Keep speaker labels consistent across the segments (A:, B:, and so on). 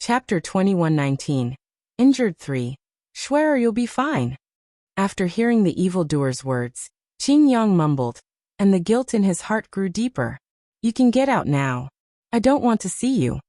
A: Chapter 2119. Injured 3. Schwerer, you'll be fine. After hearing the evildoer's words, Qin Yang mumbled, and the guilt in his heart grew deeper. You can get out now. I don't want to see you.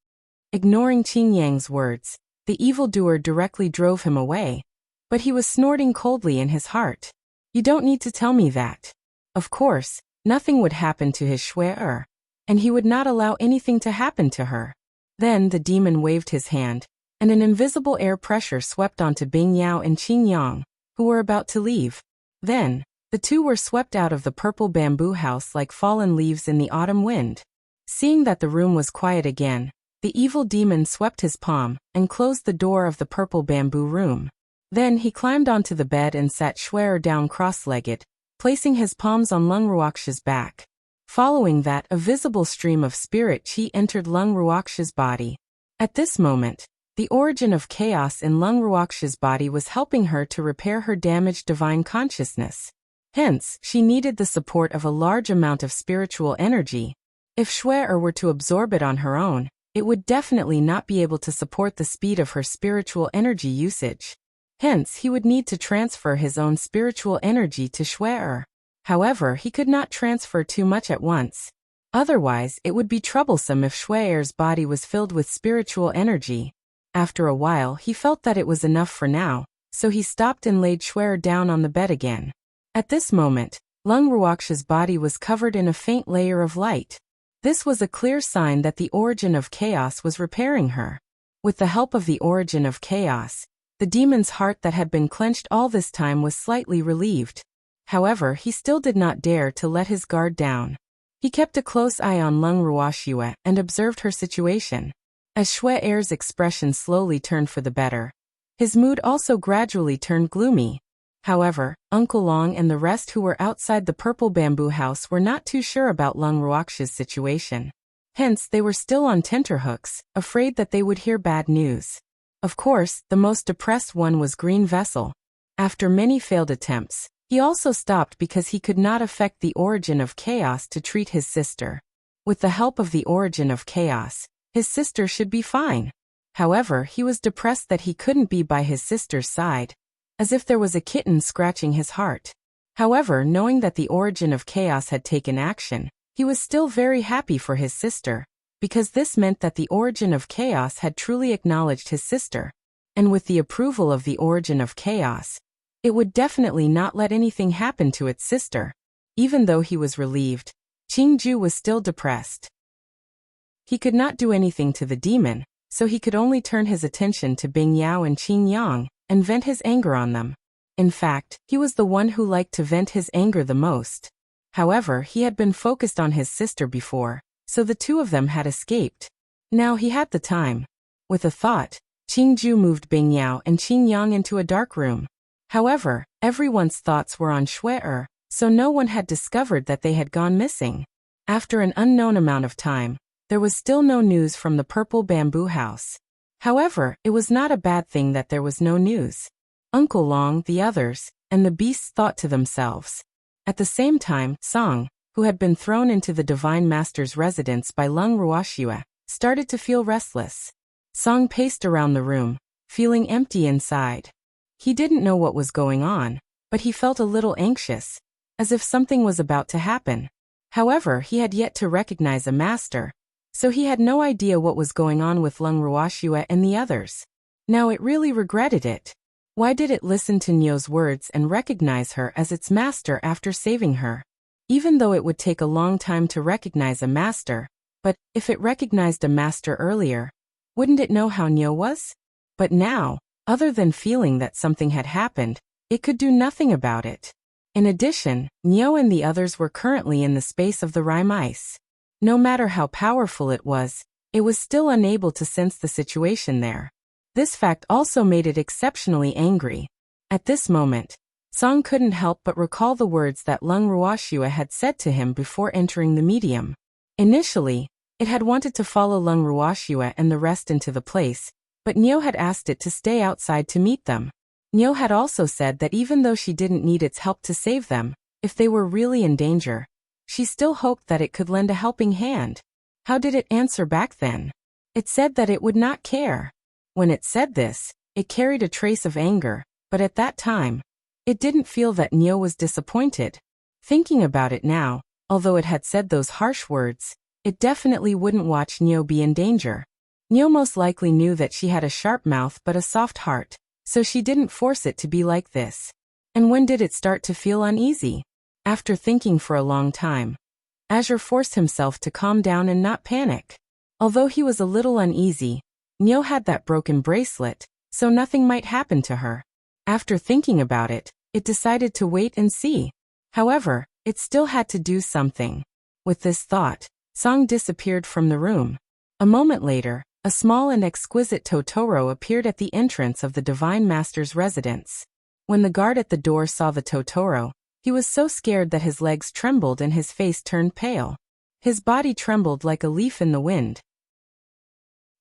A: Ignoring Qin Yang's words, the evildoer directly drove him away. But he was snorting coldly in his heart. You don't need to tell me that. Of course, nothing would happen to his Schwerer, and he would not allow anything to happen to her. Then the demon waved his hand, and an invisible air pressure swept onto Bing Yao and Qin Yang, who were about to leave. Then, the two were swept out of the purple bamboo house like fallen leaves in the autumn wind. Seeing that the room was quiet again, the evil demon swept his palm and closed the door of the purple bamboo room. Then he climbed onto the bed and sat Schwerer down cross-legged, placing his palms on Lung Ruoxia's back. Following that, a visible stream of spirit qi entered Lung Ruoxia's body. At this moment, the origin of chaos in Lung Ruoxia's body was helping her to repair her damaged divine consciousness. Hence, she needed the support of a large amount of spiritual energy. If Schwerer were to absorb it on her own, it would definitely not be able to support the speed of her spiritual energy usage. Hence, he would need to transfer his own spiritual energy to Schwerer. However, he could not transfer too much at once. Otherwise, it would be troublesome if Schwerer's body was filled with spiritual energy. After a while, he felt that it was enough for now, so he stopped and laid Schwerer down on the bed again. At this moment, Lung Ruoxia's body was covered in a faint layer of light. This was a clear sign that the origin of chaos was repairing her. With the help of the origin of chaos, the demon's heart that had been clenched all this time was slightly relieved. However, he still did not dare to let his guard down. He kept a close eye on Lung Ruoxia and observed her situation. As Schwerer's expression slowly turned for the better, his mood also gradually turned gloomy. However, Uncle Long and the rest who were outside the purple bamboo house were not too sure about Lung Ruoxia's situation. Hence, they were still on tenterhooks, afraid that they would hear bad news. Of course, the most depressed one was Green Vessel. After many failed attempts, he also stopped because he could not affect the origin of chaos to treat his sister. With the help of the origin of chaos, his sister should be fine. However, he was depressed that he couldn't be by his sister's side, as if there was a kitten scratching his heart. However, knowing that the origin of chaos had taken action, he was still very happy for his sister, because this meant that the origin of chaos had truly acknowledged his sister. And with the approval of the origin of chaos, it would definitely not let anything happen to its sister. Even though he was relieved, Qingju was still depressed. He could not do anything to the demon, so he could only turn his attention to Bing Yao and Qin Yang, and vent his anger on them. In fact, he was the one who liked to vent his anger the most. However, he had been focused on his sister before, so the two of them had escaped. Now he had the time. With a thought, Qingju moved Bing Yao and Qin Yang into a dark room. However, everyone's thoughts were on Schwerer, so no one had discovered that they had gone missing. After an unknown amount of time, there was still no news from the purple bamboo house. However, it was not a bad thing that there was no news. Uncle Long, the others, and the beasts thought to themselves. At the same time, Song, who had been thrown into the Divine Master's residence by Lung Ruoxia, started to feel restless. Song paced around the room, feeling empty inside. He didn't know what was going on, but he felt a little anxious, as if something was about to happen. However, he had yet to recognize a master, so he had no idea what was going on with Lung Ruoxia and the others. Now it really regretted it. Why did it listen to Nyo's words and recognize her as its master after saving her? Even though it would take a long time to recognize a master, but if it recognized a master earlier, wouldn't it know how Nyo was? But now, other than feeling that something had happened, it could do nothing about it. In addition, Nyo and the others were currently in the space of the rime ice. No matter how powerful it was still unable to sense the situation there. This fact also made it exceptionally angry. At this moment, Song couldn't help but recall the words that Lung Ruoxia had said to him before entering the medium. Initially, it had wanted to follow Lung Ruoxia and the rest into the place, but Nyo had asked it to stay outside to meet them. Nyo had also said that even though she didn't need its help to save them, if they were really in danger, she still hoped that it could lend a helping hand. How did it answer back then? It said that it would not care. When it said this, it carried a trace of anger, but at that time, it didn't feel that Niu was disappointed. Thinking about it now, although it had said those harsh words, it definitely wouldn't watch Niu be in danger. Niu most likely knew that she had a sharp mouth but a soft heart, so she didn't force it to be like this. And when did it start to feel uneasy? After thinking for a long time, Azure forced himself to calm down and not panic. Although he was a little uneasy, Niu had that broken bracelet, so nothing might happen to her. After thinking about it, it decided to wait and see. However, it still had to do something. With this thought, Song disappeared from the room. A moment later, a small and exquisite Totoro appeared at the entrance of the Divine Master's residence. When the guard at the door saw the Totoro, he was so scared that his legs trembled and his face turned pale. His body trembled like a leaf in the wind.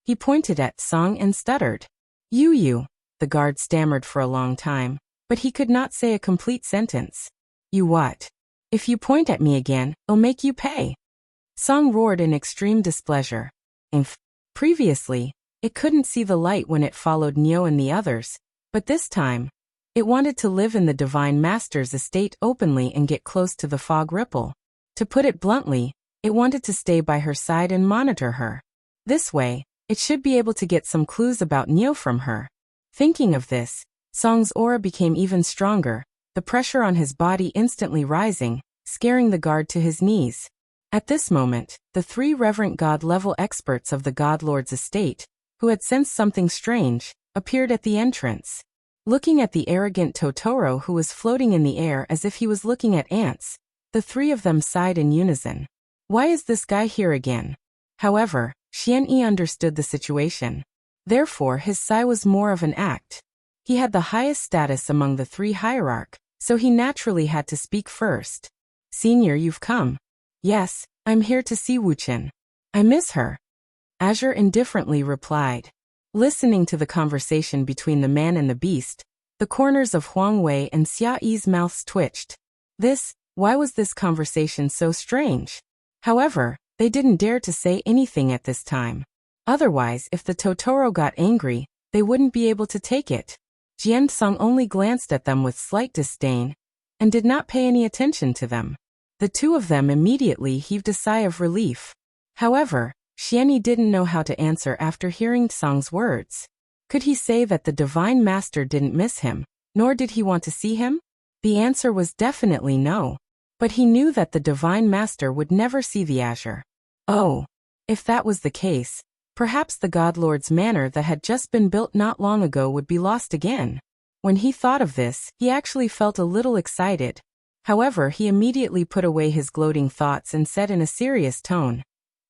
A: He pointed at Song and stuttered. You, the guard stammered for a long time, but he could not say a complete sentence. You what? If you point at me again, I'll make you pay. Song roared in extreme displeasure. Previously, it couldn't see the light when it followed Niu and the others, but this time, it wanted to live in the Divine Master's estate openly and get close to the fog ripple. To put it bluntly, it wanted to stay by her side and monitor her. This way, it should be able to get some clues about Niu from her. Thinking of this, Song's aura became even stronger, the pressure on his body instantly rising, scaring the guard to his knees. At this moment, the three reverent god-level experts of the God Lord's estate, who had sensed something strange, appeared at the entrance. Looking at the arrogant Totoro who was floating in the air as if he was looking at ants, the three of them sighed in unison. Why is this guy here again? However, Xianyi understood the situation. Therefore his sigh was more of an act. He had the highest status among the three hierarch, so he naturally had to speak first. Senior, you've come. Yes, I'm here to see Wuchen. I miss her. Azure indifferently replied. Listening to the conversation between the man and the beast, the corners of Huang Wei and Xia Yi's mouths twitched. Why was this conversation so strange? However, they didn't dare to say anything at this time. Otherwise, if the Totoro got angry, they wouldn't be able to take it. Jian Song only glanced at them with slight disdain, and did not pay any attention to them. The two of them immediately heaved a sigh of relief. However, Xianyi didn't know how to answer after hearing Song's words. Could he say that the Divine Master didn't miss him, nor did he want to see him? The answer was definitely no. But he knew that the Divine Master would never see the Azure. Oh, if that was the case, perhaps the God Lord's manor that had just been built not long ago would be lost again. When he thought of this, he actually felt a little excited. However, he immediately put away his gloating thoughts and said in a serious tone,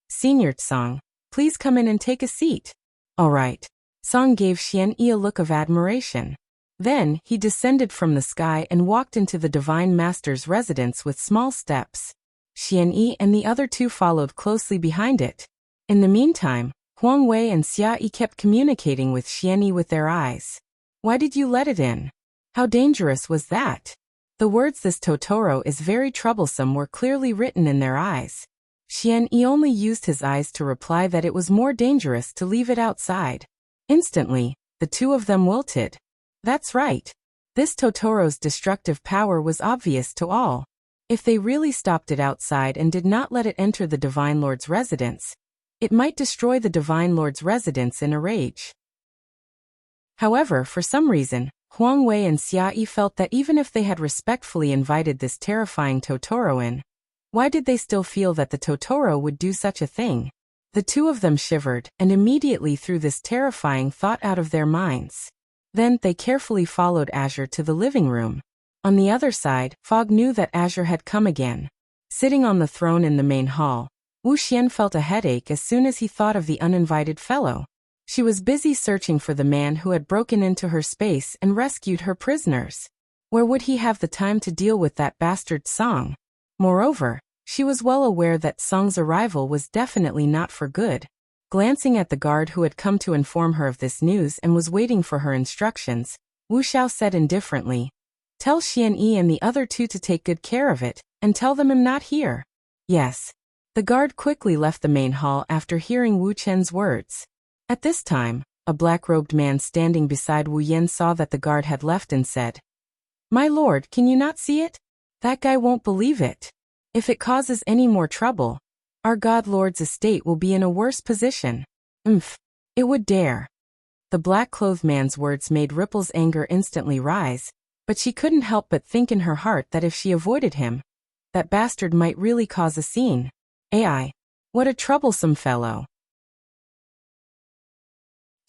A: Senior Song, please come in and take a seat. All right. Song gave Xianyi a look of admiration. Then, he descended from the sky and walked into the Divine Master's residence with small steps. Xianyi and the other two followed closely behind it. In the meantime, Huang Wei and Xia Yi kept communicating with Xianyi with their eyes. Why did you let it in? How dangerous was that? The words "this Totoro is very troublesome" were clearly written in their eyes. Xianyi only used his eyes to reply that it was more dangerous to leave it outside. Instantly, the two of them wilted. That's right. This Totoro's destructive power was obvious to all. If they really stopped it outside and did not let it enter the Divine Lord's residence, it might destroy the Divine Lord's residence in a rage. However, for some reason, Huang Wei and Xia Yi felt that even if they had respectfully invited this terrifying Totoro in, why did they still feel that the Totoro would do such a thing? The two of them shivered and immediately threw this terrifying thought out of their minds. Then they carefully followed Azure to the living room. On the other side, Fog knew that Azure had come again. Sitting on the throne in the main hall, Wuxian felt a headache as soon as he thought of the uninvited fellow. She was busy searching for the man who had broken into her space and rescued her prisoners. Where would he have the time to deal with that bastard Song? Moreover, she was well aware that Song's arrival was definitely not for good. Glancing at the guard who had come to inform her of this news and was waiting for her instructions, Wu Xiao said indifferently, "Tell Xianyi and the other two to take good care of it, and tell them I'm not here." Yes. The guard quickly left the main hall after hearing Wu Chen's words. At this time, A black-robed man standing beside Wu Yen saw that the guard had left and said, "My lord, can you not see it? That guy won't believe it. If it causes any more trouble, our god lord's estate will be in a worse position." It would dare. The black-clothed man's words made Ripple's anger instantly rise, but she couldn't help but think in her heart that if she avoided him, that bastard might really cause a scene. AI. What a troublesome fellow.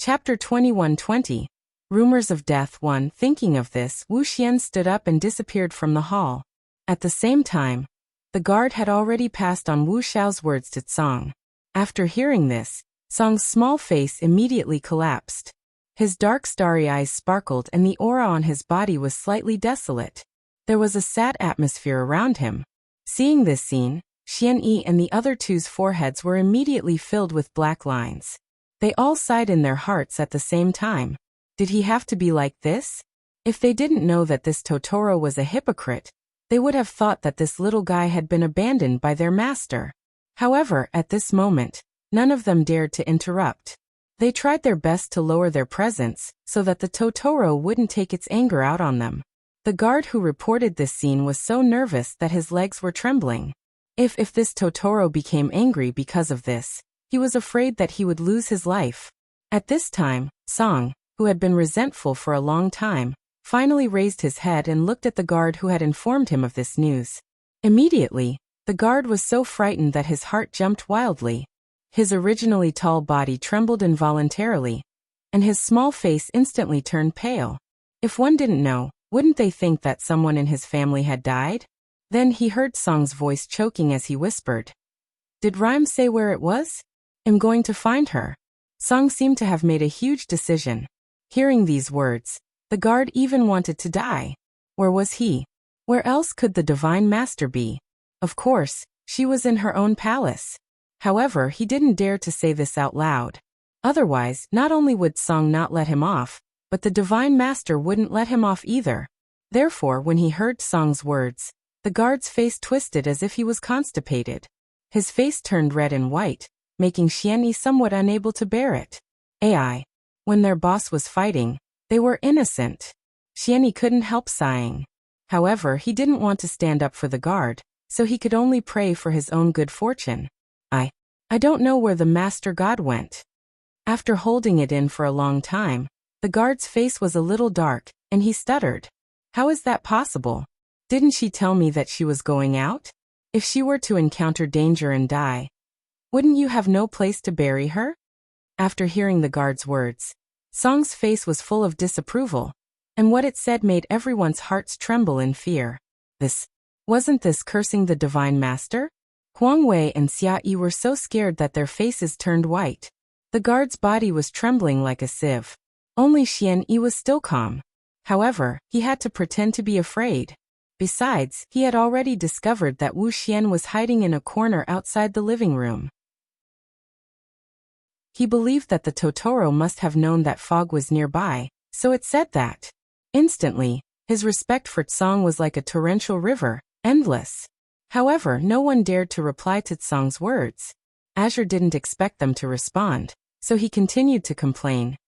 A: Chapter 21:20. Rumors of Death 1. Thinking of this, Wu Xian stood up and disappeared from the hall. At the same time, the guard had already passed on Wu Xiao's words to Song. After hearing this, Song's small face immediately collapsed. His dark starry eyes sparkled and the aura on his body was slightly desolate. There was a sad atmosphere around him. Seeing this scene, Xian Yi and the other two's foreheads were immediately filled with black lines. They all sighed in their hearts at the same time. Did he have to be like this? If they didn't know that this Totoro was a hypocrite, they would have thought that this little guy had been abandoned by their master. However, at this moment, none of them dared to interrupt. They tried their best to lower their presence so that the Totoro wouldn't take its anger out on them. The guard who reported this scene was so nervous that his legs were trembling. If this Totoro became angry because of this, he was afraid that he would lose his life. At this time, Song, who had been resentful for a long time, finally raised his head and looked at the guard who had informed him of this news. Immediately, the guard was so frightened that his heart jumped wildly. His originally tall body trembled involuntarily, and his small face instantly turned pale. If one didn't know, wouldn't they think that someone in his family had died? Then he heard Song's voice choking as he whispered, "Did Rhyme say where it was? I'm going to find her." Song seemed to have made a huge decision. Hearing these words, the guard even wanted to die. Where was he? Where else could the Divine Master be? Of course, she was in her own palace. However, he didn't dare to say this out loud. Otherwise, not only would Song not let him off, but the Divine Master wouldn't let him off either. Therefore, when he heard Song's words, the guard's face twisted as if he was constipated. His face turned red and white, making Xian Yi somewhat unable to bear it. AI. When their boss was fighting, they were innocent. Xian Yi couldn't help sighing. However, he didn't want to stand up for the guard, so he could only pray for his own good fortune. I don't know where the Master God went. After holding it in for a long time, the guard's face was a little dark, and he stuttered. How is that possible? Didn't she tell me that she was going out? If she were to encounter danger and die, wouldn't you have no place to bury her? After hearing the guard's words, Song's face was full of disapproval, and what it said made everyone's hearts tremble in fear. Wasn't this cursing the Divine Master? Huang Wei and Xia Yi were so scared that their faces turned white. The guard's body was trembling like a sieve. Only Xian Yi was still calm. However, he had to pretend to be afraid. Besides, he had already discovered that Wu Xian was hiding in a corner outside the living room. He believed that the Totoro must have known that fog was nearby, so it said that. Instantly, his respect for Tsong was like a torrential river, endless. However, no one dared to reply to Tsong's words. Azure didn't expect them to respond, so he continued to complain.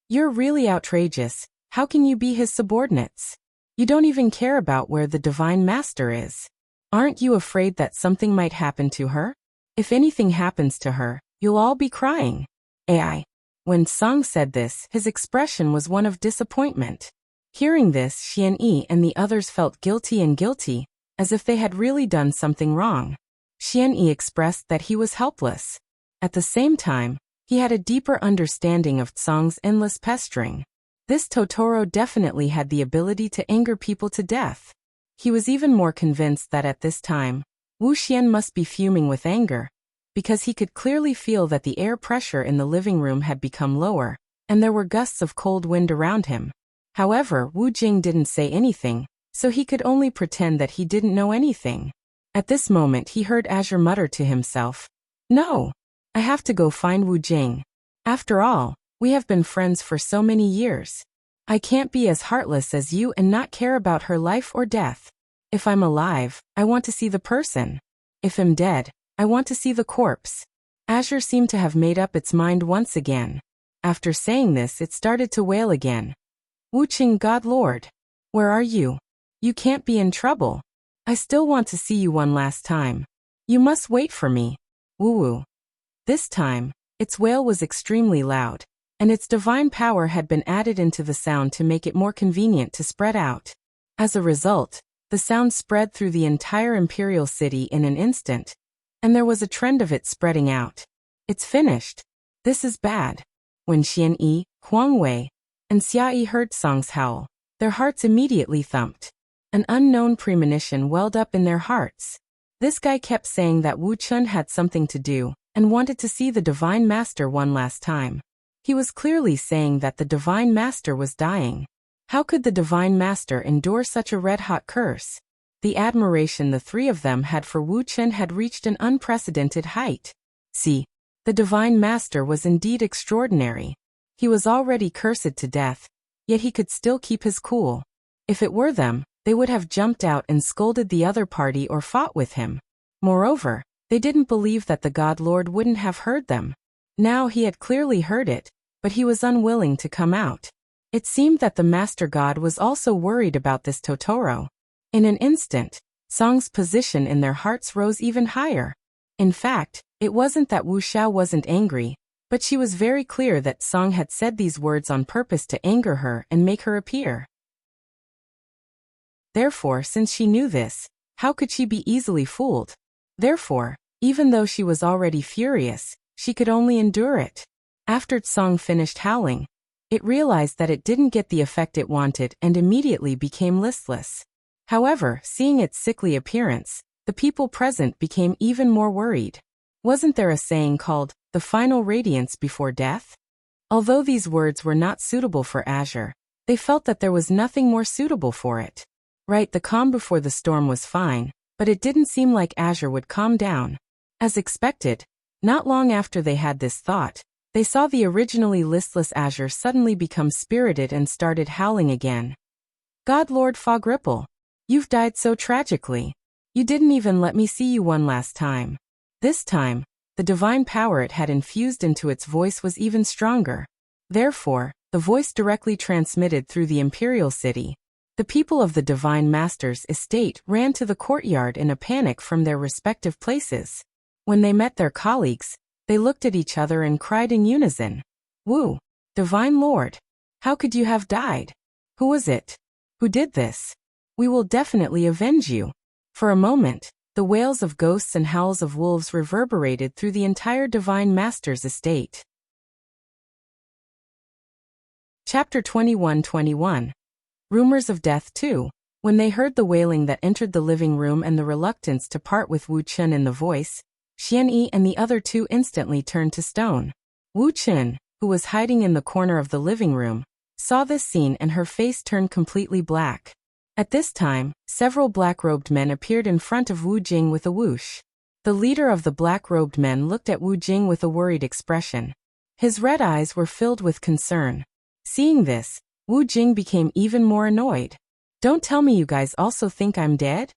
A: "You're really outrageous. How can you be his subordinates? You don't even care about where the Divine Master is. Aren't you afraid that something might happen to her? If anything happens to her, you'll all be crying." AI. When Song said this, his expression was one of disappointment. Hearing this, Xian Yi and the others felt guilty, as if they had really done something wrong. Xian Yi expressed that he was helpless. At the same time, he had a deeper understanding of Tsong's endless pestering. This Totoro definitely had the ability to anger people to death. He was even more convinced that at this time, Wu Xian must be fuming with anger, because he could clearly feel that the air pressure in the living room had become lower, and there were gusts of cold wind around him. However, Wu Jing didn't say anything, so he could only pretend that he didn't know anything. At this moment he heard Azure mutter to himself, "No, I have to go find Wu Jing. After all, we have been friends for so many years. I can't be as heartless as you and not care about her life or death. If I'm alive, I want to see the person. If I'm dead, I want to see the corpse." Azure seemed to have made up its mind once again. After saying this, it started to wail again. Wuqing, God Lord. Where are you? You can't be in trouble. I still want to see you one last time. You must wait for me. Woo-woo. This time, its wail was extremely loud, and its divine power had been added into the sound to make it more convenient to spread out. As a result, the sound spread through the entire imperial city in an instant, and there was a trend of it spreading out. It's finished. This is bad. When Xian Yi, Huang Wei, and Xia Yi heard Song's howl, their hearts immediately thumped. An unknown premonition welled up in their hearts. This guy kept saying that Wu Chun had something to do, and wanted to see the Divine Master one last time. He was clearly saying that the Divine Master was dying. How could the Divine Master endure such a red-hot curse? The admiration the three of them had for Wu Chun had reached an unprecedented height. See, the Divine Master was indeed extraordinary. He was already cursed to death, yet he could still keep his cool. If it were them, they would have jumped out and scolded the other party or fought with him. Moreover, they didn't believe that the God Lord wouldn't have heard them. Now he had clearly heard it, but he was unwilling to come out. It seemed that the Master God was also worried about this Totoro. In an instant, Song's position in their hearts rose even higher. In fact, it wasn't that Wuxia wasn't angry, but she was very clear that Song had said these words on purpose to anger her and make her appear. Therefore, since she knew this, how could she be easily fooled? Therefore, even though she was already furious, she could only endure it. After Song finished howling, it realized that it didn't get the effect it wanted and immediately became listless. However, seeing its sickly appearance, the people present became even more worried. Wasn't there a saying called, the final radiance before death? Although these words were not suitable for Azure, they felt that there was nothing more suitable for it. Right, the calm before the storm was fine, but it didn't seem like Azure would calm down. As expected, not long after they had this thought, they saw the originally listless Azure suddenly become spirited and started howling again. God Lord Fog Ripple, you've died so tragically. You didn't even let me see you one last time. This time, the divine power it had infused into its voice was even stronger. Therefore, the voice directly transmitted through the imperial city. The people of the Divine Master's estate ran to the courtyard in a panic from their respective places. When they met their colleagues, they looked at each other and cried in unison. Wu, Divine Lord, how could you have died? Who was it? Who did this? We will definitely avenge you. For a moment, the wails of ghosts and howls of wolves reverberated through the entire Divine Master's estate. Chapter 21-21. Rumors of Death 2. When they heard the wailing that entered the living room and the reluctance to part with Wu Chun in the voice, Xian Yi and the other two instantly turned to stone. Wu Chun, who was hiding in the corner of the living room, saw this scene and her face turned completely black. At this time, several black-robed men appeared in front of Wu Jing with a whoosh. The leader of the black-robed men looked at Wu Jing with a worried expression. His red eyes were filled with concern. Seeing this, Wu Jing became even more annoyed. Don't tell me you guys also think I'm dead?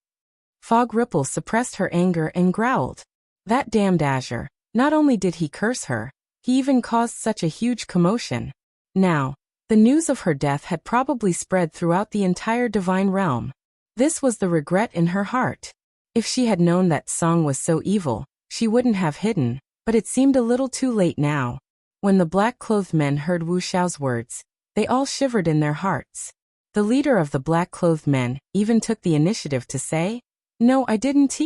A: Fog Ripple suppressed her anger and growled. That damned Azure, not only did he curse her, he even caused such a huge commotion. Now, the news of her death had probably spread throughout the entire divine realm. This was the regret in her heart. If she had known that Song was so evil, she wouldn't have hidden, but it seemed a little too late now. When the black-clothed men heard Wu Xiao's words, they all shivered in their hearts. The leader of the black-clothed men even took the initiative to say, "No, I didn't.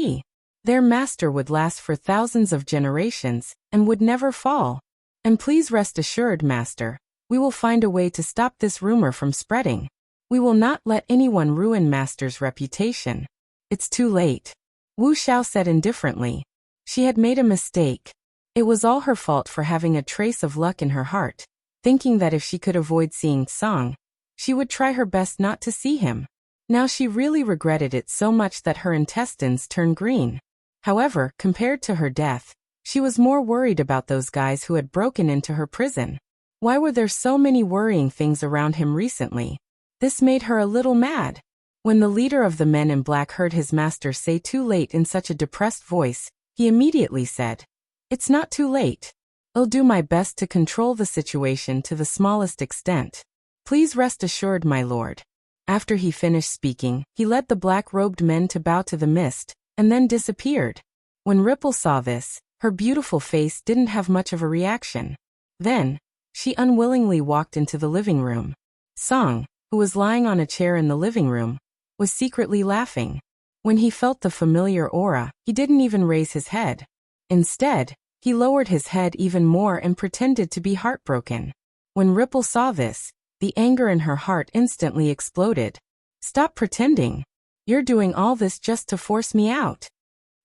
A: Their master would last for thousands of generations and would never fall. And please rest assured, Master, we will find a way to stop this rumor from spreading. We will not let anyone ruin Master's reputation." It's too late. Wu Xiao said indifferently. She had made a mistake. It was all her fault for having a trace of luck in her heart, thinking that if she could avoid seeing Song, she would try her best not to see him. Now she really regretted it so much that her intestines turned green. However, compared to her death, she was more worried about those guys who had broken into her prison. Why were there so many worrying things around him recently? This made her a little mad. When the leader of the men in black heard his master say too late in such a depressed voice, he immediately said, "It's not too late. I'll do my best to control the situation to the smallest extent. Please rest assured, my lord. After he finished speaking, he led the black-robed men to bow to the mist, and then disappeared. When Ripple saw this, her beautiful face didn't have much of a reaction. Then, she unwillingly walked into the living room. Song, who was lying on a chair in the living room, was secretly laughing. When he felt the familiar aura, he didn't even raise his head. Instead, he lowered his head even more and pretended to be heartbroken. When Ripple saw this, the anger in her heart instantly exploded. Stop pretending. You're doing all this just to force me out.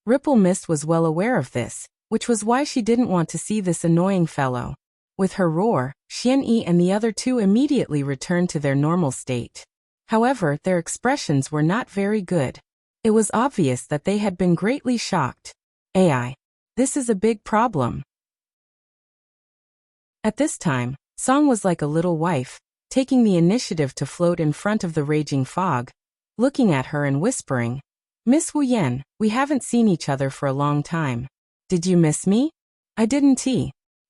A: Ripple Mist was well aware of this, which was why she didn't want to see this annoying fellow. With her roar, Xianyi and the other two immediately returned to their normal state. However, their expressions were not very good. It was obvious that they had been greatly shocked. AI. This is a big problem. At this time, Song was like a little wife, taking the initiative to float in front of the raging fog, looking at her and whispering, Miss Wu Yan, we haven't seen each other for a long time. Did you miss me? I didn't.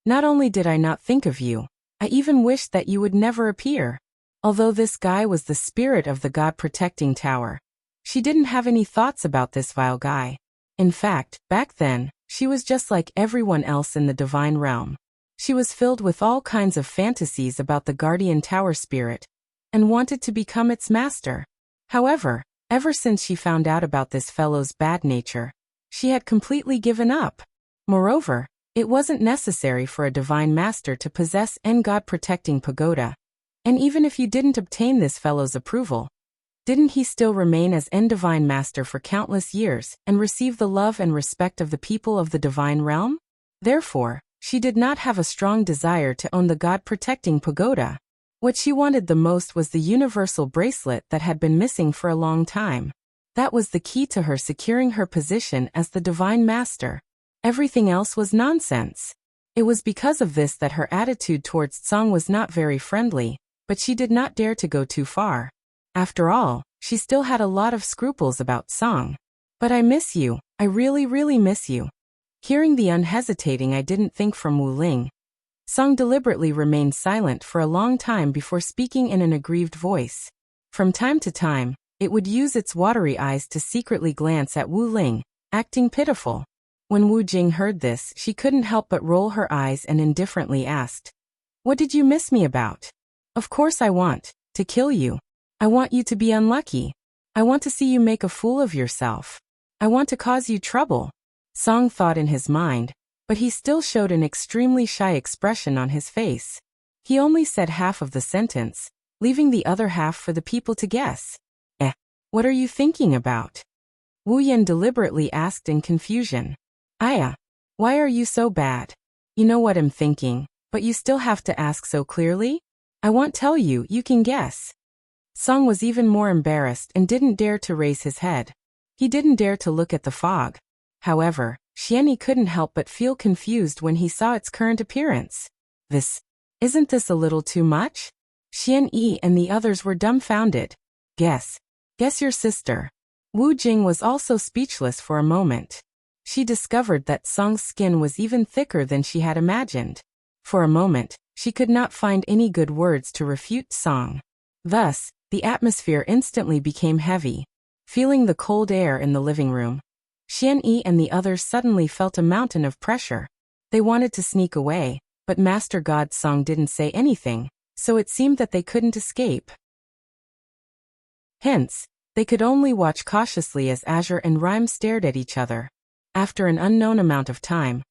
A: Not only did I not think of you, I even wished that you would never appear. Although this guy was the spirit of the God-protecting tower, she didn't have any thoughts about this vile guy. In fact, back then, she was just like everyone else in the divine realm. She was filled with all kinds of fantasies about the guardian tower spirit, and wanted to become its master. However, ever since she found out about this fellow's bad nature, she had completely given up. Moreover, it wasn't necessary for a divine master to possess any God-protecting pagoda. And even if you didn't obtain this fellow's approval, didn't he still remain as N divine master for countless years and receive the love and respect of the people of the divine realm? Therefore, she did not have a strong desire to own the God-protecting pagoda. What she wanted the most was the universal bracelet that had been missing for a long time. That was the key to her securing her position as the divine master. Everything else was nonsense. It was because of this that her attitude towards Song was not very friendly, but she did not dare to go too far. After all, she still had a lot of scruples about Song. But I miss you, I really miss you. Hearing the unhesitating I didn't think from Wu Ling, Song deliberately remained silent for a long time before speaking in an aggrieved voice. From time to time, it would use its watery eyes to secretly glance at Wu Ling, acting pitiful. When Wu Jing heard this, she couldn't help but roll her eyes and indifferently asked, What did you miss me about? Of course I want to kill you. I want you to be unlucky. I want to see you make a fool of yourself. I want to cause you trouble. Song thought in his mind, but he still showed an extremely shy expression on his face. He only said half of the sentence, leaving the other half for the people to guess. What are you thinking about? Wu Yan deliberately asked in confusion. Aya, why are you so bad? You know what I'm thinking, but you still have to ask so clearly? I won't tell you, you can guess. Song was even more embarrassed and didn't dare to raise his head. He didn't dare to look at the fog. However, Xianyi couldn't help but feel confused when he saw its current appearance. Isn't this a little too much? Xianyi and the others were dumbfounded. Guess your sister. Wu Jing was also speechless for a moment. She discovered that Song's skin was even thicker than she had imagined. For a moment, she could not find any good words to refute Song. Thus, the atmosphere instantly became heavy. Feeling the cold air in the living room, Xianyi and the others suddenly felt a mountain of pressure. They wanted to sneak away, but Master God Song didn't say anything, so it seemed that they couldn't escape. Hence, they could only watch cautiously as Azure and Rhyme stared at each other. After an unknown amount of time,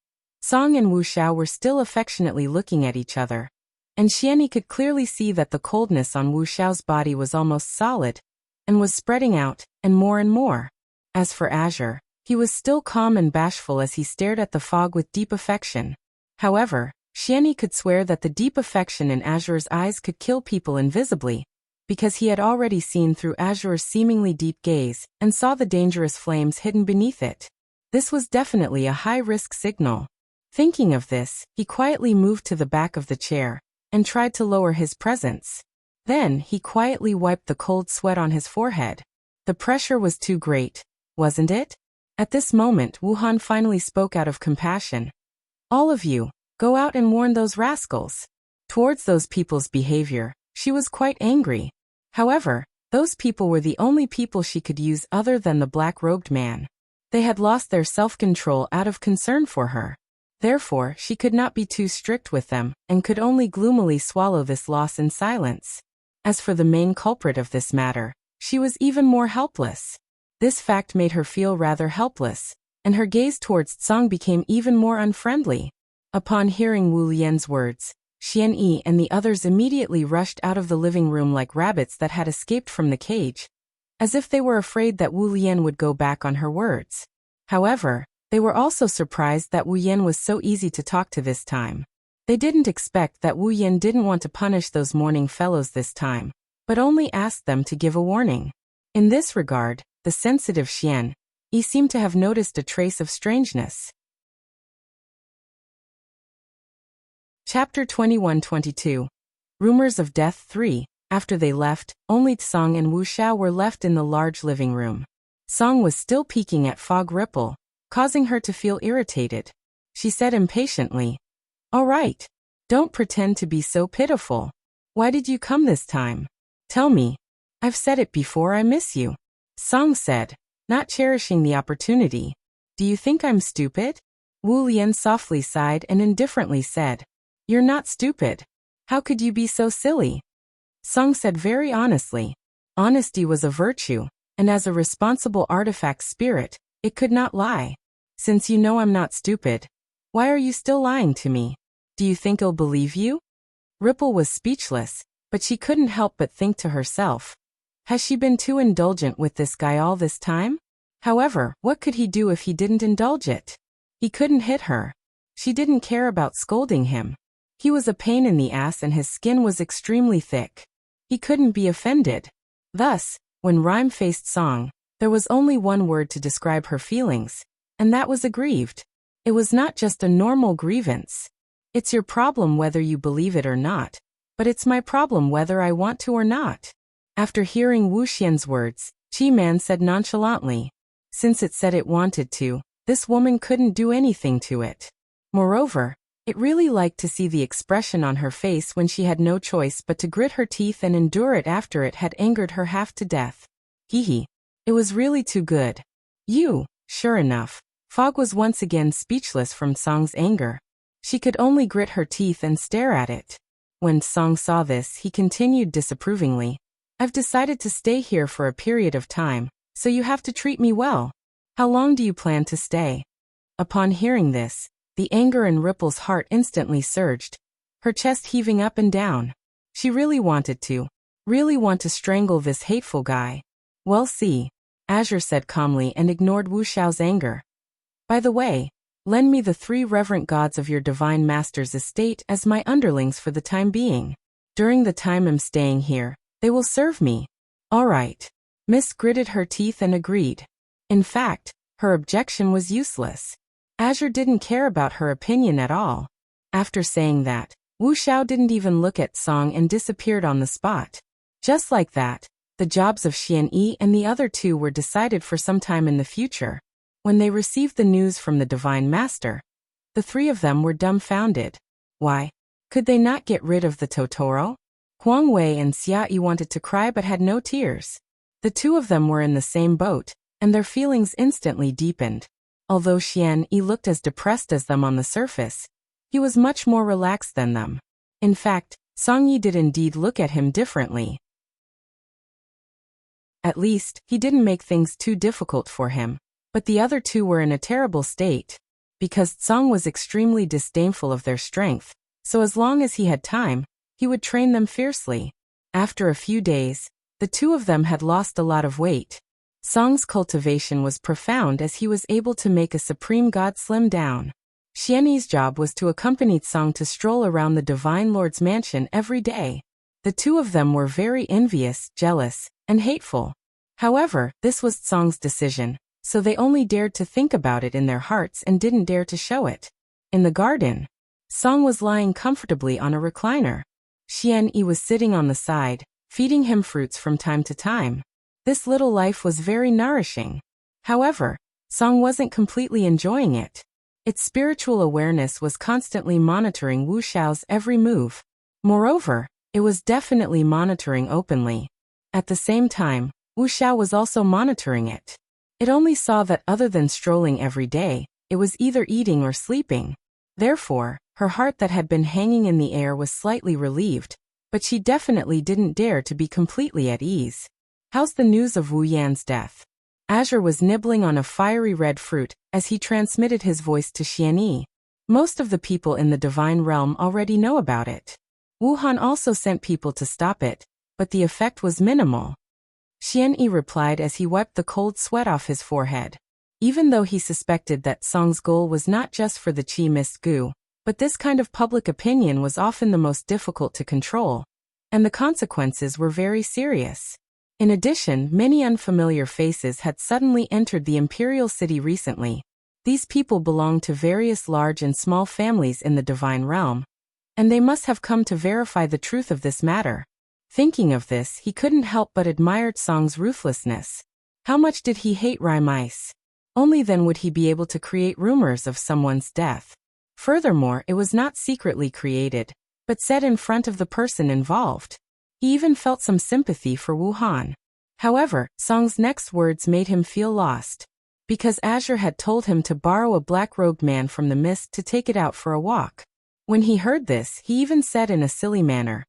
A: Song and Wuxia were still affectionately looking at each other, and Xianyi could clearly see that the coldness on Wuxiao's body was almost solid, and was spreading out, and more. As for Azure, he was still calm and bashful as he stared at the fog with deep affection. However, Xianyi could swear that the deep affection in Azure's eyes could kill people invisibly, because he had already seen through Azure's seemingly deep gaze, and saw the dangerous flames hidden beneath it. This was definitely a high-risk signal. Thinking of this, he quietly moved to the back of the chair, and tried to lower his presence. Then, he quietly wiped the cold sweat on his forehead. The pressure was too great, wasn't it? At this moment, Wuhan finally spoke out of compassion. All of you, Go out and warn those rascals. Towards those people's behavior, she was quite angry. However, those people were the only people she could use other than the black-robed man. They had lost their self-control out of concern for her. Therefore, she could not be too strict with them, and could only gloomily swallow this loss in silence. As for the main culprit of this matter, she was even more helpless. This fact made her feel rather helpless, and her gaze towards Tsang became even more unfriendly. Upon hearing Wu Lian's words, Xian Yi and the others immediately rushed out of the living room like rabbits that had escaped from the cage, as if they were afraid that Wu Lian would go back on her words. However, they were also surprised that Wu Yan was so easy to talk to this time. They didn't expect that Wu Yan didn't want to punish those mourning fellows this time, but only asked them to give a warning. In this regard, the sensitive Xian Yi seemed to have noticed a trace of strangeness. Chapter 21-22. Rumors of Death 3. After they left, only Tsang and Wuxia were left in the large living room. Tsang was still peeking at Fog Ripple, causing her to feel irritated. She said impatiently, "All right. Don't pretend to be so pitiful. Why did you come this time? Tell me. I've said it before, I miss you." Tsang said, not cherishing the opportunity. "Do you think I'm stupid?" Wu Lian softly sighed and indifferently said, "You're not stupid. How could you be so silly?" Tsang said very honestly. Honesty was a virtue, and as a responsible artifact spirit, it could not lie. "Since you know I'm not stupid, why are you still lying to me? Do you think I'll believe you?" Ripple was speechless, but she couldn't help but think to herself, has she been too indulgent with this guy all this time? However, what could he do if he didn't indulge it? He couldn't hit her. She didn't care about scolding him. He was a pain in the ass and his skin was extremely thick. He couldn't be offended. Thus, when Rhyme faced Song, there was only one word to describe her feelings, and that was aggrieved. It was not just a normal grievance. It's your problem whether you believe it or not, but it's my problem whether I want to or not. After hearing Wu Xian's words, Qi Man said nonchalantly, since it said it wanted to, this woman couldn't do anything to it. Moreover, it really liked to see the expression on her face when she had no choice but to grit her teeth and endure it after it had angered her half to death. Hee. It was really too good. Sure enough, Fog was once again speechless from Song's anger. She could only grit her teeth and stare at it. When Song saw this, he continued disapprovingly, "I've decided to stay here for a period of time, so you have to treat me well. How long do you plan to stay?" Upon hearing this, the anger in Ripple's heart instantly surged, her chest heaving up and down. She really want to strangle this hateful guy. "Well, see," Azure said calmly and ignored Wu Xiao's anger. "By the way, lend me the 3 reverent gods of your divine master's estate as my underlings for the time being. During the time I'm staying here, they will serve me." "All right." Miss gritted her teeth and agreed. In fact, her objection was useless. Azure didn't care about her opinion at all. After saying that, Wu Xiao didn't even look at Song and disappeared on the spot. Just like that, the jobs of Xian Yi and the other 2 were decided for some time in the future. When they received the news from the Divine Master, the 3 of them were dumbfounded. Why? Could they not get rid of the Totoro? Huang Wei and Xia Yi wanted to cry but had no tears. The 2 of them were in the same boat, and their feelings instantly deepened. Although Xian Yi looked as depressed as them on the surface, he was much more relaxed than them. In fact, Song Yi did indeed look at him differently. At least, he didn't make things too difficult for him. But the other 2 were in a terrible state. Because Tsang was extremely disdainful of their strength, so as long as he had time, he would train them fiercely. After a few days, the 2 of them had lost a lot of weight. Tsang's cultivation was profound as he was able to make a supreme god slim down. Xian Yi's job was to accompany Tsang to stroll around the Divine Lord's mansion every day. The 2 of them were very envious, jealous, and hateful. However, this was Tsang's decision, so they only dared to think about it in their hearts and didn't dare to show it. In the garden, Tsang was lying comfortably on a recliner. Xian Yi was sitting on the side, feeding him fruits from time to time. This little life was very nourishing. However, Tsang wasn't completely enjoying it. Its spiritual awareness was constantly monitoring Wuxiao's every move. Moreover, it was definitely monitoring openly. At the same time, Wuxiao was also monitoring it. It only saw that other than strolling every day, it was either eating or sleeping. Therefore, her heart that had been hanging in the air was slightly relieved, but she definitely didn't dare to be completely at ease. How's the news of Wu Yan's death? Azure was nibbling on a fiery red fruit as he transmitted his voice to Xianyi. Most of the people in the divine realm already know about it. Wuhan also sent people to stop it, but the effect was minimal. Xianyi replied as he wiped the cold sweat off his forehead. Even though he suspected that Song's goal was not just for the Qi Mist Gu, but this kind of public opinion was often the most difficult to control, and the consequences were very serious. In addition, many unfamiliar faces had suddenly entered the imperial city recently. These people belonged to various large and small families in the divine realm, and they must have come to verify the truth of this matter. Thinking of this, he couldn't help but admire Song's ruthlessness. How much did he hate Rai Mice? Only then would he be able to create rumors of someone's death. Furthermore, it was not secretly created, but said in front of the person involved. He even felt some sympathy for Wuhan. However, Song's next words made him feel lost. Because Azure had told him to borrow a black-robed man from the mist to take it out for a walk. When he heard this, he even said in a silly manner,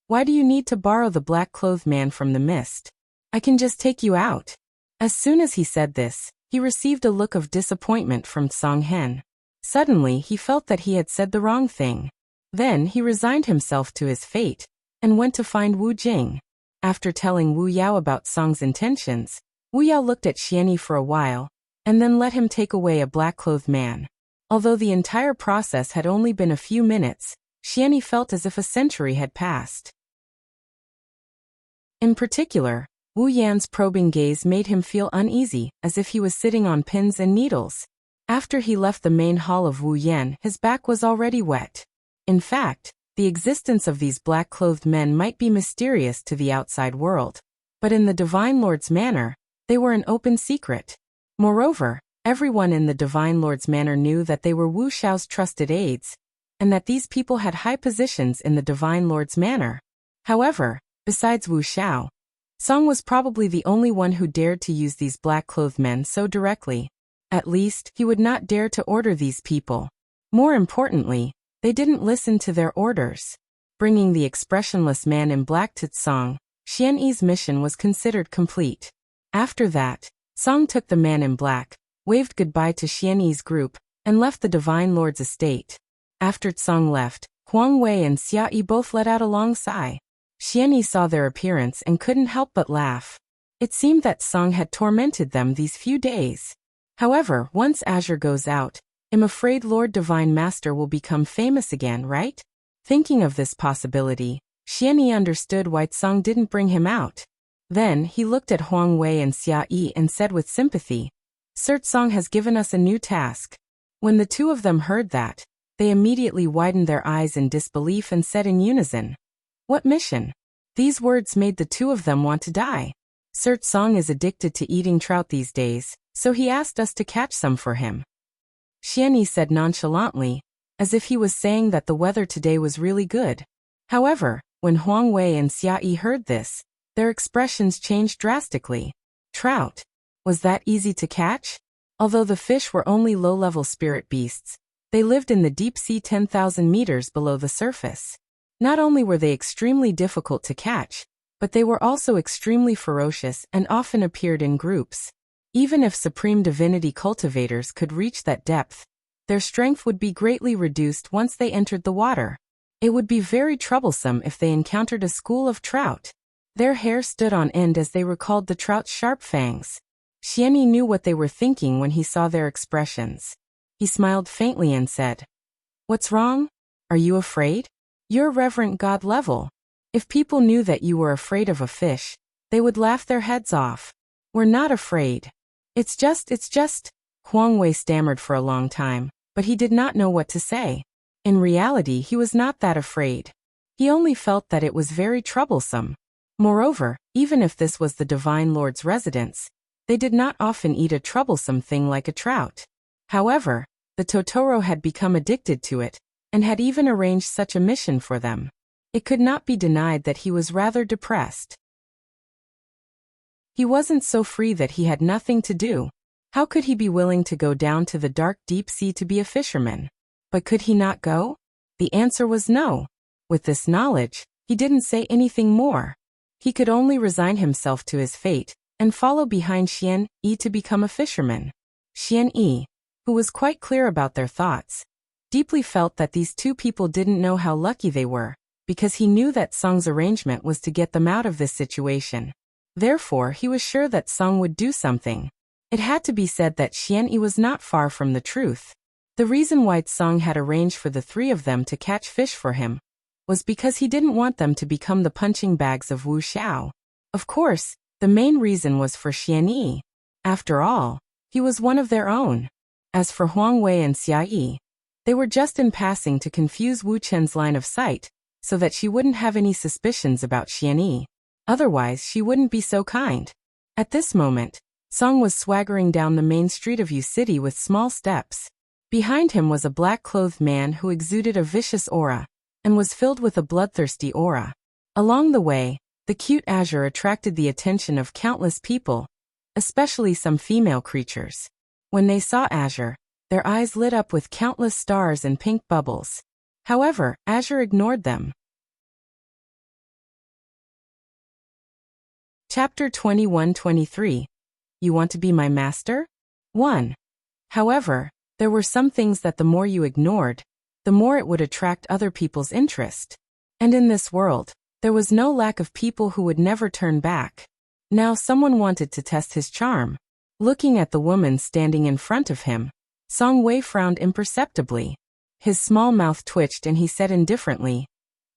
A: "Why do you need to borrow the black-clothed man from the mist? I can just take you out." As soon as he said this, he received a look of disappointment from Song Hen. Suddenly, he felt that he had said the wrong thing. Then he resigned himself to his fate and went to find Wu Jing. After telling Wu Yao about Song's intentions, Wu Yao looked at Xianyi for a while and then let him take away a black-clothed man. Although the entire process had only been a few minutes, Xianyi felt as if a century had passed. In particular, Wu Yan's probing gaze made him feel uneasy, as if he was sitting on pins and needles. After he left the main hall of Wu Yan, his back was already wet. In fact, the existence of these black-clothed men might be mysterious to the outside world, but in the Divine Lord's manor, they were an open secret. Moreover, everyone in the Divine Lord's manor knew that they were Wu Xiao's trusted aides, and that these people had high positions in the Divine Lord's manor. However, besides Wu Xiao, Song was probably the only one who dared to use these black-clothed men so directly. At least, he would not dare to order these people. More importantly, they didn't listen to their orders. Bringing the expressionless man in black to Song, Xianyi's mission was considered complete. After that, Song took the man in black, waved goodbye to Xianyi's group, and left the Divine Lord's estate. After Song left, Huang Wei and Xia Yi both let out a long sigh. Xianyi saw their appearance and couldn't help but laugh. It seemed that Song had tormented them these few days. However, once Azure goes out, I'm afraid Lord Divine Master will become famous again, right? Thinking of this possibility, Xianyi understood why Song didn't bring him out. Then, he looked at Huang Wei and Xia Yi and said with sympathy, "Sir Song has given us a new task." When the two of them heard that, they immediately widened their eyes in disbelief and said in unison, "What mission?" These words made the two of them want to die. Sir Song is addicted to eating trout these days, so he asked us to catch some for him. Xianyi said nonchalantly, as if he was saying that the weather today was really good. However, when Huang Wei and Xia Yi heard this, their expressions changed drastically. Trout? Was that easy to catch? Although the fish were only low-level spirit beasts, they lived in the deep sea 10,000 meters below the surface. Not only were they extremely difficult to catch, but they were also extremely ferocious and often appeared in groups. Even if Supreme Divinity cultivators could reach that depth, their strength would be greatly reduced once they entered the water. It would be very troublesome if they encountered a school of trout. Their hair stood on end as they recalled the trout's sharp fangs. Xianyi knew what they were thinking when he saw their expressions. He smiled faintly and said, "What's wrong? Are you afraid? You're reverent god level. If people knew that you were afraid of a fish, they would laugh their heads off. We're not afraid. It's just. Huang Wei stammered for a long time, but he did not know what to say. In reality, he was not that afraid. He only felt that it was very troublesome. Moreover, even if this was the Divine Lord's residence, they did not often eat a troublesome thing like a trout. However, The Totoro had become addicted to it, and had even arranged such a mission for them. It could not be denied that he was rather depressed. He wasn't so free that he had nothing to do. How could he be willing to go down to the dark deep sea to be a fisherman? But could he not go? The answer was no. With this knowledge, he didn't say anything more. He could only resign himself to his fate, and follow behind Xian Yi to become a fisherman. Xian Yi, who was quite clear about their thoughts, deeply felt that these two people didn't know how lucky they were, because he knew that Song's arrangement was to get them out of this situation. Therefore, he was sure that Song would do something. It had to be said that Xian Yi was not far from the truth. The reason why Song had arranged for the three of them to catch fish for him was because he didn't want them to become the punching bags of Wuxia. Of course, the main reason was for Xian Yi. After all, he was one of their own. As for Huang Wei and Xia Yi, they were just in passing to confuse Wu Chen's line of sight, so that she wouldn't have any suspicions about Xian Yi. Otherwise, she wouldn't be so kind. At this moment, Song was swaggering down the main street of Yu City with small steps. Behind him was a black-clothed man who exuded a vicious aura, and was filled with a bloodthirsty aura. Along the way, the cute azure attracted the attention of countless people, especially some female creatures. When they saw Azure, their eyes lit up with countless stars and pink bubbles. However, Azure ignored them. Chapter 21-23. You want to be my master? 1. However, there were some things that the more you ignored, the more it would attract other people's interest. And in this world, there was no lack of people who would never turn back. Now someone wanted to test his charm. Looking at the woman standing in front of him, Song Wei frowned imperceptibly. His small mouth twitched and he said indifferently,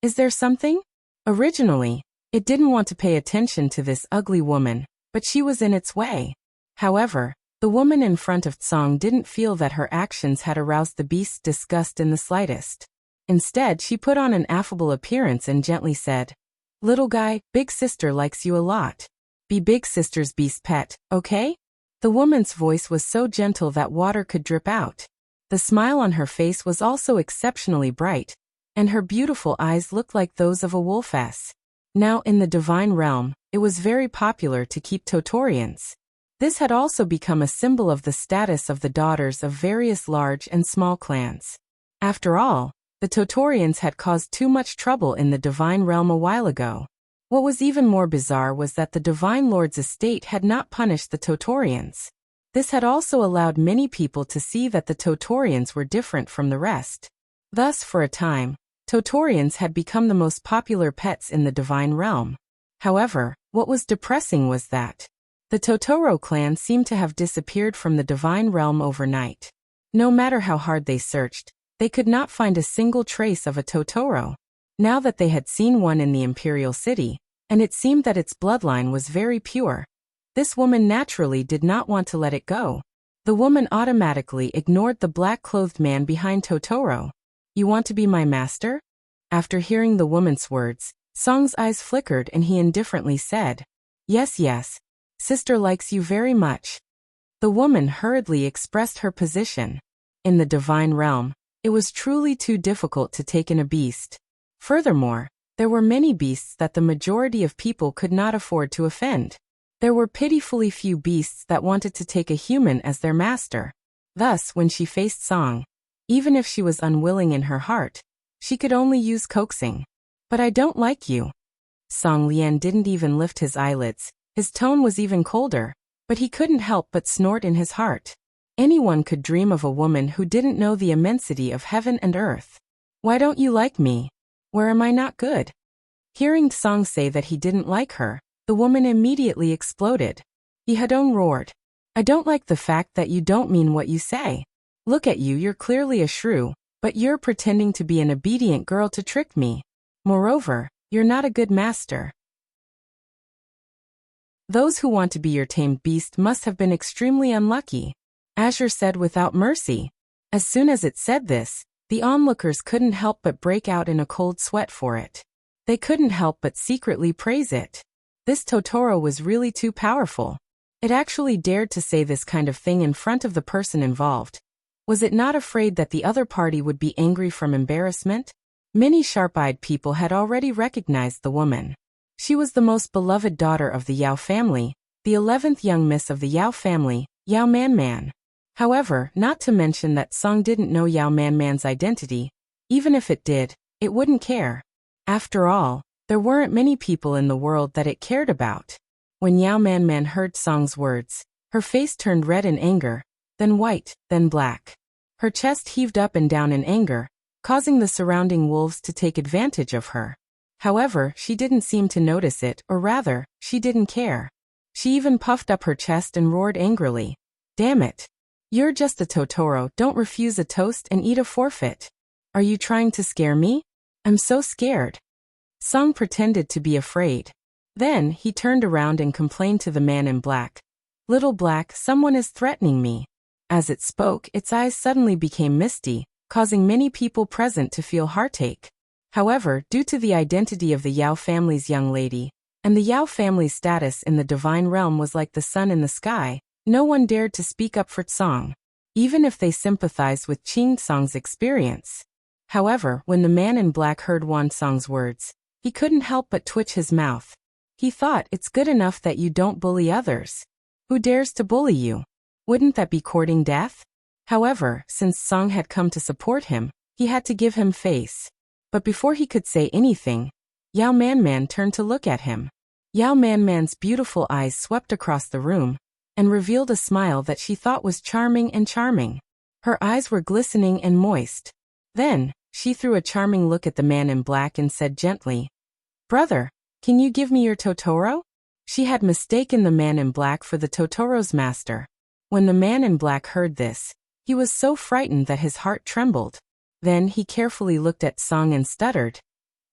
A: "Is there something?" Originally, it didn't want to pay attention to this ugly woman, but she was in its way. However, the woman in front of Song didn't feel that her actions had aroused the beast's disgust in the slightest. Instead, she put on an affable appearance and gently said, "Little guy, big sister likes you a lot. Be big sister's beast pet, okay?" The woman's voice was so gentle that water could drip out. The smile on her face was also exceptionally bright, and her beautiful eyes looked like those of a wolfess. Now in the divine realm, it was very popular to keep Totorians. This had also become a symbol of the status of the daughters of various large and small clans. After all, the Totorians had caused too much trouble in the divine realm a while ago. What was even more bizarre was that the Divine Lord's estate had not punished the Totorians. This had also allowed many people to see that the Totorians were different from the rest. Thus, for a time, Totorians had become the most popular pets in the Divine Realm. However, what was depressing was that the Totoro clan seemed to have disappeared from the Divine Realm overnight. No matter how hard they searched, they could not find a single trace of a Totoro. Now that they had seen one in the Imperial City, and it seemed that its bloodline was very pure, this woman naturally did not want to let it go. The woman automatically ignored the black-clothed man behind Totoro. "You want to be my master?" After hearing the woman's words, Song's eyes flickered and he indifferently said, "Yes, yes. Sister likes you very much." The woman hurriedly expressed her position. In the Divine Realm, it was truly too difficult to take in a beast. Furthermore, there were many beasts that the majority of people could not afford to offend. There were pitifully few beasts that wanted to take a human as their master. Thus, when she faced Song, even if she was unwilling in her heart, she could only use coaxing. "But I don't like you." Song Lian didn't even lift his eyelids. His tone was even colder, but he couldn't help but snort in his heart. Anyone could dream of a woman who didn't know the immensity of heaven and earth. "Why don't you like me? Where am I not good?" Hearing Song say that he didn't like her, the woman immediately exploded. He Hadong roared, "I don't like the fact that you don't mean what you say. Look at you, you're clearly a shrew, but you're pretending to be an obedient girl to trick me. Moreover, you're not a good master. Those who want to be your tamed beast must have been extremely unlucky," Azure said without mercy. As soon as it said this, the onlookers couldn't help but break out in a cold sweat for it. They couldn't help but secretly praise it. This Totoro was really too powerful. It actually dared to say this kind of thing in front of the person involved. Was it not afraid that the other party would be angry from embarrassment? Many sharp-eyed people had already recognized the woman. She was the most beloved daughter of the Yao family, the 11th young miss of the Yao family, Yao Man. However, not to mention that Song didn't know Yao Man's identity. Even if it did, it wouldn't care. After all, there weren't many people in the world that it cared about. When Yao Man heard Song's words, her face turned red in anger, then white, then black. Her chest heaved up and down in anger, causing the surrounding wolves to take advantage of her. However, she didn't seem to notice it, or rather, she didn't care. She even puffed up her chest and roared angrily. Damn it. You're just a Totoro, don't refuse a toast and eat a forfeit. Are you trying to scare me? I'm so scared. Song pretended to be afraid. Then, he turned around and complained to the man in black. Little Black, someone is threatening me. As it spoke, its eyes suddenly became misty, causing many people present to feel heartache. However, due to the identity of the Yao family's young lady, and the Yao family's status in the divine realm was like the sun in the sky, no one dared to speak up for Song, even if they sympathized with Qing Song's experience. However, when the man in black heard Wan Song's words, he couldn't help but twitch his mouth. He thought, it's good enough that you don't bully others. Who dares to bully you? Wouldn't that be courting death? However, since Song had come to support him, he had to give him face. But before he could say anything, Yao Man turned to look at him. Yao Man's beautiful eyes swept across the room, and revealed a smile that she thought was charming. Her eyes were glistening and moist. Then, she threw a charming look at the man in black and said gently, Brother, can you give me your Totoro? She had mistaken the man in black for the Totoro's master. When the man in black heard this, he was so frightened that his heart trembled. Then he carefully looked at Song and stuttered,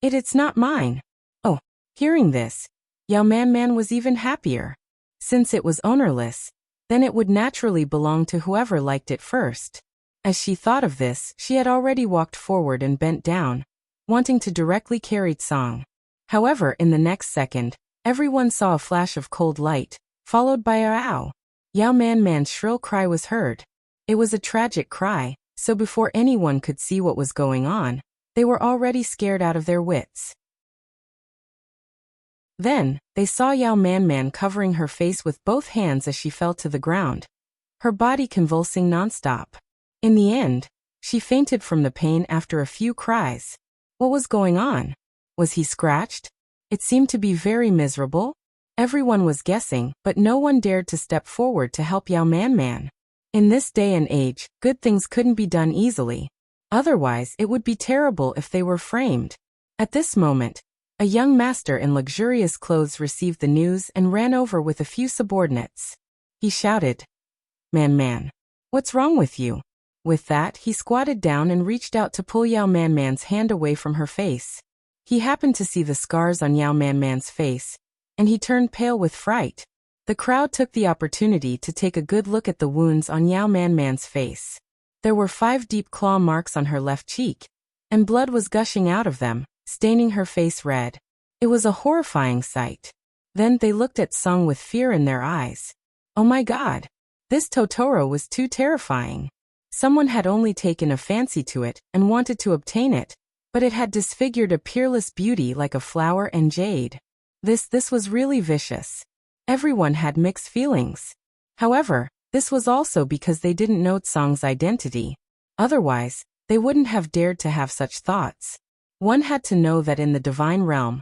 A: It's not mine. Oh, hearing this, Yao Man was even happier. Since it was ownerless, then it would naturally belong to whoever liked it first. As she thought of this, she had already walked forward and bent down, wanting to directly carry Song. However, in the next second, everyone saw a flash of cold light, followed by a ow. Yao Man's shrill cry was heard. It was a tragic cry, so before anyone could see what was going on, they were already scared out of their wits. Then, they saw Yao Man covering her face with both hands as she fell to the ground, her body convulsing nonstop. In the end, she fainted from the pain after a few cries. What was going on? Was he scratched? It seemed to be very miserable. Everyone was guessing, but no one dared to step forward to help Yao Man. In this day and age, good things couldn't be done easily. Otherwise, it would be terrible if they were framed. At this moment, a young master in luxurious clothes received the news and ran over with a few subordinates. He shouted, Man, what's wrong with you? With that, he squatted down and reached out to pull Yao Man's hand away from her face. He happened to see the scars on Yao Man's face, and he turned pale with fright. The crowd took the opportunity to take a good look at the wounds on Yao Man's face. There were 5 deep claw marks on her left cheek, and blood was gushing out of them, staining her face red. It was a horrifying sight. Then they looked at Song with fear in their eyes. Oh my God! This Totoro was too terrifying. Someone had only taken a fancy to it and wanted to obtain it, but it had disfigured a peerless beauty like a flower and jade. This was really vicious. Everyone had mixed feelings. However, this was also because they didn't know Song's identity. Otherwise, they wouldn't have dared to have such thoughts. One had to know that in the divine realm,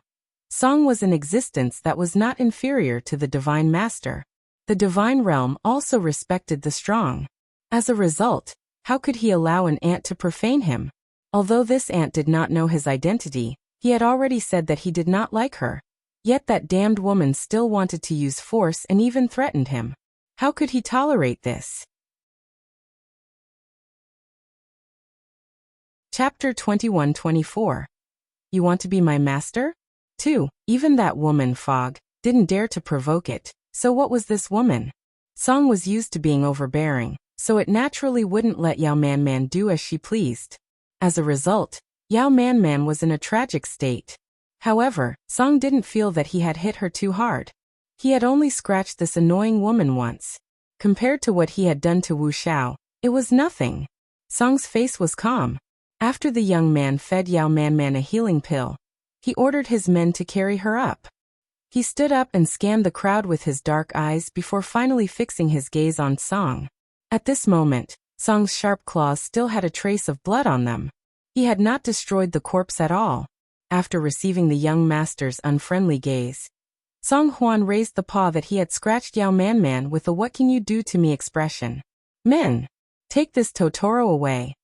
A: Song was an existence that was not inferior to the divine master. The divine realm also respected the strong. As a result, how could he allow an ant to profane him? Although this ant did not know his identity, he had already said that he did not like her. Yet that damned woman still wanted to use force and even threatened him. How could he tolerate this? Chapter 21-24. You want to be my master? 2. Even that woman, Fog, didn't dare to provoke it. So what was this woman? Song was used to being overbearing, so it naturally wouldn't let Yao Man do as she pleased. As a result, Yao Man was in a tragic state. However, Song didn't feel that he had hit her too hard. He had only scratched this annoying woman once. Compared to what he had done to Wuxia, it was nothing. Song's face was calm. After the young man fed Yao Man a healing pill, he ordered his men to carry her up. He stood up and scanned the crowd with his dark eyes before finally fixing his gaze on Song. At this moment, Song's sharp claws still had a trace of blood on them. He had not destroyed the corpse at all. After receiving the young master's unfriendly gaze, Song Huan raised the paw that he had scratched Yao Man with a "what can you do to me" expression. "Men, take this Totoro away."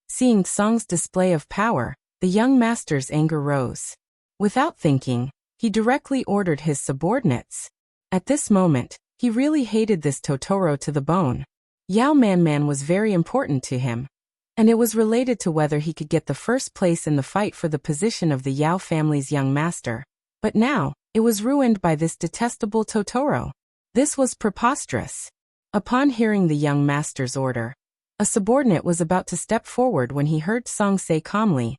A: Seeing Song's display of power, the young master's anger rose. Without thinking, he directly ordered his subordinates. At this moment, he really hated this Totoro to the bone. Yao Man was very important to him, and it was related to whether he could get the first place in the fight for the position of the Yao family's young master. But now, it was ruined by this detestable Totoro. This was preposterous. Upon hearing the young master's order, a subordinate was about to step forward when he heard Song say calmly,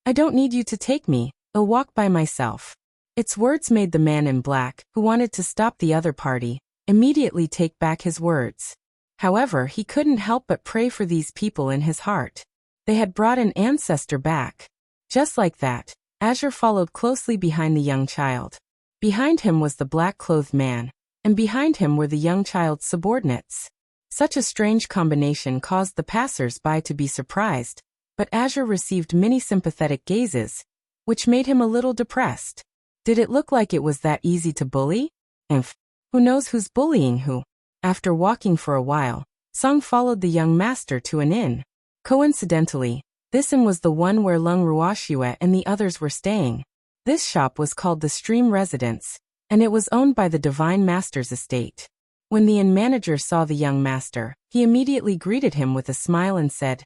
A: "I don't need you to take me, I'll walk by myself." Its words made the man in black, who wanted to stop the other party, immediately take back his words. However, he couldn't help but pray for these people in his heart. They had brought an ancestor back. Just like that, Azure followed closely behind the young child. Behind him was the black-clothed man, and behind him were the young child's subordinates. Such a strange combination caused the passers-by to be surprised, but Azure received many sympathetic gazes, which made him a little depressed. Did it look like it was that easy to bully? Who knows who's bullying who? After walking for a while, Song followed the young master to an inn. Coincidentally, this inn was the one where Lung Ruoxue and the others were staying. This shop was called the Stream Residence, and it was owned by the Divine Master's estate. When the inn manager saw the young master, he immediately greeted him with a smile and said,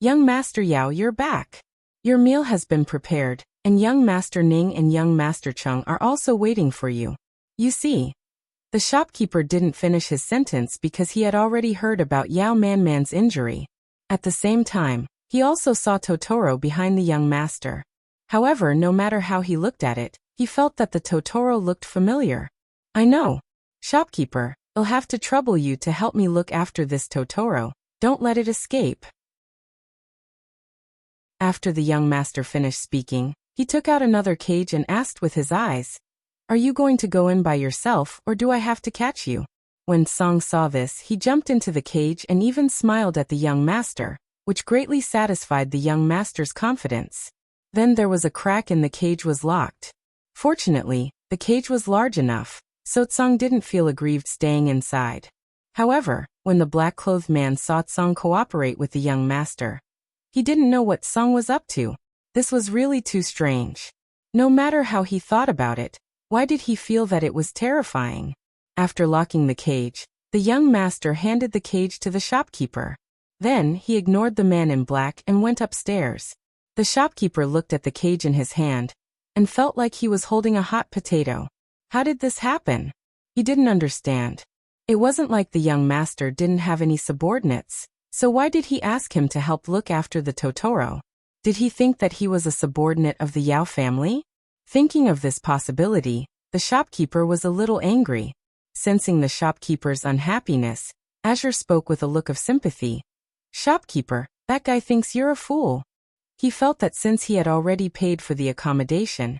A: "Young Master Yao, you're back. Your meal has been prepared, and young Master Ning and young Master Chung are also waiting for you." You see, the shopkeeper didn't finish his sentence because he had already heard about Yao Man's injury. At the same time, he also saw Totoro behind the young master. However, no matter how he looked at it, he felt that the Totoro looked familiar. "I know. Shopkeeper, I'll have to trouble you to help me look after this Totoro. Don't let it escape." After the young master finished speaking, he took out another cage and asked with his eyes, "Are you going to go in by yourself, or do I have to catch you?" When Song saw this, he jumped into the cage and even smiled at the young master, which greatly satisfied the young master's confidence. Then there was a crack and the cage was locked. Fortunately, the cage was large enough, so Tsong didn't feel aggrieved staying inside. However, when the black-clothed man saw Tsong cooperate with the young master, he didn't know what Tsong was up to. This was really too strange. No matter how he thought about it, why did he feel that it was terrifying? After locking the cage, the young master handed the cage to the shopkeeper. Then, he ignored the man in black and went upstairs. The shopkeeper looked at the cage in his hand and felt like he was holding a hot potato. How did this happen? He didn't understand. It wasn't like the young master didn't have any subordinates, so why did he ask him to help look after the Totoro? Did he think that he was a subordinate of the Yao family? Thinking of this possibility, the shopkeeper was a little angry. Sensing the shopkeeper's unhappiness, Azure spoke with a look of sympathy. "Shopkeeper, that guy thinks you're a fool." He felt that since he had already paid for the accommodation,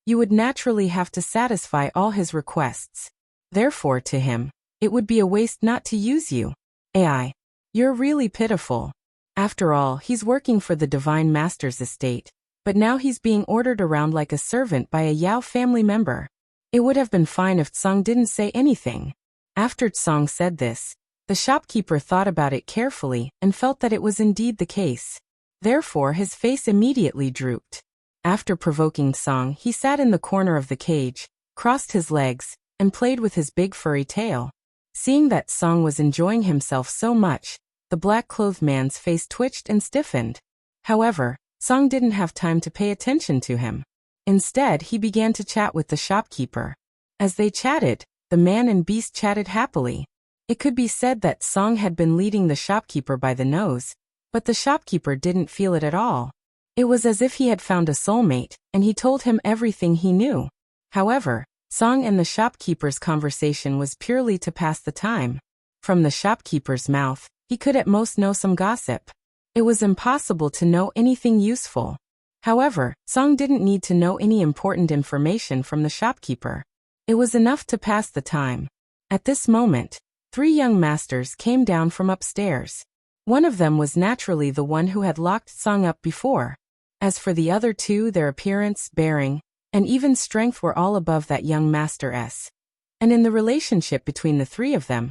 A: you would naturally have to satisfy all his requests. Therefore, to him, it would be a waste not to use you. AI, you're really pitiful. After all, he's working for the Divine Master's estate, but now he's being ordered around like a servant by a Yao family member. It would have been fine if Tsong didn't say anything. After Tsong said this, the shopkeeper thought about it carefully and felt that it was indeed the case. Therefore, his face immediately drooped. After provoking Tsong, he sat in the corner of the cage, crossed his legs, and played with his big furry tail. Seeing that Tsong was enjoying himself so much, the black-clothed man's face twitched and stiffened. However, Tsong didn't have time to pay attention to him. Instead, he began to chat with the shopkeeper. As they chatted, the man and beast chatted happily. It could be said that Tsong had been leading the shopkeeper by the nose, but the shopkeeper didn't feel it at all. It was as if he had found a soulmate, and he told him everything he knew. However, Tsong and the shopkeeper's conversation was purely to pass the time. From the shopkeeper's mouth, he could at most know some gossip. It was impossible to know anything useful. However, Song didn't need to know any important information from the shopkeeper. It was enough to pass the time. At this moment, 3 young masters came down from upstairs. One of them was naturally the one who had locked Song up before. As for the other 2, their appearance, bearing, and even strength were all above that young master's. And in the relationship between the 3 of them,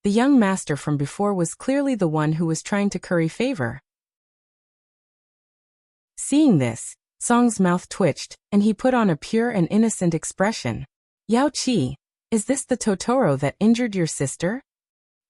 A: the young master from before was clearly the one who was trying to curry favor. Seeing this, Song's mouth twitched, and he put on a pure and innocent expression. Yao Qi, is this the Totoro that injured your sister?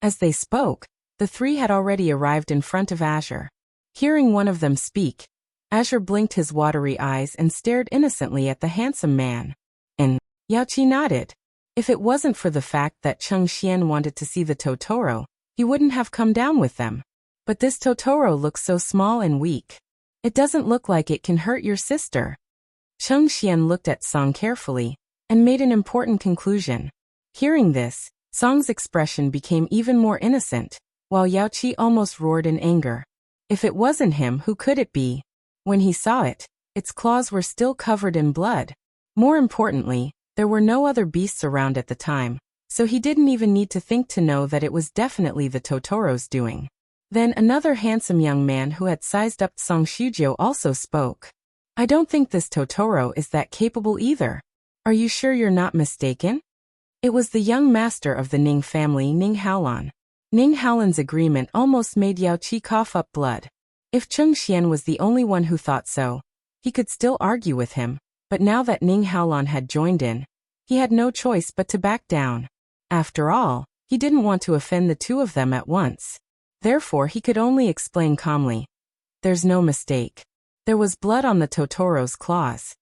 A: As they spoke, the 3 had already arrived in front of Azure. Hearing one of them speak, Azure blinked his watery eyes and stared innocently at the handsome man. And Yao Qi nodded. If it wasn't for the fact that Cheng Xian wanted to see the Totoro, he wouldn't have come down with them. But this Totoro looks so small and weak. It doesn't look like it can hurt your sister. Cheng Xian looked at Song carefully and made an important conclusion. Hearing this, Song's expression became even more innocent, while Yao Qi almost roared in anger. If it wasn't him, who could it be? When he saw it, its claws were still covered in blood. More importantly, there were no other beasts around at the time, so he didn't even need to think to know that it was definitely the Totoro's doing. Then another handsome young man who had sized up Song Shujio also spoke. I don't think this Totoro is that capable either. Are you sure you're not mistaken? It was the young master of the Ning family, Ning Haolan. Ning Haolan's agreement almost made Yao Qi cough up blood. If Cheng Xian was the only one who thought so, he could still argue with him, but now that Ning Haolan had joined in, he had no choice but to back down. After all, he didn't want to offend the 2 of them at once. Therefore, he could only explain calmly. There's no mistake. There was blood on the Totoro's claws.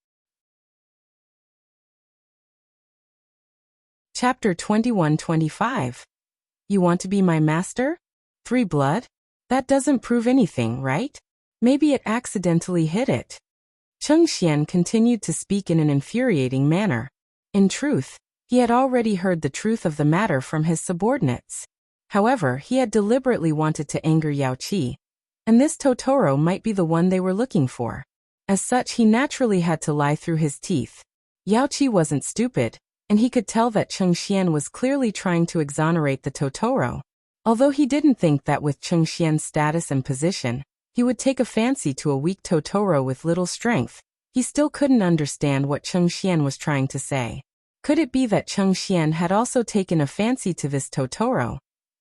A: Chapter 21-25. You want to be my master? 3 blood? That doesn't prove anything, right? Maybe it accidentally hit it. Cheng Xian continued to speak in an infuriating manner. In truth, he had already heard the truth of the matter from his subordinates. However, he had deliberately wanted to anger Yao Qi, and this Totoro might be the one they were looking for. As such, he naturally had to lie through his teeth. Yao Qi wasn't stupid, and he could tell that Cheng Xian was clearly trying to exonerate the Totoro. Although he didn't think that with Cheng Xian's status and position, he would take a fancy to a weak Totoro with little strength, he still couldn't understand what Cheng Xian was trying to say. Could it be that Cheng Xian had also taken a fancy to this Totoro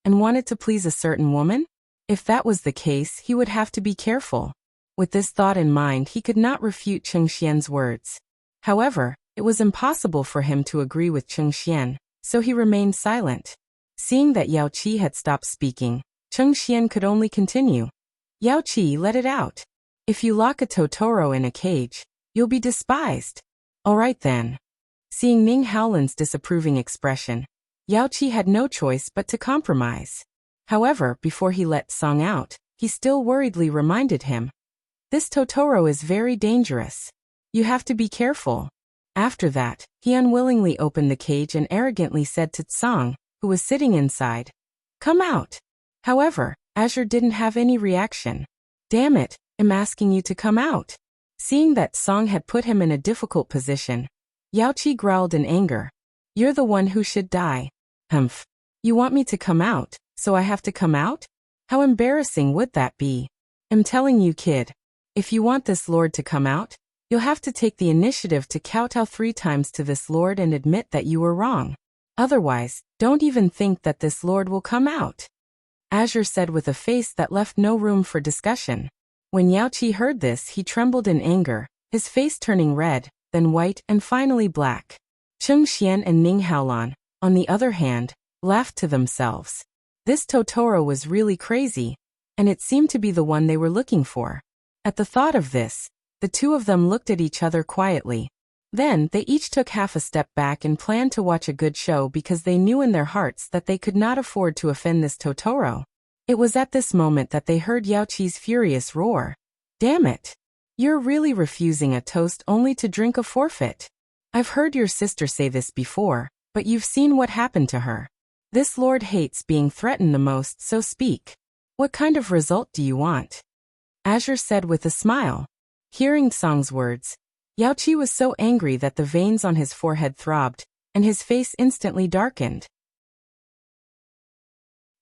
A: and wanted to please a certain woman? If that was the case, he would have to be careful. With this thought in mind, he could not refute Cheng Xian's words. However, it was impossible for him to agree with Cheng Xian, so he remained silent. Seeing that Yao Qi had stopped speaking, Cheng Xian could only continue. Yao Qi, let it out. If you lock a Totoro in a cage, you'll be despised. All right then. Seeing Ning Haolan's disapproving expression, Yao Qi had no choice but to compromise. However, before he let Song out, he still worriedly reminded him. This Totoro is very dangerous. You have to be careful. After that, he unwillingly opened the cage and arrogantly said to Song, who was sitting inside, come out. However, Azure didn't have any reaction. Damn it, I'm asking you to come out. Seeing that Song had put him in a difficult position, Yao Qi growled in anger. You're the one who should die. Humph. You want me to come out, so I have to come out? How embarrassing would that be? I'm telling you, kid. If you want this lord to come out, you'll have to take the initiative to kowtow 3 times to this lord and admit that you were wrong. Otherwise, don't even think that this lord will come out. Azure said with a face that left no room for discussion. When Yao Qi heard this, he trembled in anger, his face turning red, then white, and finally black. Cheng Xian and Ning Haolan, on the other hand, laughed to themselves. This Totoro was really crazy, and it seemed to be the one they were looking for. At the thought of this, the 2 of them looked at each other quietly. Then, they each took half a step back and planned to watch a good show because they knew in their hearts that they could not afford to offend this Totoro. It was at this moment that they heard Yao Qi's furious roar. Damn it! You're really refusing a toast only to drink a forfeit. I've heard your sister say this before, but you've seen what happened to her. This lord hates being threatened the most, so speak. What kind of result do you want? Azure said with a smile. Hearing Song's words, Yaoqi was so angry that the veins on his forehead throbbed, and his face instantly darkened.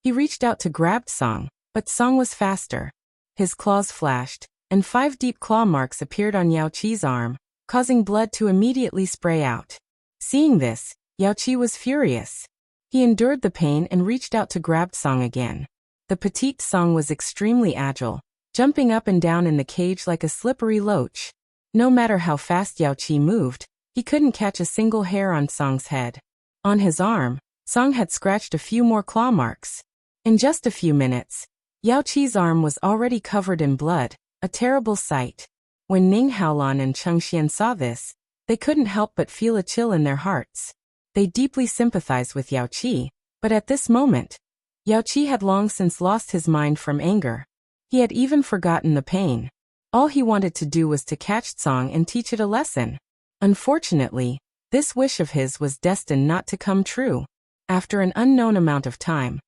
A: He reached out to grab Song, but Song was faster. His claws flashed, and 5 deep claw marks appeared on Yaoqi's arm, causing blood to immediately spray out. Seeing this, Yaoqi was furious. He endured the pain and reached out to grab Song again. The petite Song was extremely agile, jumping up and down in the cage like a slippery loach. No matter how fast Yaoqi moved, he couldn't catch a single hair on Song's head. On his arm, Song had scratched a few more claw marks. In just a few minutes, Yaoqi's arm was already covered in blood, a terrible sight. When Ning Haolan and Cheng Xian saw this, they couldn't help but feel a chill in their hearts. They deeply sympathized with Yaoqi, but at this moment, Yaoqi had long since lost his mind from anger. He had even forgotten the pain. All he wanted to do was to catch Song and teach it a lesson. Unfortunately, this wish of his was destined not to come true. After an unknown amount of time,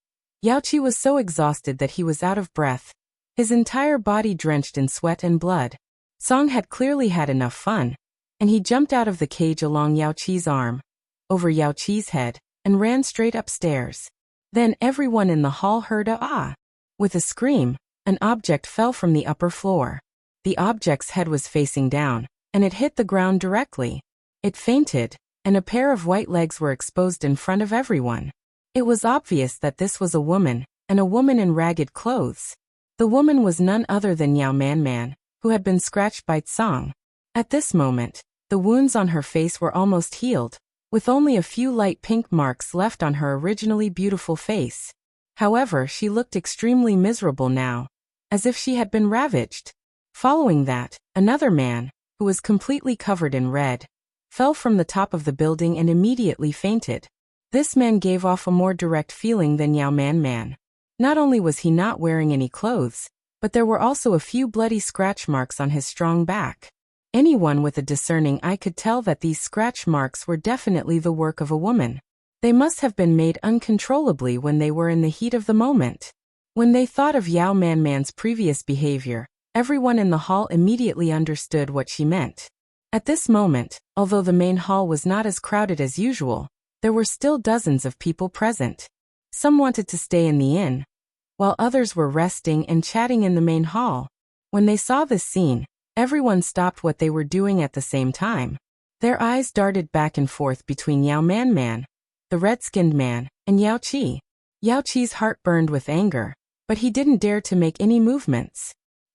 A: Yaoqi was so exhausted that he was out of breath, his entire body drenched in sweat and blood. Song had clearly had enough fun, and he jumped out of the cage along Yaoqi's arm, over Yaoqi's head, and ran straight upstairs. Then everyone in the hall heard a ah. With a scream, an object fell from the upper floor. The object's head was facing down, and it hit the ground directly. It fainted, and a pair of white legs were exposed in front of everyone. It was obvious that this was a woman, and a woman in ragged clothes. The woman was none other than Yao Man, who had been scratched by Song. At this moment, the wounds on her face were almost healed, with only a few light pink marks left on her originally beautiful face. However, she looked extremely miserable now, as if she had been ravaged. Following that, another man, who was completely covered in red, fell from the top of the building and immediately fainted. This man gave off a more direct feeling than Yao Man. Not only was he not wearing any clothes, but there were also a few bloody scratch marks on his strong back. Anyone with a discerning eye could tell that these scratch marks were definitely the work of a woman. They must have been made uncontrollably when they were in the heat of the moment. When they thought of Yao Man's previous behavior, everyone in the hall immediately understood what she meant. At this moment, although the main hall was not as crowded as usual, there were still dozens of people present. Some wanted to stay in the inn, while others were resting and chatting in the main hall. When they saw this scene, everyone stopped what they were doing at the same time. Their eyes darted back and forth between Yao Man, the red-skinned man, and Yaoqi. Yaoqi's heart burned with anger, but he didn't dare to make any movements.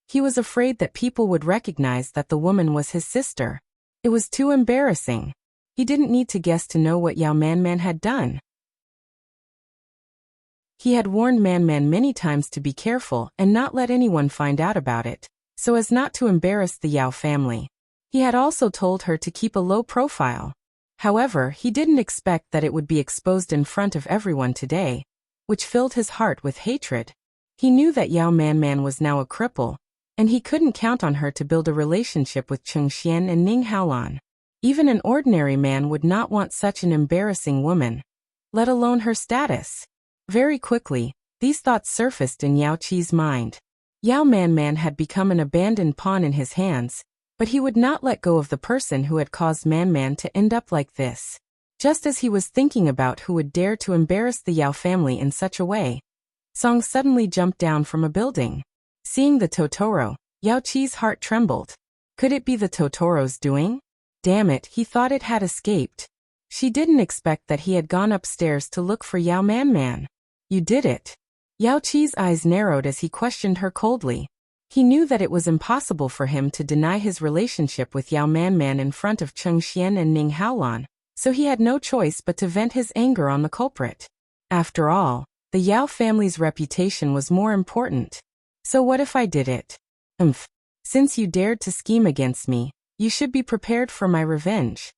A: He was afraid that people would recognize that the woman was his sister. It was too embarrassing. He didn't need to guess to know what Yao Man had done. He had warned Man many times to be careful and not let anyone find out about it, so as not to embarrass the Yao family. He had also told her to keep a low profile. However, he didn't expect that it would be exposed in front of everyone today, which filled his heart with hatred. He knew that Yao Man was now a cripple, and he couldn't count on her to build a relationship with Cheng Xian and Ning Haolan. Even an ordinary man would not want such an embarrassing woman, let alone her status. Very quickly, these thoughts surfaced in Yaoqi's mind. Yao Man had become an abandoned pawn in his hands, but he would not let go of the person who had caused Man to end up like this. Just as he was thinking about who would dare to embarrass the Yao family in such a way, Song suddenly jumped down from a building. Seeing the Totoro, Yaoqi's heart trembled. Could it be the Totoro's doing? Damn it, he thought it had escaped. She didn't expect that he had gone upstairs to look for Yao Man. You did it. Yaoqi's eyes narrowed as he questioned her coldly. He knew that it was impossible for him to deny his relationship with Yao Man in front of Cheng Xian and Ning Haolan, so he had no choice but to vent his anger on the culprit. After all, the Yao family's reputation was more important. So what if I did it? Since you dared to scheme against me, you should be prepared for my revenge.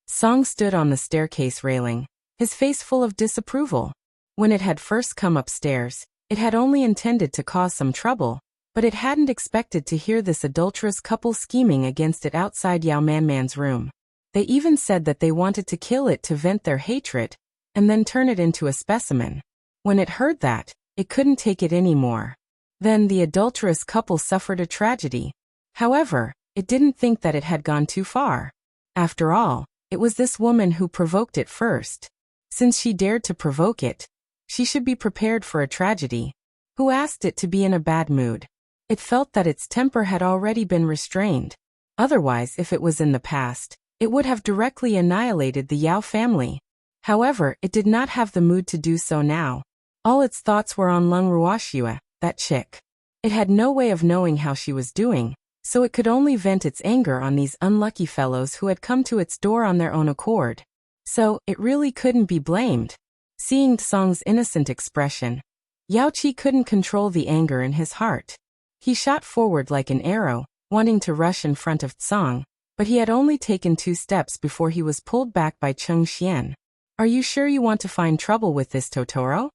A: Song stood on the staircase railing, his face full of disapproval. When it had first come upstairs, it had only intended to cause some trouble, but it hadn't expected to hear this adulterous couple scheming against it outside Yao Man's room. They even said that they wanted to kill it to vent their hatred, and then turn it into a specimen. When it heard that, it couldn't take it anymore. Then the adulterous couple suffered a tragedy. However, it didn't think that it had gone too far. After all, it was this woman who provoked it first. Since she dared to provoke it, she should be prepared for a tragedy. Who asked it to be in a bad mood? It felt that its temper had already been restrained. Otherwise, if it was in the past, it would have directly annihilated the Yao family. However, it did not have the mood to do so now. All its thoughts were on Lung Ruoxia, that chick. It had no way of knowing how she was doing, so it could only vent its anger on these unlucky fellows who had come to its door on their own accord. So, it really couldn't be blamed. Seeing Tsong's innocent expression, Yao Qi couldn't control the anger in his heart. He shot forward like an arrow, wanting to rush in front of Tsong, but he had only taken 2 steps before he was pulled back by Cheng Xian. Are you sure you want to find trouble with this Totoro?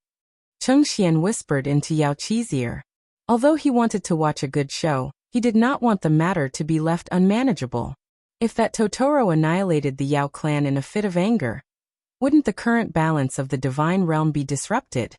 A: Cheng Xian whispered into Yao Qi's ear. Although he wanted to watch a good show, he did not want the matter to be left unmanageable. If that Totoro annihilated the Yao clan in a fit of anger, wouldn't the current balance of the divine realm be disrupted?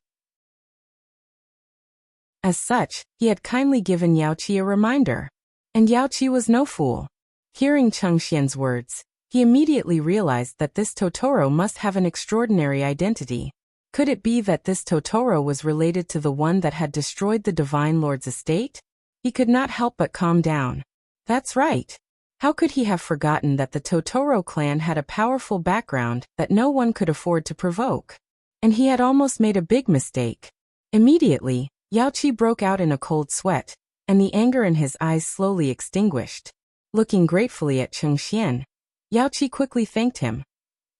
A: As such, he had kindly given Yao Qi a reminder. And Yao Qi was no fool. Hearing Cheng Xian's words, he immediately realized that this Totoro must have an extraordinary identity. Could it be that this Totoro was related to the one that had destroyed the Divine Lord's estate? He could not help but calm down. That's right. How could he have forgotten that the Totoro clan had a powerful background that no one could afford to provoke? And he had almost made a big mistake. Immediately, Yao Qi broke out in a cold sweat, and the anger in his eyes slowly extinguished. Looking gratefully at Cheng Xian, Yao Qi quickly thanked him.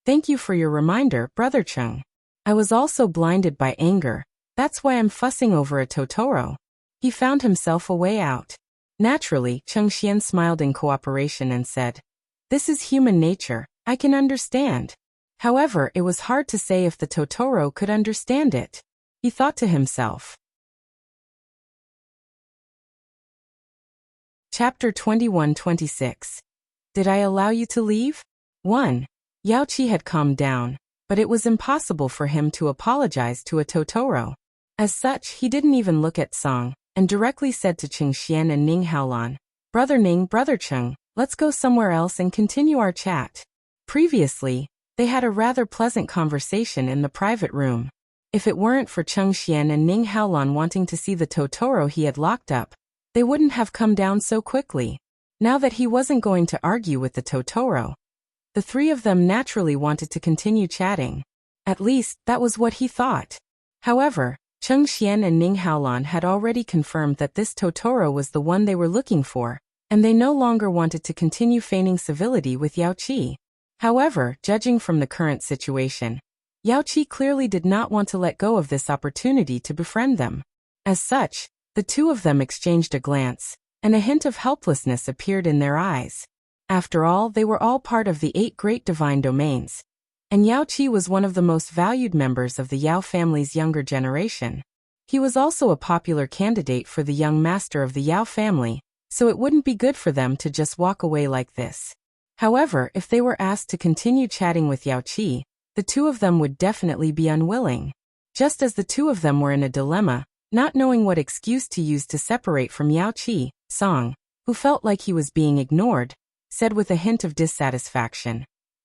A: Thank you for your reminder, Brother Cheng. I was also blinded by anger. That's why I'm fussing over a Totoro. He found himself a way out. Naturally, Cheng Xian smiled in cooperation and said, This is human nature, I can understand. However, it was hard to say if the Totoro could understand it. He thought to himself. Chapter 21-26. Did I allow you to leave? 1. Yao Qi had calmed down, but it was impossible for him to apologize to a Totoro. As such, he didn't even look at Song, and directly said to Cheng Xian and Ning Haolan, Brother Ning, Brother Cheng, let's go somewhere else and continue our chat. Previously, they had a rather pleasant conversation in the private room. If it weren't for Cheng Xian and Ning Haolan wanting to see the Totoro he had locked up, they wouldn't have come down so quickly. Now that he wasn't going to argue with the Totoro, the 3 of them naturally wanted to continue chatting. At least, that was what he thought. However, Cheng Xian and Ning Haolan had already confirmed that this Totoro was the one they were looking for, and they no longer wanted to continue feigning civility with Yao Qi. However, judging from the current situation, Yao Qi clearly did not want to let go of this opportunity to befriend them. As such, the 2 of them exchanged a glance, and a hint of helplessness appeared in their eyes. After all, they were all part of the 8 great divine domains, and Yao Qi was one of the most valued members of the Yao family's younger generation. He was also a popular candidate for the young master of the Yao family, so it wouldn't be good for them to just walk away like this. However, if they were asked to continue chatting with Yao Qi, the 2 of them would definitely be unwilling. Just as the 2 of them were in a dilemma, not knowing what excuse to use to separate from Yao Qi, Song, who felt like he was being ignored, said with a hint of dissatisfaction,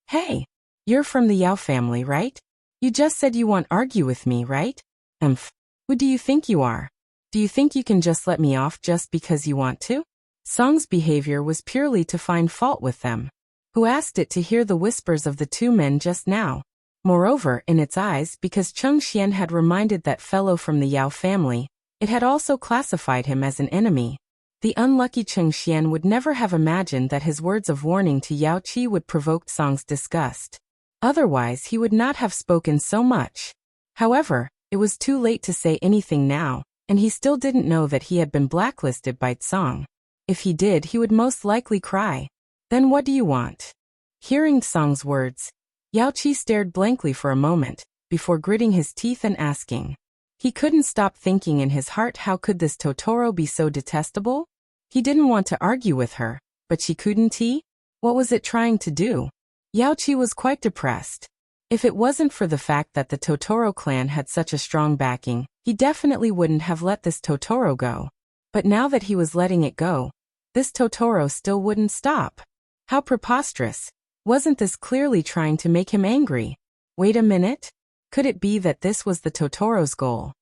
A: Hey, you're from the Yao family, right? You just said you won't argue with me, right? Who do you think you are? Do you think you can just let me off just because you want to? Song's behavior was purely to find fault with them. Who asked it to hear the whispers of the 2 men just now? Moreover, in its eyes, because Cheng Xian had reminded that fellow from the Yao family, it had also classified him as an enemy. The unlucky Cheng Xian would never have imagined that his words of warning to Yao Qi would provoke Song's disgust. Otherwise, he would not have spoken so much. However, it was too late to say anything now, and he still didn't know that he had been blacklisted by Tsong. If he did, he would most likely cry. Then what do you want? Hearing Tsong's words, Yao Qi stared blankly for a moment, before gritting his teeth and asking. He couldn't stop thinking in his heart, how could this Totoro be so detestable? He didn't want to argue with her, but she couldn't he? What was it trying to do? Yao Qi was quite depressed. If it wasn't for the fact that the Totoro clan had such a strong backing, he definitely wouldn't have let this Totoro go. But now that he was letting it go, this Totoro still wouldn't stop. How preposterous. Wasn't this clearly trying to make him angry? Wait a minute? Could it be that this was the Totoro's goal?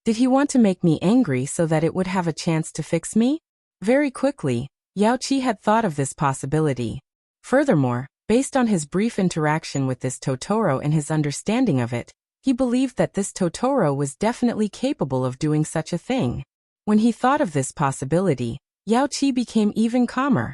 A: Did he want to make me angry so that it would have a chance to fix me? Very quickly, Yao Qi had thought of this possibility. Furthermore, based on his brief interaction with this Totoro and his understanding of it, he believed that this Totoro was definitely capable of doing such a thing. When he thought of this possibility, Yao Qi became even calmer.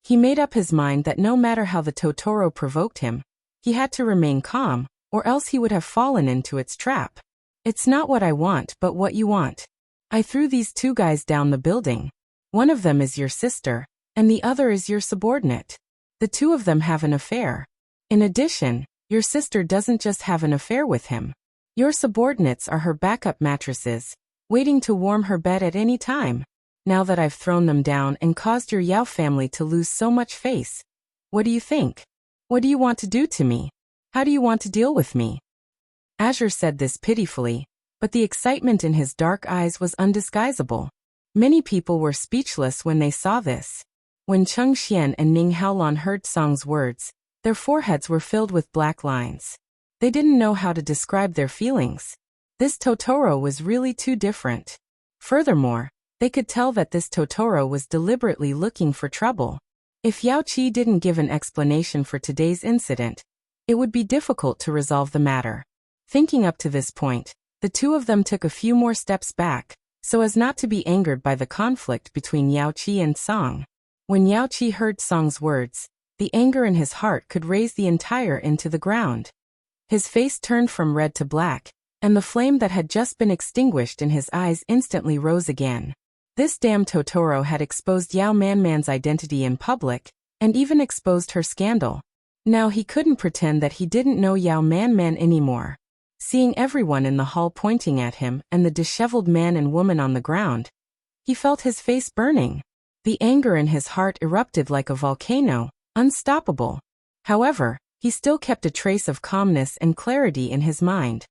A: He made up his mind that no matter how the Totoro provoked him, he had to remain calm, or else he would have fallen into its trap. It's not what I want but what you want. I threw these two guys down the building. One of them is your sister, and the other is your subordinate. The two of them have an affair. In addition, your sister doesn't just have an affair with him. Your subordinates are her backup mattresses, waiting to warm her bed at any time. Now that I've thrown them down and caused your Yao family to lose so much face, what do you think? What do you want to do to me? How do you want to deal with me? Azure said this pitifully, but the excitement in his dark eyes was undisguisable. Many people were speechless when they saw this. When Cheng Xian and Ning Haolan heard Song's words, their foreheads were filled with black lines. They didn't know how to describe their feelings. This Totoro was really too different. Furthermore, they could tell that this Totoro was deliberately looking for trouble. If Yao Qi didn't give an explanation for today's incident, it would be difficult to resolve the matter. Thinking up to this point, the two of them took a few more steps back, so as not to be angered by the conflict between Yao Qi and Song. When Yao Qi heard Song's words, the anger in his heart could raise the entire into the ground. His face turned from red to black, and the flame that had just been extinguished in his eyes instantly rose again. This damn Totoro had exposed Yao Manman's identity in public, and even exposed her scandal. Now he couldn't pretend that he didn't know Yao Manman anymore. Seeing everyone in the hall pointing at him and the disheveled man and woman on the ground, he felt his face burning. The anger in his heart erupted like a volcano, unstoppable. However, he still kept a trace of calmness and clarity in his mind.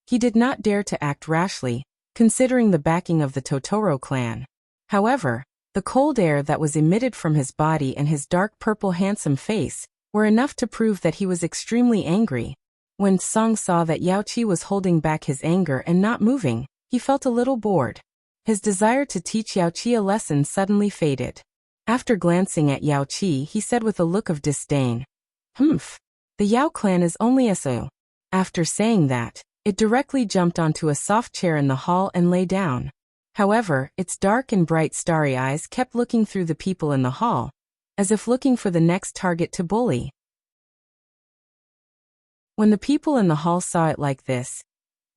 A: He did not dare to act rashly, considering the backing of the Totoro clan. However, the cold air that was emitted from his body and his dark purple handsome face were enough to prove that he was extremely angry. When Song saw that Yao Qi was holding back his anger and not moving, he felt a little bored. His desire to teach Yao Qi a lesson suddenly faded. After glancing at Yao Qi, he said with a look of disdain, "Humph. The Yao clan is only a so." After saying that, it directly jumped onto a soft chair in the hall and lay down. However, its dark and bright starry eyes kept looking through the people in the hall, as if looking for the next target to bully. When the people in the hall saw it like this,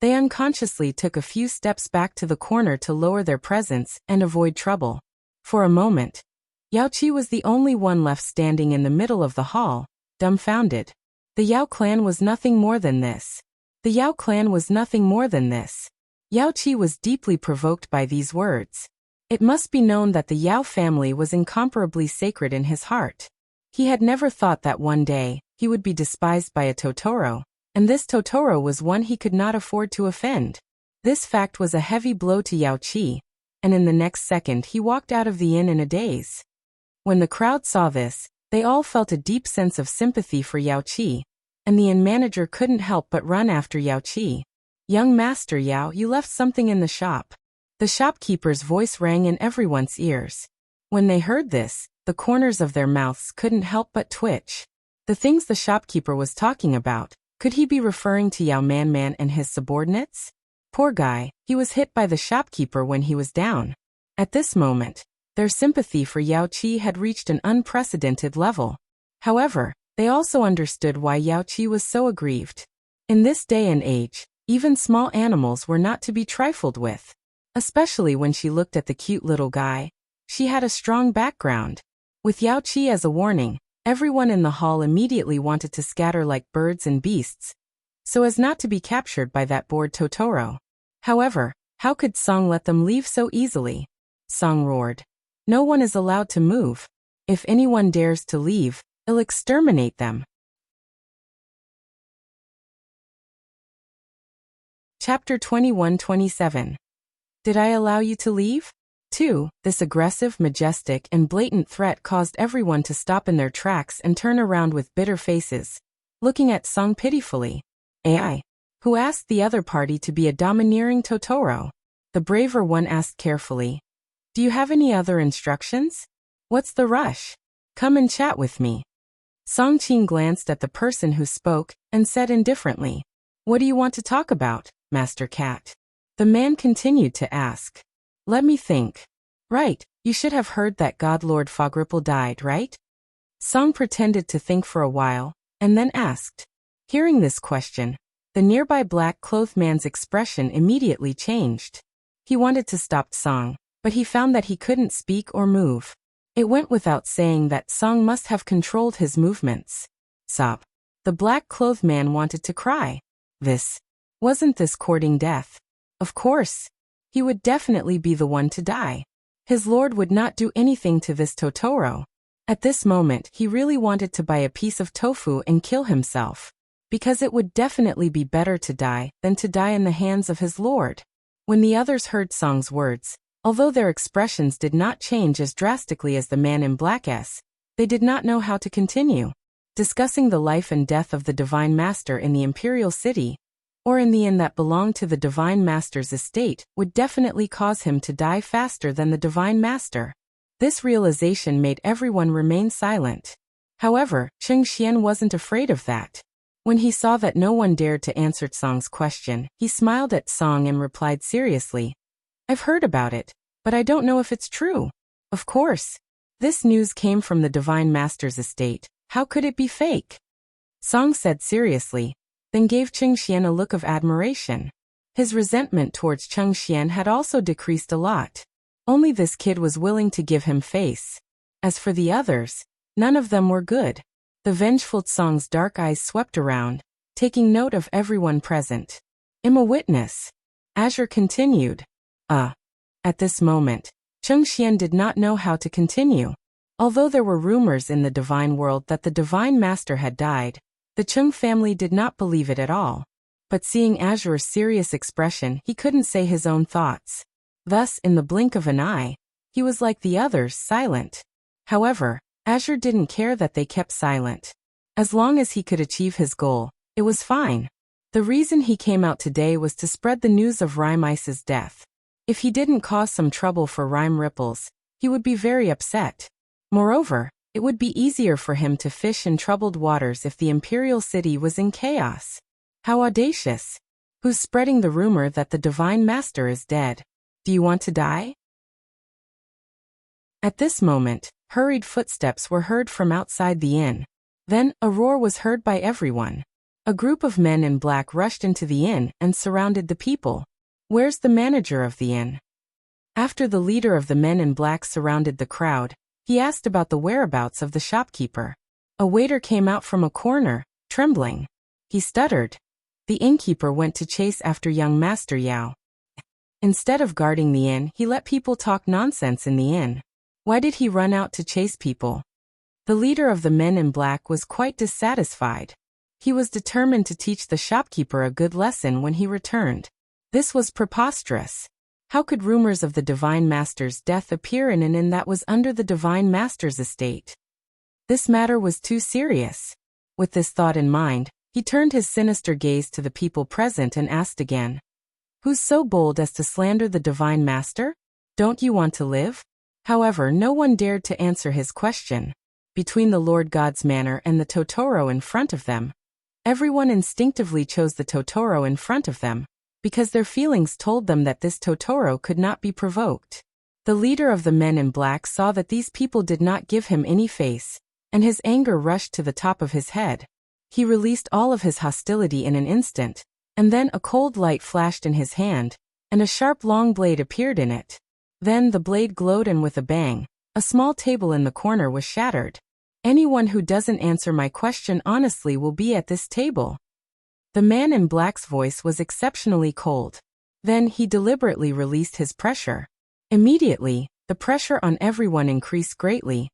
A: they unconsciously took a few steps back to the corner to lower their presence and avoid trouble. For a moment, Yao Qi was the only one left standing in the middle of the hall, dumbfounded. The Yao clan was nothing more than this. The Yao clan was nothing more than this. Yao Qi was deeply provoked by these words. It must be known that the Yao family was incomparably sacred in his heart. He had never thought that one day, he would be despised by a Totoro, and this Totoro was one he could not afford to offend. This fact was a heavy blow to Yao Qi, and in the next second he walked out of the inn in a daze. When the crowd saw this, they all felt a deep sense of sympathy for Yao Qi, and the inn manager couldn't help but run after Yao Qi. "Young Master Yao, you left something in the shop." The shopkeeper's voice rang in everyone's ears. When they heard this, the corners of their mouths couldn't help but twitch. The things the shopkeeper was talking about, could he be referring to Yao Manman and his subordinates? Poor guy, he was hit by the shopkeeper when he was down. At this moment, their sympathy for Yao Qi had reached an unprecedented level. However, they also understood why Yao Qi was so aggrieved. In this day and age, even small animals were not to be trifled with. Especially when she looked at the cute little guy. She had a strong background. With Yao Qi as a warning, everyone in the hall immediately wanted to scatter like birds and beasts, so as not to be captured by that bored Totoro. However, how could Song let them leave so easily? Song roared. "No one is allowed to move. If anyone dares to leave, I'll exterminate them." Chapter 21-27. Did I allow you to leave? 2. This aggressive, majestic, and blatant threat caused everyone to stop in their tracks and turn around with bitter faces, looking at Song pitifully. AI, who asked the other party to be a domineering Totoro. The braver one asked carefully, do you have any other instructions? What's the rush? Come and chat with me. Song Qing glanced at the person who spoke and said indifferently, what do you want to talk about, Master Cat? The man continued to ask. Let me think. Right, you should have heard that God Lord Fogripple died, right? Song pretended to think for a while, and then asked. Hearing this question, the nearby black-clothed man's expression immediately changed. He wanted to stop Song, but he found that he couldn't speak or move. It went without saying that Song must have controlled his movements. Sob. The black-clothed man wanted to cry. Wasn't this courting death? Of course. He would definitely be the one to die. His lord would not do anything to this Totoro. At this moment, he really wanted to buy a piece of tofu and kill himself, because it would definitely be better to die than to die in the hands of his lord. When the others heard Song's words, although their expressions did not change as drastically as the man in black's, they did not know how to continue. Discussing the life and death of the Divine Master in the Imperial City, or in the inn that belonged to the Divine Master's estate, would definitely cause him to die faster than the Divine Master. This realization made everyone remain silent. However, Cheng Xian wasn't afraid of that. When he saw that no one dared to answer Song's question, he smiled at Song and replied seriously, I've heard about it, but I don't know if it's true. Of course. This news came from the Divine Master's estate. How could it be fake? Song said seriously, then gave Cheng Xian a look of admiration. His resentment towards Cheng Xian had also decreased a lot. Only this kid was willing to give him face. As for the others, none of them were good. The vengeful Song's dark eyes swept around, taking note of everyone present. I'm a witness. Azure continued. At this moment, Cheng Xian did not know how to continue. Although there were rumors in the divine world that the Divine Master had died, the Chung family did not believe it at all. But seeing Azure's serious expression, he couldn't say his own thoughts. Thus, in the blink of an eye, he was like the others, silent. However, Azure didn't care that they kept silent. As long as he could achieve his goal, it was fine. The reason he came out today was to spread the news of Rhyme Ice's death. If he didn't cause some trouble for Rhyme Ripples, he would be very upset. Moreover, it would be easier for him to fish in troubled waters if the Imperial City was in chaos. How audacious! Who's spreading the rumor that the Divine Master is dead? Do you want to die? At this moment, hurried footsteps were heard from outside the inn. Then, a roar was heard by everyone. A group of men in black rushed into the inn and surrounded the people. Where's the manager of the inn? After the leader of the men in black surrounded the crowd, he asked about the whereabouts of the shopkeeper. A waiter came out from a corner, trembling. He stuttered. The innkeeper went to chase after young Master Yao. Instead of guarding the inn, he let people talk nonsense in the inn. Why did he run out to chase people? The leader of the men in black was quite dissatisfied. He was determined to teach the shopkeeper a good lesson when he returned. This was preposterous. How could rumors of the Divine Master's death appear in an inn that was under the Divine Master's estate? This matter was too serious. With this thought in mind, he turned his sinister gaze to the people present and asked again, Who's so bold as to slander the Divine Master? Don't you want to live? However, no one dared to answer his question. Between the Lord God's manor and the Totoro in front of them, everyone instinctively chose the Totoro in front of them, because their feelings told them that this Totoro could not be provoked. The leader of the men in black saw that these people did not give him any face, and his anger rushed to the top of his head. He released all of his hostility in an instant, and then a cold light flashed in his hand, and a sharp long blade appeared in it. Then the blade glowed and with a bang, a small table in the corner was shattered. Anyone who doesn't answer my question honestly will be at this table. The man in black's voice was exceptionally cold. Then he deliberately released his pressure. Immediately, the pressure on everyone increased greatly,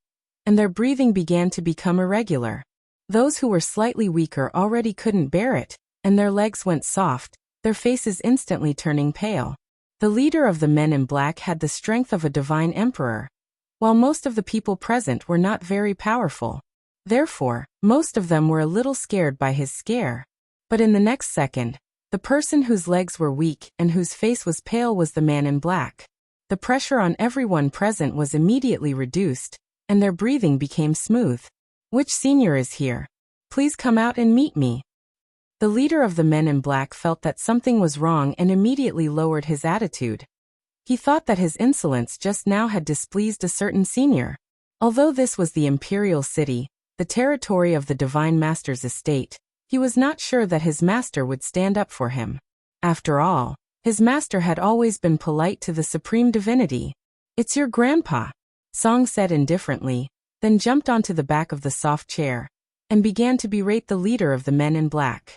A: and their breathing began to become irregular. Those who were slightly weaker already couldn't bear it, and their legs went soft, their faces instantly turning pale. The leader of the men in black had the strength of a divine emperor, while most of the people present were not very powerful. Therefore, most of them were a little scared by his scare. But in the next second, the person whose legs were weak and whose face was pale was the man in black. The pressure on everyone present was immediately reduced, and their breathing became smooth. Which senior is here? Please come out and meet me. The leader of the men in black felt that something was wrong and immediately lowered his attitude. He thought that his insolence just now had displeased a certain senior. Although this was the imperial city, the territory of the divine master's estate, he was not sure that his master would stand up for him. After all, his master had always been polite to the supreme divinity. "It's your grandpa," Song said indifferently, then jumped onto the back of the soft chair, and began to berate the leader of the men in black.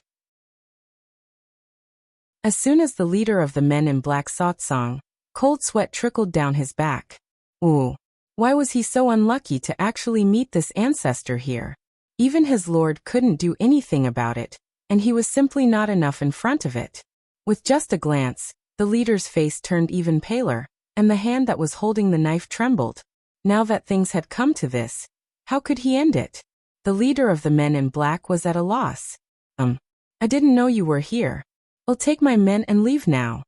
A: As soon as the leader of the men in black saw Song, cold sweat trickled down his back. Ooh, why was he so unlucky to actually meet this ancestor here? Even his lord couldn't do anything about it, and he was simply not enough in front of it. With just a glance, the leader's face turned even paler, and the hand that was holding the knife trembled. Now that things had come to this, how could he end it? The leader of the men in black was at a loss. I didn't know you were here. I'll take my men and leave now."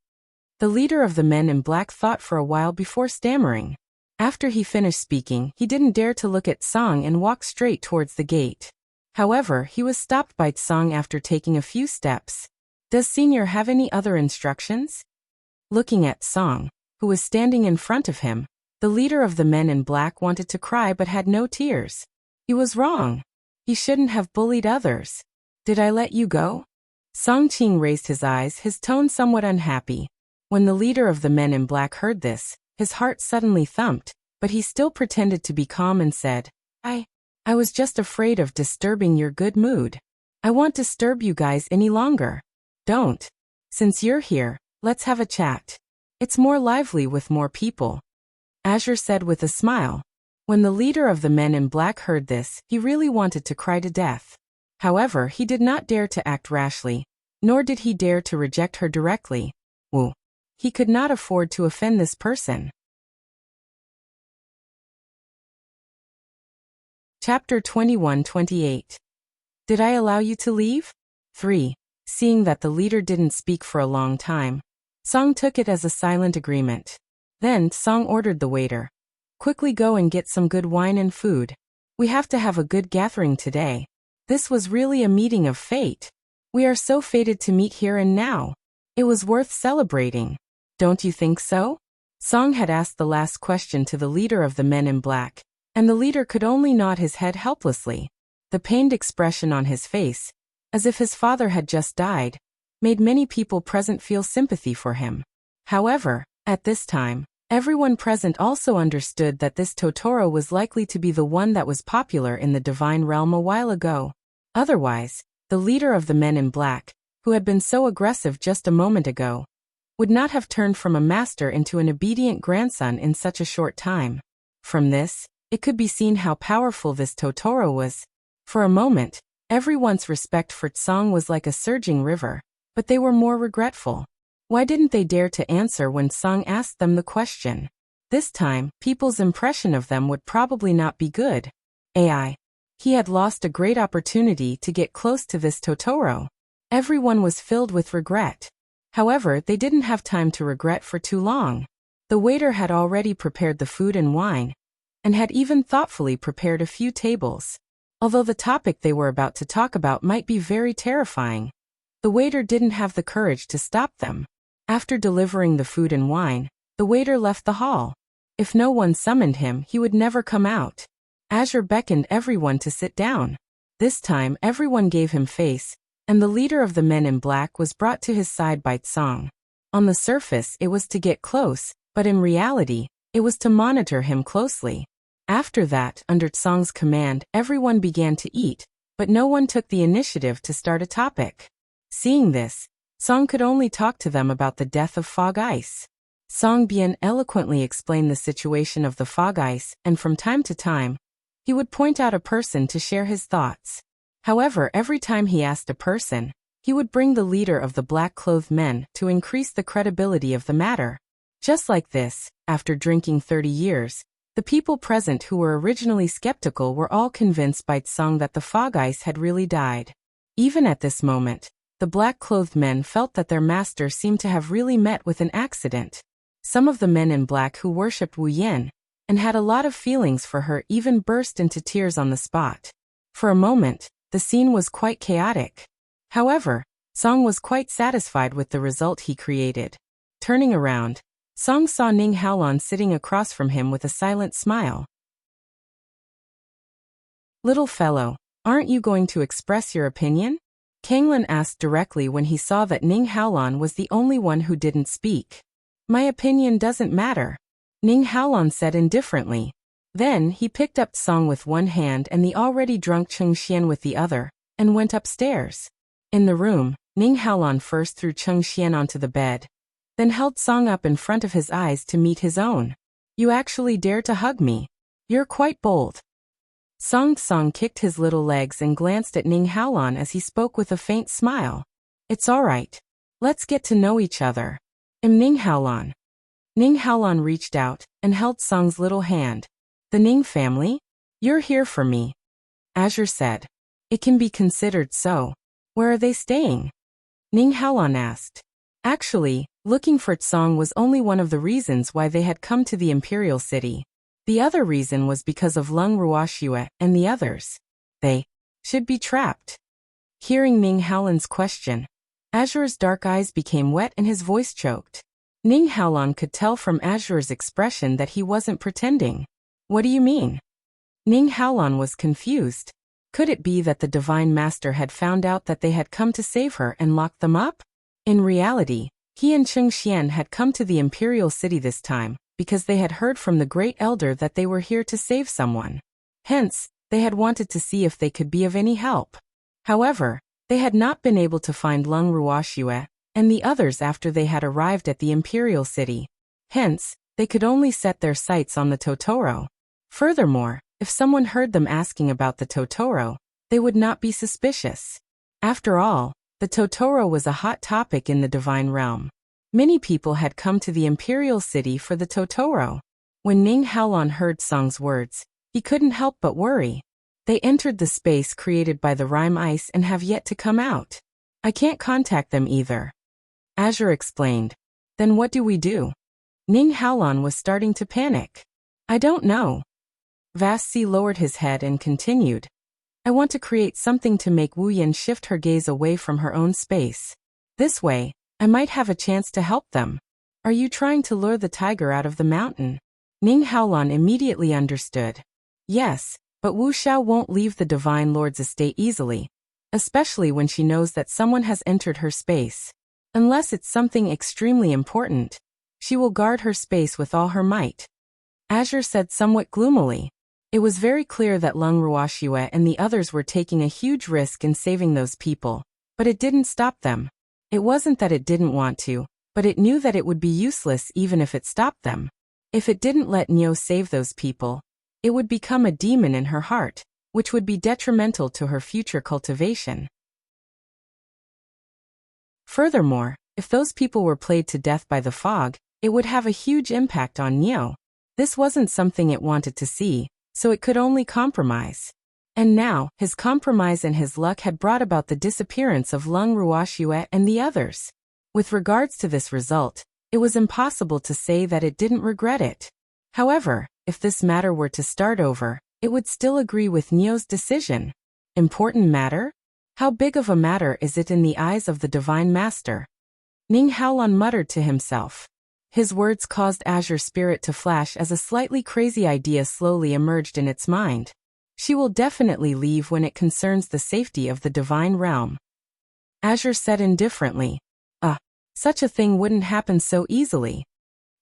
A: The leader of the men in black thought for a while before stammering. After he finished speaking, he didn't dare to look at Song and walked straight towards the gate. However, he was stopped by Song after taking a few steps. "Does Senior have any other instructions?" Looking at Song, who was standing in front of him, the leader of the men in black wanted to cry but had no tears. He was wrong. He shouldn't have bullied others. "Did I let you go?" Song Qing raised his eyes, his tone somewhat unhappy. When the leader of the men in black heard this, his heart suddenly thumped, but he still pretended to be calm and said, I was just afraid of disturbing your good mood. I won't disturb you guys any longer." "Don't. Since you're here, let's have a chat. It's more lively with more people," Azure said with a smile. When the leader of the men in black heard this, he really wanted to cry to death. However, he did not dare to act rashly, nor did he dare to reject her directly. Woo. He could not afford to offend this person. Chapter 21-28. Did I allow you to leave? 3. Seeing that the leader didn't speak for a long time, Song took it as a silent agreement. Then Song ordered the waiter, "Quickly go and get some good wine and food. We have to have a good gathering today. This was really a meeting of fate. We are so fated to meet here and now. It was worth celebrating. Don't you think so?" Song had asked the last question to the leader of the men in black, and the leader could only nod his head helplessly. The pained expression on his face, as if his father had just died, made many people present feel sympathy for him. However, at this time, everyone present also understood that this Totoro was likely to be the one that was popular in the divine realm a while ago. Otherwise, the leader of the men in black, who had been so aggressive just a moment ago, would not have turned from a master into an obedient grandson in such a short time. From this, it could be seen how powerful this Totoro was. For a moment, everyone's respect for Tsong was like a surging river, but they were more regretful. Why didn't they dare to answer when Song asked them the question? This time, people's impression of them would probably not be good. He had lost a great opportunity to get close to this Totoro. Everyone was filled with regret. However, they didn't have time to regret for too long. The waiter had already prepared the food and wine, and had even thoughtfully prepared a few tables. Although the topic they were about to talk about might be very terrifying, the waiter didn't have the courage to stop them. After delivering the food and wine, the waiter left the hall. If no one summoned him, he would never come out. Azure beckoned everyone to sit down. This time, everyone gave him face, and the leader of the men in black was brought to his side by Tsong. On the surface, it was to get close, but in reality, it was to monitor him closely. After that, under Tsong's command, everyone began to eat, but no one took the initiative to start a topic. Seeing this, Song could only talk to them about the death of Fog Ice. Song Bian eloquently explained the situation of the fog ice, and from time to time, he would point out a person to share his thoughts. However, every time he asked a person, he would bring the leader of the black-clothed men to increase the credibility of the matter. Just like this, after drinking 30 years, the people present who were originally skeptical were all convinced by Tsang that the fog ice had really died. Even at this moment, the black-clothed men felt that their master seemed to have really met with an accident. Some of the men in black who worshipped Wu Yin and had a lot of feelings for her even burst into tears on the spot. For a moment, the scene was quite chaotic. However, Song was quite satisfied with the result he created. Turning around, Song saw Ning Haolon sitting across from him with a silent smile. "Little fellow, aren't you going to express your opinion?" Kanglin asked directly when he saw that Ning Haolon was the only one who didn't speak. "My opinion doesn't matter," Ning Haolon said indifferently. Then he picked up Song with one hand and the already drunk Cheng Xian with the other, and went upstairs. In the room, Ning Haolon first threw Cheng Xian onto the bed, then held Song up in front of his eyes to meet his own. "You actually dare to hug me. You're quite bold." Song kicked his little legs and glanced at Ning Haolon as he spoke with a faint smile. "It's all right. Let's get to know each other. I'm Ning Haolon." Ning Haolon reached out and held Song's little hand. "The Ning family? You're here for me." Azure said. "It can be considered so. Where are they staying?" Ning Haolon asked. Actually, looking for Tsang was only one of the reasons why they had come to the Imperial City. The other reason was because of Lung Ruoxue and the others. They should be trapped. Hearing Ning Haolon's question, Azure's dark eyes became wet and his voice choked. Ning Haolon could tell from Azure's expression that he wasn't pretending. "What do you mean?" Ning Haolon was confused. Could it be that the Divine Master had found out that they had come to save her and locked them up? In reality, he and Cheng Xian had come to the Imperial City this time because they had heard from the Great Elder that they were here to save someone. Hence, they had wanted to see if they could be of any help. However, they had not been able to find Lung Ruoxue and the others after they had arrived at the Imperial City. Hence, they could only set their sights on the Totoro. Furthermore, if someone heard them asking about the Totoro, they would not be suspicious. After all, the Totoro was a hot topic in the Divine Realm. Many people had come to the Imperial City for the Totoro. When Ning Haolon heard Song's words, he couldn't help but worry. They entered the space created by the rime ice and have yet to come out. "I can't contact them either," Azure explained. "Then what do we do?" Ning Haolon was starting to panic. "I don't know." Vassi lowered his head and continued. "I want to create something to make Wu Yin shift her gaze away from her own space. This way, I might have a chance to help them." "Are you trying to lure the tiger out of the mountain?" Ning Haolon immediately understood. "Yes, but Wu Xiao won't leave the Divine Lord's estate easily, especially when she knows that someone has entered her space. Unless it's something extremely important, she will guard her space with all her might," Azure said somewhat gloomily. It was very clear that Lung Ruoxue and the others were taking a huge risk in saving those people, but it didn't stop them. It wasn't that it didn't want to, but it knew that it would be useless even if it stopped them. If it didn't let Nyo save those people, it would become a demon in her heart, which would be detrimental to her future cultivation. Furthermore, if those people were played to death by the fog, it would have a huge impact on Nyo. This wasn't something it wanted to see, so it could only compromise. And now, his compromise and his luck had brought about the disappearance of Lung Ruoxue and the others. With regards to this result, it was impossible to say that it didn't regret it. However, if this matter were to start over, it would still agree with Nyo's decision. Important matter? How big of a matter is it in the eyes of the Divine Master? Ning Haolon muttered to himself. His words caused Azure's spirit to flash as a slightly crazy idea slowly emerged in its mind. She will definitely leave when it concerns the safety of the Divine Realm. Azure said indifferently. Such a thing wouldn't happen so easily.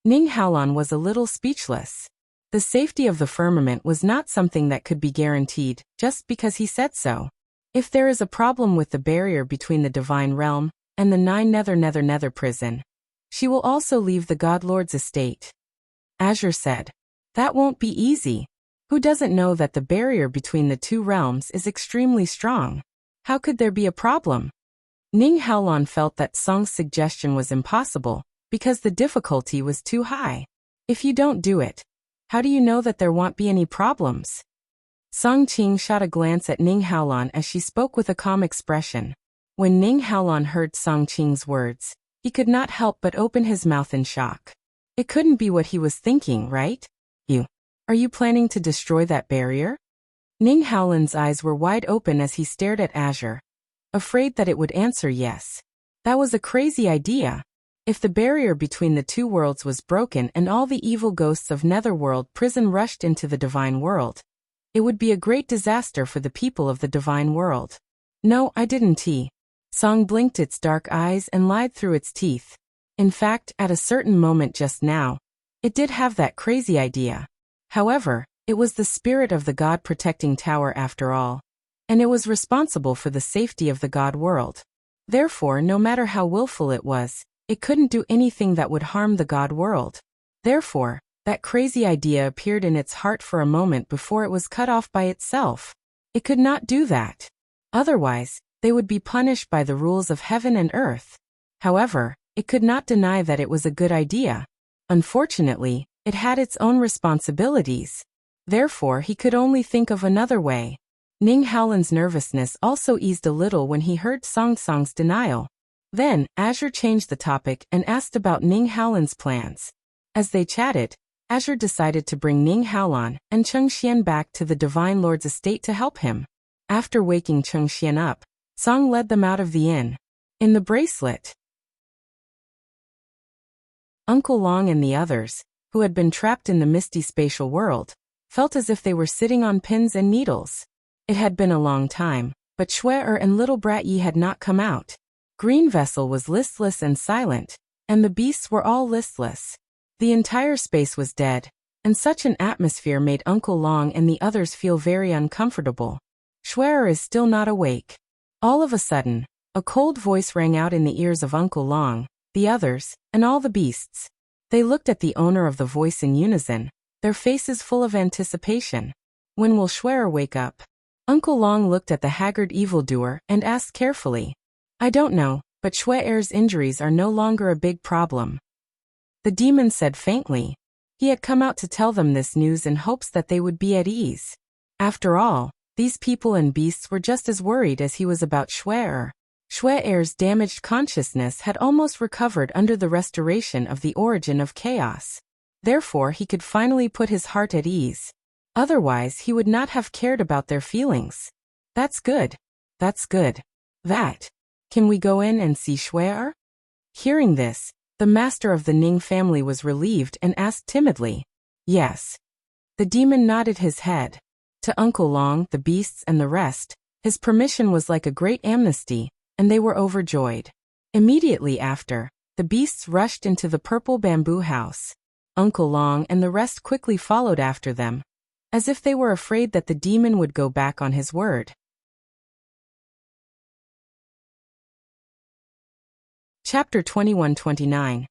A: Ning Haolon was a little speechless. The safety of the firmament was not something that could be guaranteed, just because he said so. If there is a problem with the barrier between the Divine Realm and the Nine Nether prison, she will also leave the God Lord's estate. Azure said. That won't be easy. Who doesn't know that the barrier between the two realms is extremely strong? How could there be a problem? Ning Haolon felt that Song's suggestion was impossible, Because the difficulty was too high. If you don't do it, how do you know that there won't be any problems? Song Qing shot a glance at Ning Haolan as she spoke with a calm expression. When Ning Haolan heard Song Qing's words, he could not help but open his mouth in shock. It couldn't be what he was thinking, right? Are you planning to destroy that barrier? Ning Haolan's eyes were wide open as he stared at Azure, afraid that it would answer yes. That was a crazy idea. If the barrier between the two worlds was broken and all the evil ghosts of Netherworld prison rushed into the divine world, it would be a great disaster for the people of the divine world. No, I didn't. Song blinked its dark eyes and lied through its teeth. In fact, at a certain moment just now, it did have that crazy idea. However, it was the spirit of the God-protecting tower after all, and it was responsible for the safety of the God world. Therefore, no matter how willful it was, it couldn't do anything that would harm the God world. Therefore, that crazy idea appeared in its heart for a moment before it was cut off by itself. It could not do that. Otherwise, they would be punished by the rules of heaven and earth. However, it could not deny that it was a good idea. Unfortunately, it had its own responsibilities. Therefore, he could only think of another way. Ning Haolan's nervousness also eased a little when he heard Song Song's denial. Then, Azure changed the topic and asked about Ning Haolan's plans. As they chatted, Azure decided to bring Ning Haolan and Cheng Xian back to the Divine Lord's estate to help him. After waking Cheng Xian up, Song led them out of the inn. In the bracelet, Uncle Long and the others, who had been trapped in the misty spatial world, felt as if they were sitting on pins and needles. It had been a long time, but Shui and little Brat Yi had not come out. Green Vessel was listless and silent, and the beasts were all listless. The entire space was dead, and such an atmosphere made Uncle Long and the others feel very uncomfortable. Shui is still not awake. All of a sudden, a cold voice rang out in the ears of Uncle Long, the others, and all the beasts. They looked at the owner of the voice in unison, their faces full of anticipation. When will Shui wake up? Uncle Long looked at the haggard evildoer and asked carefully. I don't know, but Shui's injuries are no longer a big problem. The demon said faintly. He had come out to tell them this news in hopes that they would be at ease. After all, these people and beasts were just as worried as he was about Shui. Shui's damaged consciousness had almost recovered under the restoration of the origin of chaos. Therefore, he could finally put his heart at ease. Otherwise, he would not have cared about their feelings. That's good. That's good. Can we go in and see Shui? Hearing this, the master of the Ning family was relieved and asked timidly. Yes. The demon nodded his head. To Uncle Long, the beasts and the rest, his permission was like a great amnesty, and they were overjoyed. Immediately after, the beasts rushed into the purple bamboo house. Uncle Long and the rest quickly followed after them, as if they were afraid that the demon would go back on his word. Chapter 21-29.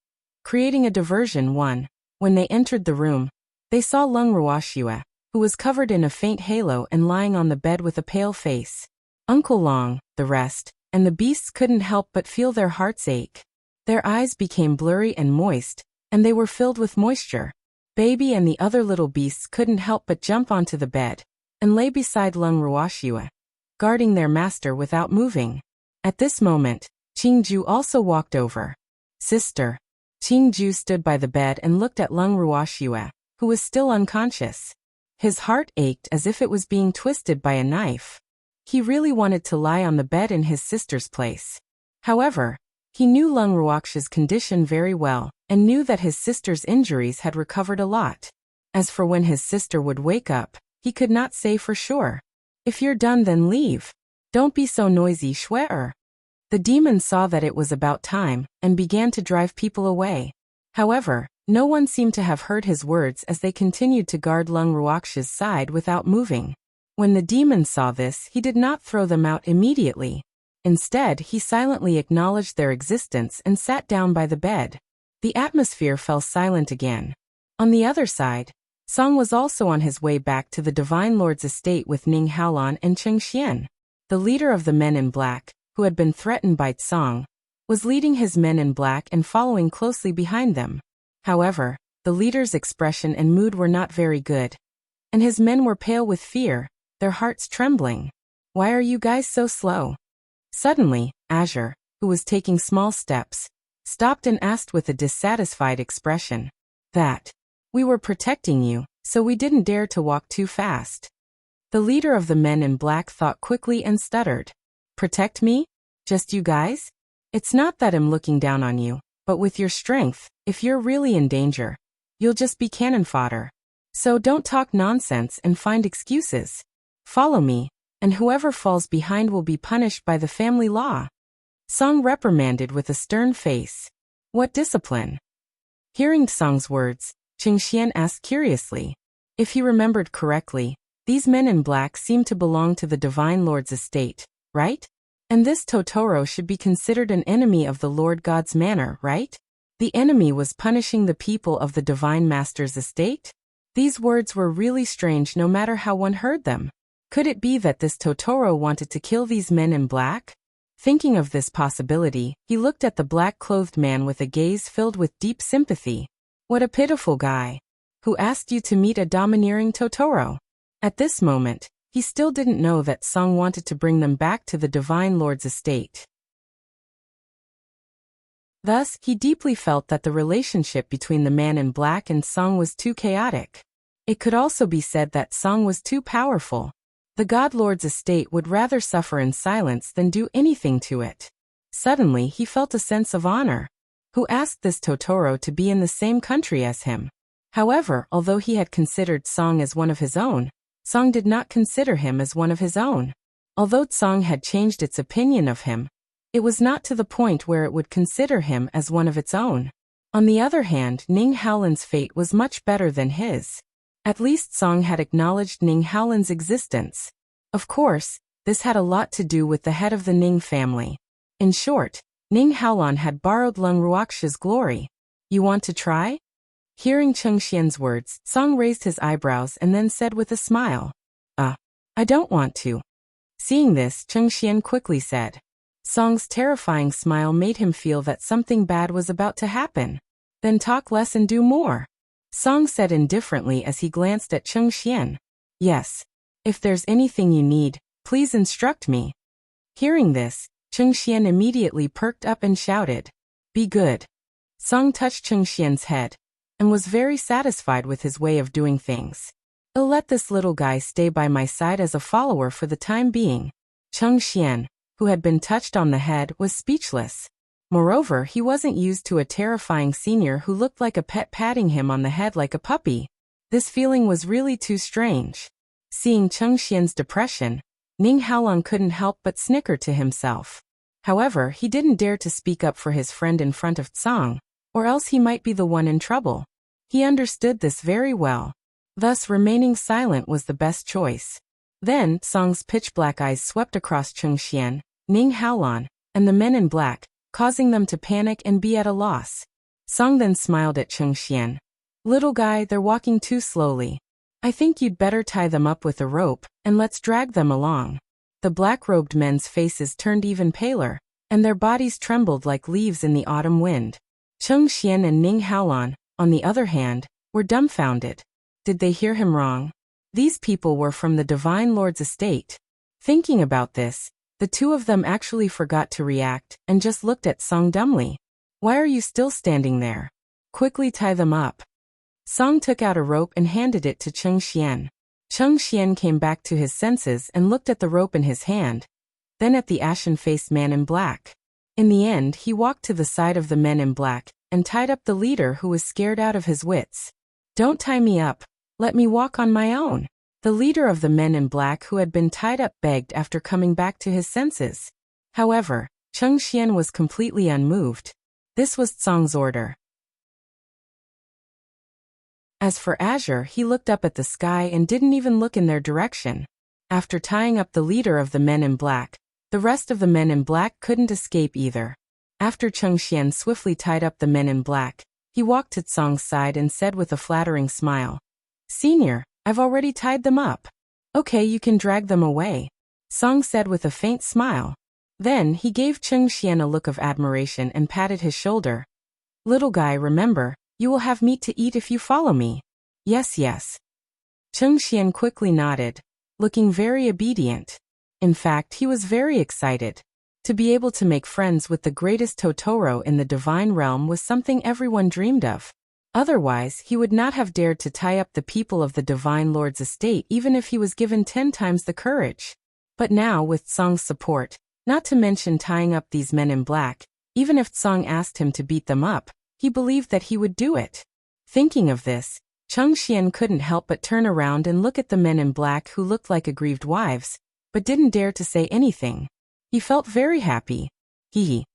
A: Creating a Diversion 1. When they entered the room, they saw Lung Ruoxue, who was covered in a faint halo and lying on the bed with a pale face. Uncle Long, the rest, and the beasts couldn't help but feel their hearts ache. Their eyes became blurry and moist, and they were filled with moisture. Baby and the other little beasts couldn't help but jump onto the bed and lay beside Lung Ruoxue, guarding their master without moving. At this moment, Qingju also walked over. Sister. Qingju stood by the bed and looked at Lung Ruoxue, who was still unconscious. His heart ached as if it was being twisted by a knife. He really wanted to lie on the bed in his sister's place. However, he knew Lung Ruoxue's condition very well, and knew that his sister's injuries had recovered a lot. As for when his sister would wake up, he could not say for sure. If you're done, then leave. Don't be so noisy, Shui. The demon saw that it was about time, and began to drive people away. However, no one seemed to have heard his words as they continued to guard Lung Ruoxue's side without moving. When the demon saw this, he did not throw them out immediately. Instead, he silently acknowledged their existence and sat down by the bed. The atmosphere fell silent again. On the other side, Song was also on his way back to the Divine Lord's estate with Ning Haolan and Cheng Xian. The leader of the men in black, who had been threatened by Song, was leading his men in black and following closely behind them. However, the leader's expression and mood were not very good, and his men were pale with fear, their hearts trembling. "Why are you guys so slow?" Suddenly, Azure, who was taking small steps, stopped and asked with a dissatisfied expression. "That. We were protecting you, so we didn't dare to walk too fast." The leader of the men in black thought quickly and stuttered. "Protect me? Just you guys? It's not that I'm looking down on you, but with your strength, if you're really in danger, you'll just be cannon fodder. So don't talk nonsense and find excuses. Follow me, and whoever falls behind will be punished by the family law." Song reprimanded with a stern face. "What discipline?" Hearing Song's words, Qingxian asked curiously. If he remembered correctly, these men in black seemed to belong to the Divine Lord's estate, right? And this Totoro should be considered an enemy of the Lord God's manor, right? The enemy was punishing the people of the Divine Master's estate? These words were really strange no matter how one heard them. Could it be that this Totoro wanted to kill these men in black? Thinking of this possibility, he looked at the black-clothed man with a gaze filled with deep sympathy. What a pitiful guy. Who asked you to meet a domineering Totoro? At this moment, he still didn't know that Song wanted to bring them back to the Divine Lord's estate. Thus, he deeply felt that the relationship between the man in black and Song was too chaotic. It could also be said that Song was too powerful. The God Lord's estate would rather suffer in silence than do anything to it. Suddenly, he felt a sense of honor. Who asked this Totoro to be in the same country as him? However, although he had considered Song as one of his own, Song did not consider him as one of his own. Although Song had changed its opinion of him, it was not to the point where it would consider him as one of its own. On the other hand, Ning Haolan's fate was much better than his. At least Song had acknowledged Ning Haolan's existence. Of course, this had a lot to do with the head of the Ning family. In short, Ning Haolan had borrowed Lung Ruoxia's glory. "You want to try?" Hearing Chengxian's words, Song raised his eyebrows and then said with a smile, I don't want to." Seeing this, Chengxian quickly said. Song's terrifying smile made him feel that something bad was about to happen. "Then talk less and do more," Song said indifferently as he glanced at Chengxian. "Yes. If there's anything you need, please instruct me." Hearing this, Chengxian immediately perked up and shouted, "Be good." Song touched Chengxian's head and was very satisfied with his way of doing things. "I'll let this little guy stay by my side as a follower for the time being." Chengxian, who had been touched on the head, was speechless. Moreover, he wasn't used to a terrifying senior who looked like a pet patting him on the head like a puppy. This feeling was really too strange. Seeing Chengxian's depression, Ning Haolan couldn't help but snicker to himself. However, he didn't dare to speak up for his friend in front of Song, or else he might be the one in trouble. He understood this very well. Thus, remaining silent was the best choice. Then, Song's pitch-black eyes swept across Chengxian, Ning Haolan, and the men in black, causing them to panic and be at a loss. Song then smiled at Chengxian. "Little guy, they're walking too slowly. I think you'd better tie them up with a rope, and let's drag them along." The black-robed men's faces turned even paler, and their bodies trembled like leaves in the autumn wind. Chengxian and Ning Haolan, on the other hand, were dumbfounded. Did they hear him wrong? These people were from the Divine Lord's estate. Thinking about this, the two of them actually forgot to react and just looked at Song dumbly. "Why are you still standing there? Quickly tie them up." Song took out a rope and handed it to Chengxian. Chengxian came back to his senses and looked at the rope in his hand, then at the ashen-faced man in black. In the end, he walked to the side of the men in black and tied up the leader who was scared out of his wits. "Don't tie me up. Let me walk on my own." The leader of the men in black who had been tied up begged after coming back to his senses. However, Chengxian was completely unmoved. This was Song's order. As for Azure, he looked up at the sky and didn't even look in their direction. After tying up the leader of the men in black, the rest of the men in black couldn't escape either. After Chengxian swiftly tied up the men in black, he walked to Song's side and said with a flattering smile, "Senior, I've already tied them up. Okay, you can drag them away," Song said with a faint smile. Then he gave Cheng Xian a look of admiration and patted his shoulder. Little guy, remember, you will have meat to eat if you follow me. Yes, yes. Cheng Xian quickly nodded, looking very obedient. In fact, he was very excited. To be able to make friends with the greatest Totoro in the divine realm was something everyone dreamed of. Otherwise, he would not have dared to tie up the people of the Divine Lord's estate even if he was given 10 times the courage. But now, with Song's support, not to mention tying up these men in black, even if Song asked him to beat them up, he believed that he would do it. Thinking of this, Cheng Xian couldn't help but turn around and look at the men in black who looked like aggrieved wives, but didn't dare to say anything. He felt very happy. He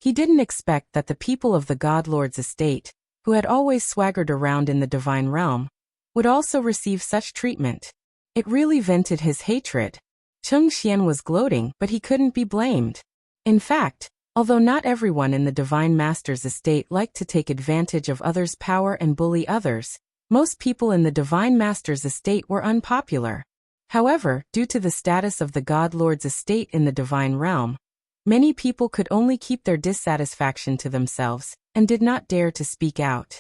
A: didn't expect that the people of the God Lord's estate, who had always swaggered around in the divine realm, would also receive such treatment. It really vented his hatred. Cheng Xian was gloating, but he couldn't be blamed. In fact, although not everyone in the Divine Master's estate liked to take advantage of others' power and bully others, most people in the Divine Master's estate were unpopular. However, due to the status of the God Lord's estate in the divine realm, many people could only keep their dissatisfaction to themselves and did not dare to speak out.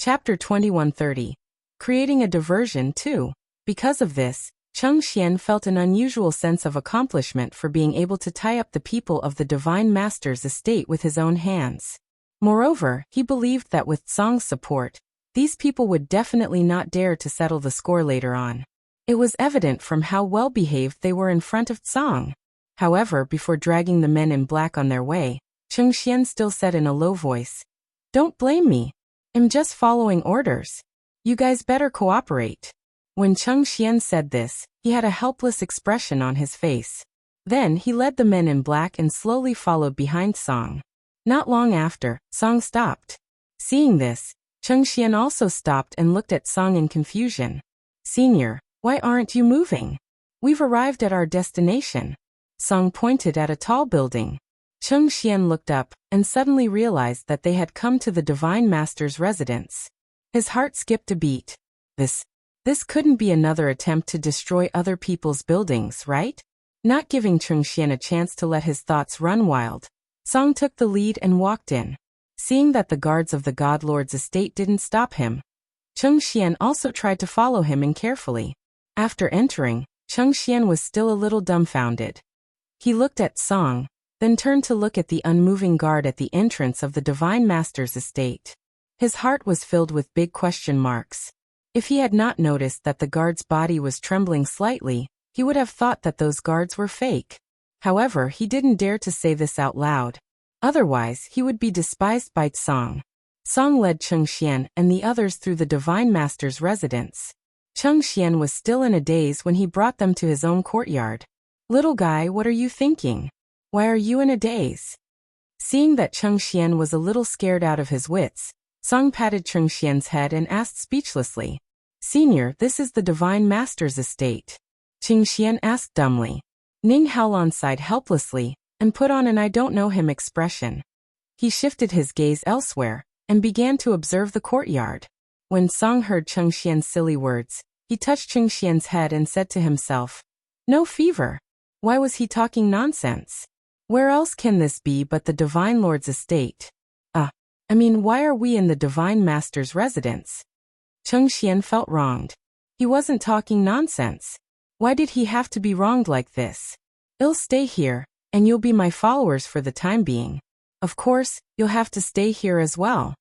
A: Chapter 2130. Creating a diversion too. Because of this, Cheng Xian felt an unusual sense of accomplishment for being able to tie up the people of the Divine Master's estate with his own hands. Moreover, he believed that with Song's support, these people would definitely not dare to settle the score later on. It was evident from how well-behaved they were in front of Song. However, before dragging the men in black on their way, Cheng Xian still said in a low voice, "Don't blame me. I'm just following orders. You guys better cooperate." When Cheng Xian said this, he had a helpless expression on his face. Then he led the men in black and slowly followed behind Song. Not long after, Song stopped. Seeing this, Cheng Xian also stopped and looked at Song in confusion. "Senior, why aren't you moving? We've arrived at our destination." Song pointed at a tall building. Cheng Xian looked up and suddenly realized that they had come to the Divine Master's residence. His heart skipped a beat. This couldn't be another attempt to destroy other people's buildings, right? Not giving Cheng Xian a chance to let his thoughts run wild, Song took the lead and walked in. Seeing that the guards of the God Lord's estate didn't stop him, Cheng Xian also tried to follow him in carefully. After entering, Cheng Xian was still a little dumbfounded. He looked at Song, then turned to look at the unmoving guard at the entrance of the Divine Master's estate. His heart was filled with big question marks. If he had not noticed that the guard's body was trembling slightly, he would have thought that those guards were fake. However, he didn't dare to say this out loud. Otherwise, he would be despised by Song. Song led Cheng Xian and the others through the Divine Master's residence. Cheng Xian was still in a daze when he brought them to his own courtyard. "Little guy, what are you thinking? Why are you in a daze?" Seeing that Cheng Xian was a little scared out of his wits, Song patted Cheng Xian's head and asked speechlessly, "Senior, this is the Divine Master's estate." Cheng Xian asked dumbly. Ning Haolan sighed helplessly and put on an "I don't know him" expression. He shifted his gaze elsewhere and began to observe the courtyard. When Song heard Cheng Xian's silly words, he touched Cheng Xian's head and said to himself, "No fever. Why was he talking nonsense? Where else can this be but the Divine Lord's estate? Why are we in the Divine Master's residence?" Cheng Xian felt wronged. He wasn't talking nonsense. Why did he have to be wronged like this? "I'll stay here, and you'll be my followers for the time being. Of course, you'll have to stay here as well,"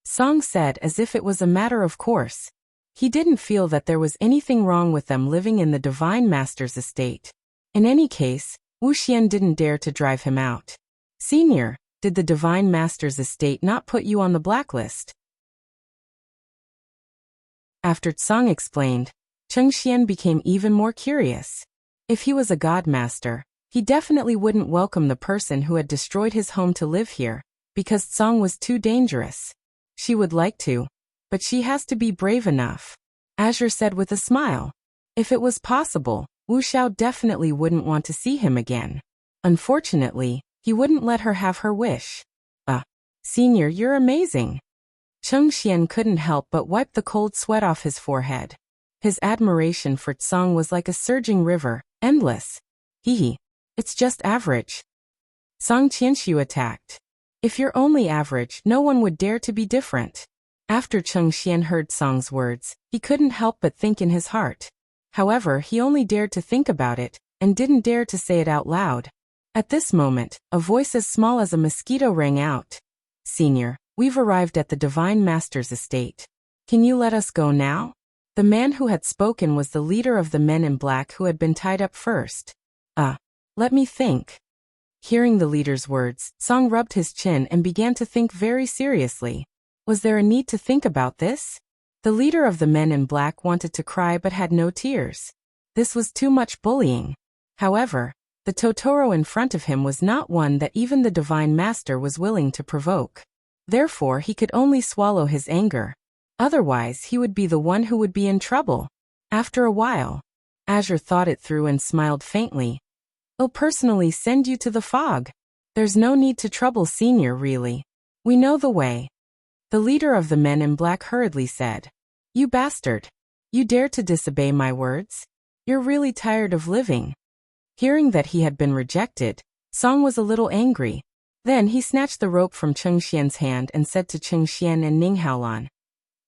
A: Song said as if it was a matter of course. He didn't feel that there was anything wrong with them living in the Divine Master's estate. In any case, Wuxia didn't dare to drive him out. "Senior, did the Divine Master's estate not put you on the blacklist?" After Song explained, Cheng Xian became even more curious. If he was a God Master, he definitely wouldn't welcome the person who had destroyed his home to live here, because Song was too dangerous. She would like to, but she has to be brave enough. Azure said with a smile. If it was possible, Wu Xiao definitely wouldn't want to see him again. Unfortunately, he wouldn't let her have her wish. Senior, you're amazing." Cheng Xian couldn't help but wipe the cold sweat off his forehead. His admiration for Tsang was like a surging river, endless. Hee. It's just average. Song Qianxiu attacked. If you're only average, no one would dare to be different. After Cheng Xian heard Song's words, he couldn't help but think in his heart. However, he only dared to think about it, and didn't dare to say it out loud. At this moment, a voice as small as a mosquito rang out. Senior, we've arrived at the Divine Master's estate. Can you let us go now? The man who had spoken was the leader of the men in black who had been tied up first. Let me think. Hearing the leader's words, Song rubbed his chin and began to think very seriously. Was there a need to think about this? The leader of the men in black wanted to cry but had no tears. This was too much bullying. However, the Totoro in front of him was not one that even the Divine Master was willing to provoke. Therefore, he could only swallow his anger. Otherwise, he would be the one who would be in trouble. After a while, Azure thought it through and smiled faintly. I'll personally send you to the fog. There's no need to trouble Senior, really. We know the way. The leader of the men in black hurriedly said. You bastard. You dare to disobey my words? You're really tired of living. Hearing that he had been rejected, Song was a little angry. Then he snatched the rope from Cheng Xian's hand and said to Cheng Xian and Ning Haolan.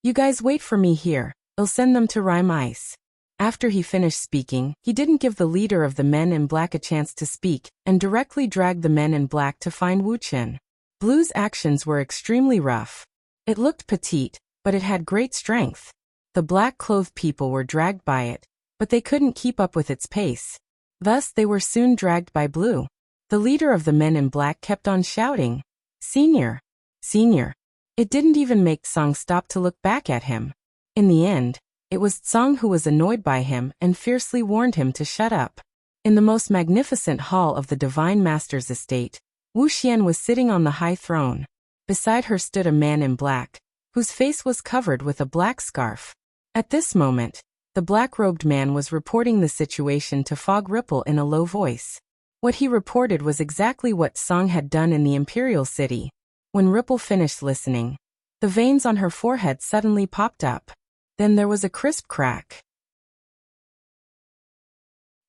A: You guys wait for me here, I'll send them to Rime Ice. After he finished speaking, he didn't give the leader of the men in black a chance to speak, and directly dragged the men in black to find Wu Chen. Blue's actions were extremely rough. It looked petite, but it had great strength. The black-clothed people were dragged by it, but they couldn't keep up with its pace. Thus they were soon dragged by Blue. The leader of the men in black kept on shouting, Senior! Senior! It didn't even make Song stop to look back at him. In the end, it was Song who was annoyed by him and fiercely warned him to shut up. In the most magnificent hall of the Divine Master's estate, Wu Xian was sitting on the high throne. Beside her stood a man in black, whose face was covered with a black scarf. At this moment, the black-robed man was reporting the situation to Fog Ripple in a low voice. What he reported was exactly what Song had done in the Imperial City. When Ripple finished listening, the veins on her forehead suddenly popped up. Then there was a crisp crack.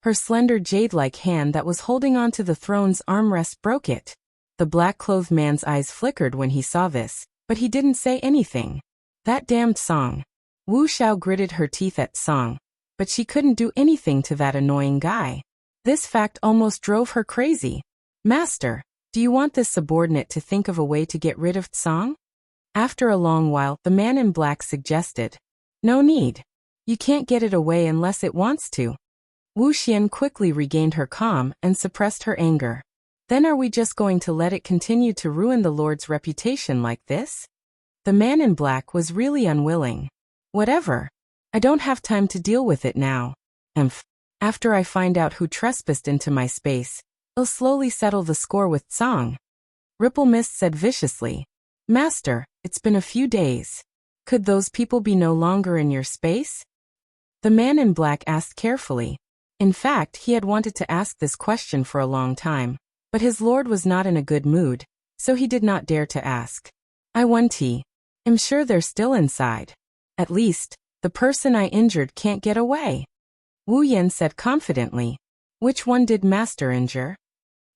A: Her slender jade-like hand that was holding onto the throne's armrest broke it. The black-clothed man's eyes flickered when he saw this, but he didn't say anything. That damned Song. Wu Xiao gritted her teeth at Song, but she couldn't do anything to that annoying guy. This fact almost drove her crazy. Master, do you want this subordinate to think of a way to get rid of Song? After a long while, the man in black suggested. No need. You can't get it away unless it wants to. Wu Xian quickly regained her calm and suppressed her anger. Then are we just going to let it continue to ruin the Lord's reputation like this? The man in black was really unwilling. Whatever. I don't have time to deal with it now. After I find out who trespassed into my space, I'll slowly settle the score with Song. Ripple Mist said viciously. Master, it's been a few days. Could those people be no longer in your space? The man in black asked carefully. In fact, he had wanted to ask this question for a long time, but his lord was not in a good mood, so he did not dare to ask. I'm sure they're still inside. At least, the person I injured can't get away. Wu Yan said confidently. Which one did Master injure?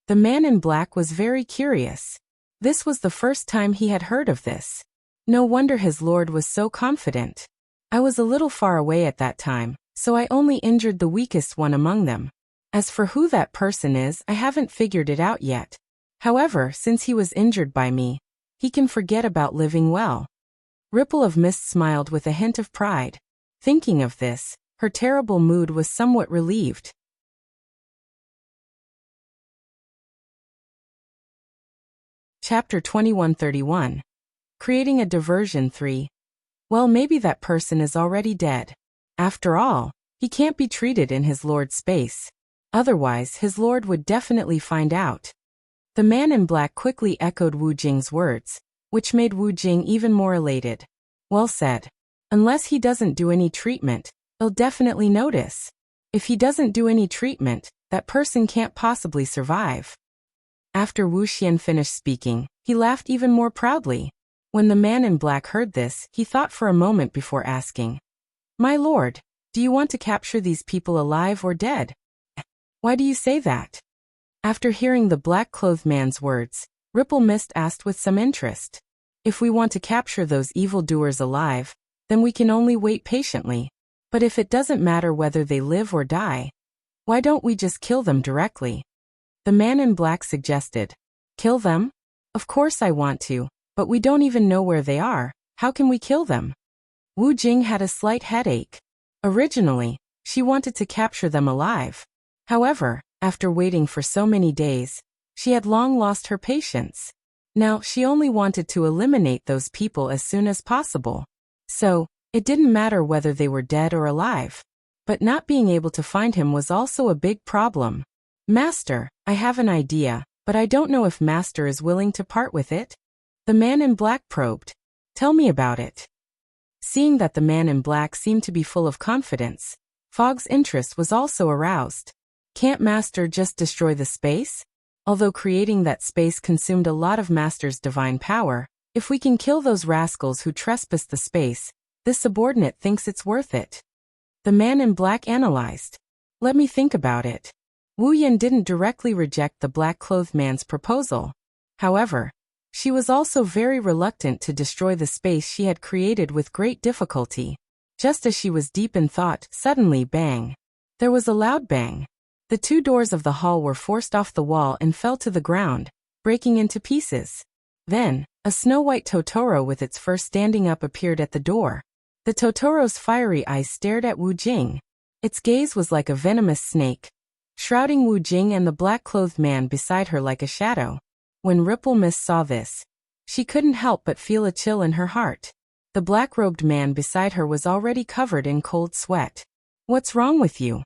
A: The man in black was very curious. This was the first time he had heard of this. No wonder his lord was so confident. I was a little far away at that time, so I only injured the weakest one among them. As for who that person is, I haven't figured it out yet. However, since he was injured by me, he can forget about living well. Ripple of Mist smiled with a hint of pride. Thinking of this, her terrible mood was somewhat relieved. Chapter 2131. Creating a Diversion 3. Well, maybe that person is already dead. After all, he can't be treated in his lord's space. Otherwise, his lord would definitely find out. The man in black quickly echoed Wu Jing's words, which made Wu Jing even more elated. Well said. Unless he doesn't do any treatment, he'll definitely notice. If he doesn't do any treatment, that person can't possibly survive. After Wu Xian finished speaking, he laughed even more proudly. When the man in black heard this, he thought for a moment before asking. My lord, Do you want to capture these people alive or dead? Why do you say that? After hearing the black-clothed man's words, Ripple Mist asked with some interest. If we want to capture those evildoers alive, then we can only wait patiently. But if it doesn't matter whether they live or die, why don't we just kill them directly? The man in black suggested. Kill them? Of course I want to, but we don't even know where they are. How can we kill them? Wu Jing had a slight headache. Originally, she wanted to capture them alive. However, after waiting for so many days, she had long lost her patience. Now she only wanted to eliminate those people as soon as possible. So, it didn't matter whether they were dead or alive. But not being able to find him was also a big problem. Master, I have an idea, but I don't know if Master is willing to part with it. The man in black probed. Tell me about it. Seeing that the man in black seemed to be full of confidence, Fog's interest was also aroused. Can't Master just destroy the space? Although creating that space consumed a lot of Master's divine power, if we can kill those rascals who trespass the space, this subordinate thinks it's worth it. The man in black analyzed. Let me think about it. Wu Yan didn't directly reject the black-clothed man's proposal. However, she was also very reluctant to destroy the space she had created with great difficulty. Just as she was deep in thought, suddenly bang. There was a loud bang. The two doors of the hall were forced off the wall and fell to the ground, breaking into pieces. Then, a snow-white Totoro with its fur standing up appeared at the door. The Totoro's fiery eyes stared at Wu Jing. Its gaze was like a venomous snake, shrouding Wu Jing and the black-clothed man beside her like a shadow. When Ripple Mist saw this, she couldn't help but feel a chill in her heart. The black-robed man beside her was already covered in cold sweat. What's wrong with you?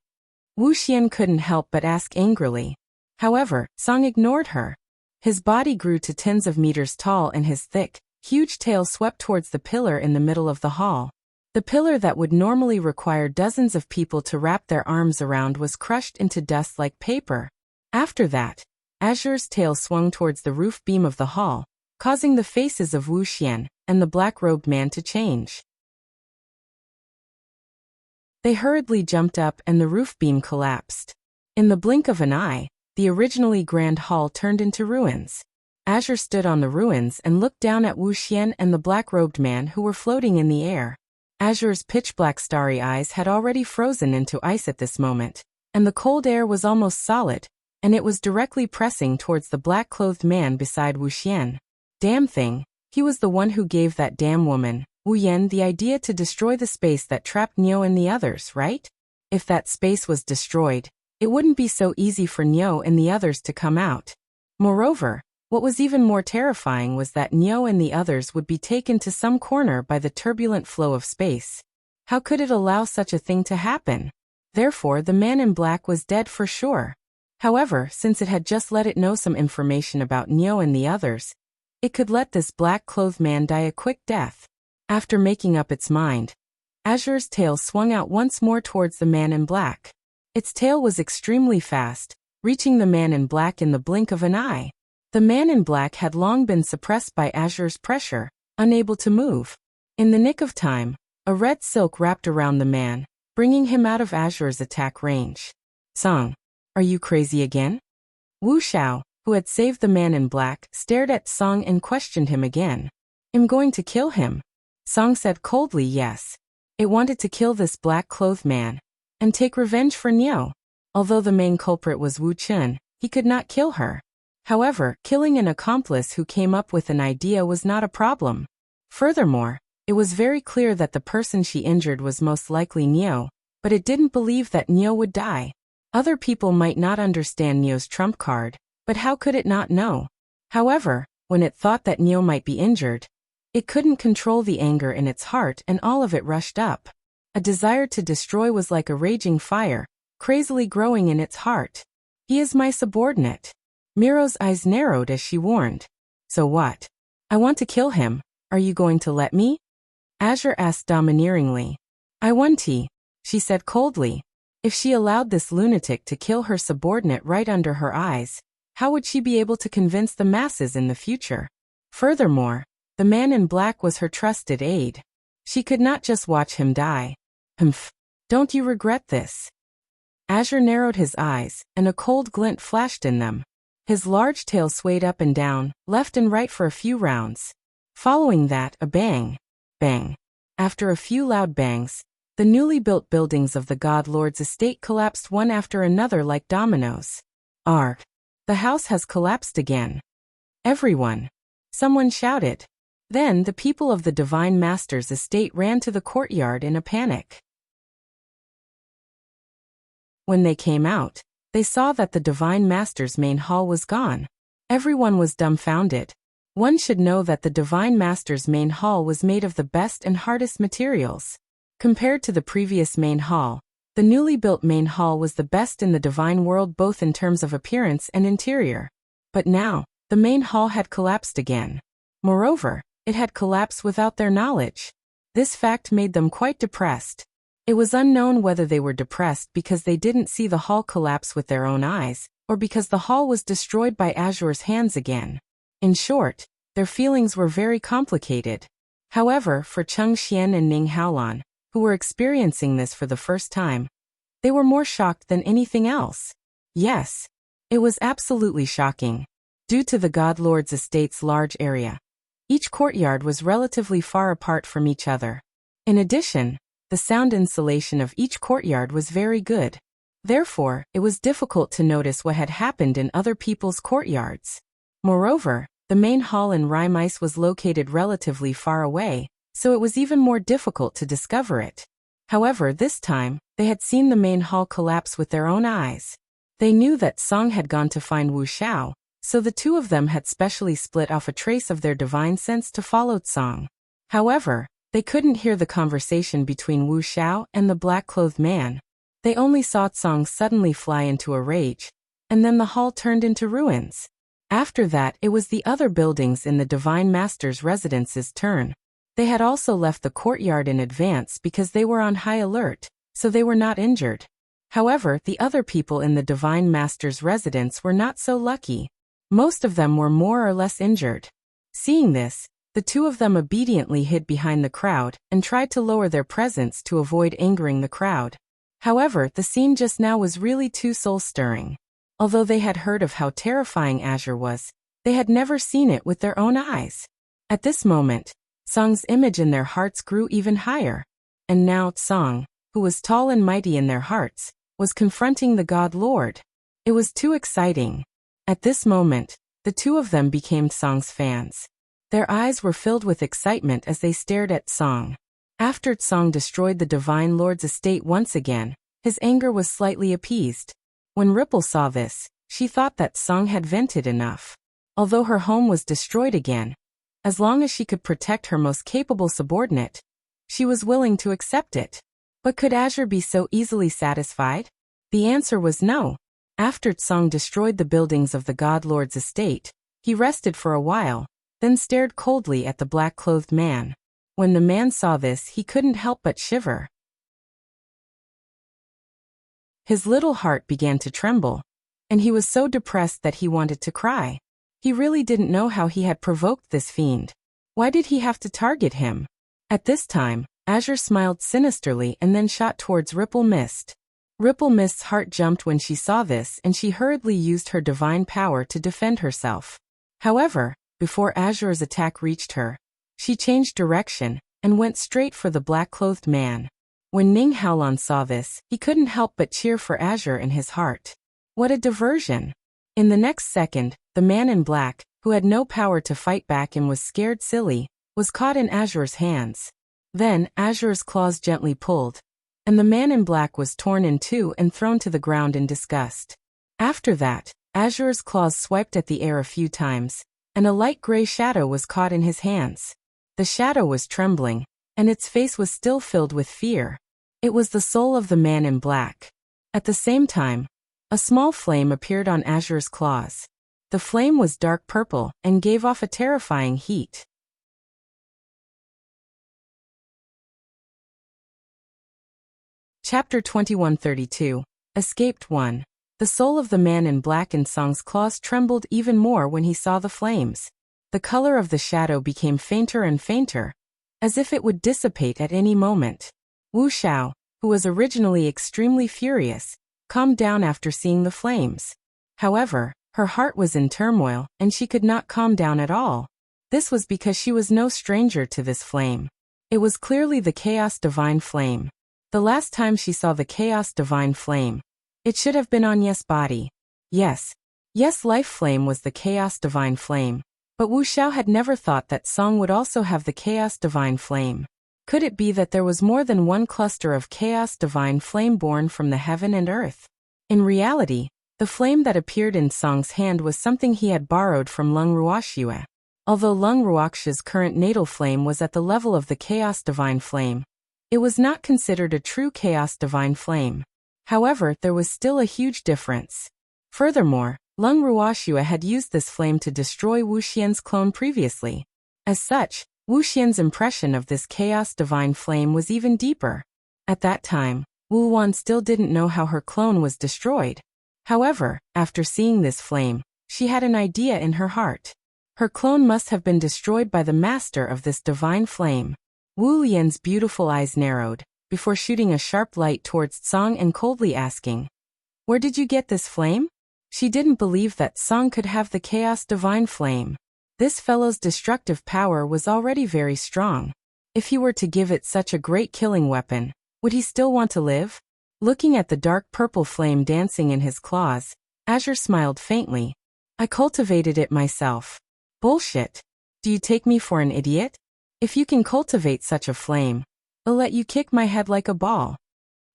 A: Wu Xian couldn't help but ask angrily. However, Song ignored her. His body grew to tens of meters tall and his thick, huge tail swept towards the pillar in the middle of the hall. The pillar that would normally require dozens of people to wrap their arms around was crushed into dust like paper. After that, Azure's tail swung towards the roof beam of the hall, causing the faces of Wu Xian and the black-robed man to change. They hurriedly jumped up and the roof beam collapsed. In the blink of an eye, the originally grand hall turned into ruins. Azure stood on the ruins and looked down at Wu Xian and the black-robed man who were floating in the air. Azure's pitch-black starry eyes had already frozen into ice at this moment, and the cold air was almost solid, and it was directly pressing towards the black-clothed man beside Wu Xian. Damn thing, he was the one who gave that damn woman, Wu Yan, the idea to destroy the space that trapped Niu and the others, right? If that space was destroyed, it wouldn't be so easy for Niu and the others to come out. Moreover, what was even more terrifying was that Niu and the others would be taken to some corner by the turbulent flow of space. How could it allow such a thing to happen? Therefore, the man in black was dead for sure. However, since it had just let it know some information about Niu and the others, it could let this black-clothed man die a quick death. After making up its mind, Azure's tail swung out once more towards the man in black. Its tail was extremely fast, reaching the man in black in the blink of an eye. The man in black had long been suppressed by Azure's pressure, unable to move. In the nick of time, a red silk wrapped around the man, bringing him out of Azure's attack range. Song, are you crazy again? Wu Xiao, who had saved the man in black, stared at Song and questioned him again. I'm going to kill him. Song said coldly yes. It wanted to kill this black-clothed man and take revenge for Niu. Although the main culprit was Wu Chun, he could not kill her. However, killing an accomplice who came up with an idea was not a problem. Furthermore, it was very clear that the person she injured was most likely Niu, but it didn't believe that Niu would die. Other people might not understand Niu's trump card, but how could it not know? However, when it thought that Niu might be injured, it couldn't control the anger in its heart and all of it rushed up. A desire to destroy was like a raging fire, crazily growing in its heart. He is my subordinate. Miro's eyes narrowed as she warned. So what? I want to kill him. Are you going to let me? Azure asked domineeringly. I want to, she said coldly. If she allowed this lunatic to kill her subordinate right under her eyes, how would she be able to convince the masses in the future? Furthermore, the man in black was her trusted aide. She could not just watch him die. Humph. Don't you regret this? Azure narrowed his eyes, and a cold glint flashed in them. His large tail swayed up and down, left and right for a few rounds. Following that, a bang. Bang. After a few loud bangs, the newly built buildings of the God Lord's estate collapsed one after another like dominoes. Arg! The house has collapsed again. Everyone! Someone shouted. Then the people of the Divine Master's estate ran to the courtyard in a panic. When they came out, they saw that the Divine Master's main hall was gone. Everyone was dumbfounded. One should know that the Divine Master's main hall was made of the best and hardest materials. Compared to the previous main hall, the newly built main hall was the best in the divine world both in terms of appearance and interior. But now, the main hall had collapsed again. Moreover, it had collapsed without their knowledge. This fact made them quite depressed. It was unknown whether they were depressed because they didn't see the hall collapse with their own eyes, or because the hall was destroyed by Azure's hands again. In short, their feelings were very complicated. However, for Cheng Xian and Ning Haolan, who were experiencing this for the first time, they were more shocked than anything else. Yes, it was absolutely shocking. Due to the God Lord's estate's large area, each courtyard was relatively far apart from each other. In addition, the sound insulation of each courtyard was very good. Therefore, it was difficult to notice what had happened in other people's courtyards. Moreover, the main hall in Raimeis was located relatively far away, so it was even more difficult to discover it. However, this time, they had seen the main hall collapse with their own eyes. They knew that Song had gone to find Wuxia, so the two of them had specially split off a trace of their divine sense to follow Song. However, they couldn't hear the conversation between Wuxia and the black-clothed man. They only saw Song suddenly fly into a rage, and then the hall turned into ruins. After that, it was the other buildings in the Divine Master's residence's turn. They had also left the courtyard in advance because they were on high alert, so they were not injured. However, the other people in the Divine Master's residence were not so lucky. Most of them were more or less injured. Seeing this, the two of them obediently hid behind the crowd and tried to lower their presence to avoid angering the crowd. However, the scene just now was really too soul-stirring. Although they had heard of how terrifying Azure was, they had never seen it with their own eyes. At this moment, Song's image in their hearts grew even higher. And now Song, who was tall and mighty in their hearts, was confronting the God Lord. It was too exciting. At this moment, the two of them became Song's fans. Their eyes were filled with excitement as they stared at Song. After Song destroyed the Divine Lord's estate once again, his anger was slightly appeased. When Ripple saw this, she thought that Song had vented enough. Although her home was destroyed again, as long as she could protect her most capable subordinate, she was willing to accept it. But could Azure be so easily satisfied? The answer was no. After Song destroyed the buildings of the God Lord's estate, he rested for a while, then stared coldly at the black-clothed man. When the man saw this, he couldn't help but shiver. His little heart began to tremble, and he was so depressed that he wanted to cry. He really didn't know how he had provoked this fiend. Why did he have to target him? At this time, Azure smiled sinisterly and then shot towards Ripple Mist. Ripple Mist's heart jumped when she saw this, and she hurriedly used her divine power to defend herself. However, before Azure's attack reached her, she changed direction and went straight for the black-clothed man. When Ning Haolan saw this, he couldn't help but cheer for Azure in his heart. What a diversion! In the next second, the man in black, who had no power to fight back and was scared silly, was caught in Azure's hands. Then, Azure's claws gently pulled, and the man in black was torn in two and thrown to the ground in disgust. After that, Azure's claws swiped at the air a few times, and a light gray shadow was caught in his hands. The shadow was trembling, and its face was still filled with fear. It was the soul of the man in black. At the same time, a small flame appeared on Azure's claws. The flame was dark purple and gave off a terrifying heat. Chapter 2132. Escaped 1. The soul of the man in black in Song's claws trembled even more when he saw the flames. The color of the shadow became fainter and fainter, as if it would dissipate at any moment. Wuxia, who was originally extremely furious, calmed down after seeing the flames. However, her heart was in turmoil, and she could not calm down at all. This was because she was no stranger to this flame. It was clearly the Chaos Divine Flame. The last time she saw the Chaos Divine Flame, it should have been on Yes' body. Yes, Life Flame was the Chaos Divine Flame. But Wu Xiao had never thought that Song would also have the Chaos Divine Flame. Could it be that there was more than one cluster of Chaos Divine Flame born from the heaven and earth? In reality, the flame that appeared in Song's hand was something he had borrowed from Lung Ruoxia. Although Lung Ruoxia's current natal flame was at the level of the Chaos Divine Flame, it was not considered a true Chaos Divine Flame. However, there was still a huge difference. Furthermore, Lung Ruoxia had used this flame to destroy Wu Xian's clone previously. As such, Wu Xian's impression of this Chaos Divine Flame was even deeper. At that time, Wu Wan still didn't know how her clone was destroyed. However, after seeing this flame, she had an idea in her heart. Her clone must have been destroyed by the master of this divine flame. Wu Lian's beautiful eyes narrowed, before shooting a sharp light towards Song and coldly asking, "Where did you get this flame?" She didn't believe that Song could have the Chaos Divine Flame. This fellow's destructive power was already very strong. If he were to give it such a great killing weapon, would he still want to live? Looking at the dark purple flame dancing in his claws, Azure smiled faintly. "I cultivated it myself." "Bullshit. Do you take me for an idiot? If you can cultivate such a flame, I'll let you kick my head like a ball."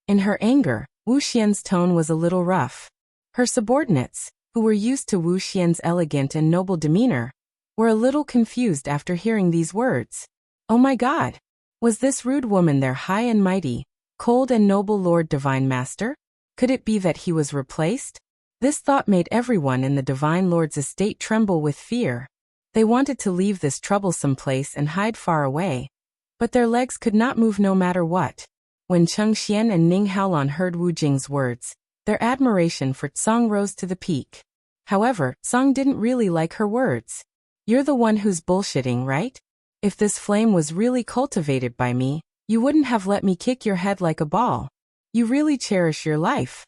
A: In her anger, Wu Xian's tone was a little rough. Her subordinates, who were used to Wu Xian's elegant and noble demeanor, were a little confused after hearing these words. Oh my God! Was this rude woman their high and mighty, cold and noble Lord Divine Master? Could it be that he was replaced? This thought made everyone in the Divine Lord's estate tremble with fear. They wanted to leave this troublesome place and hide far away, but their legs could not move no matter what. When Cheng Xian and Ning Haolon heard Wu Jing's words, their admiration for Song rose to the peak. However, Song didn't really like her words. "You're the one who's bullshitting, right? If this flame was really cultivated by me, you wouldn't have let me kick your head like a ball. You really cherish your life."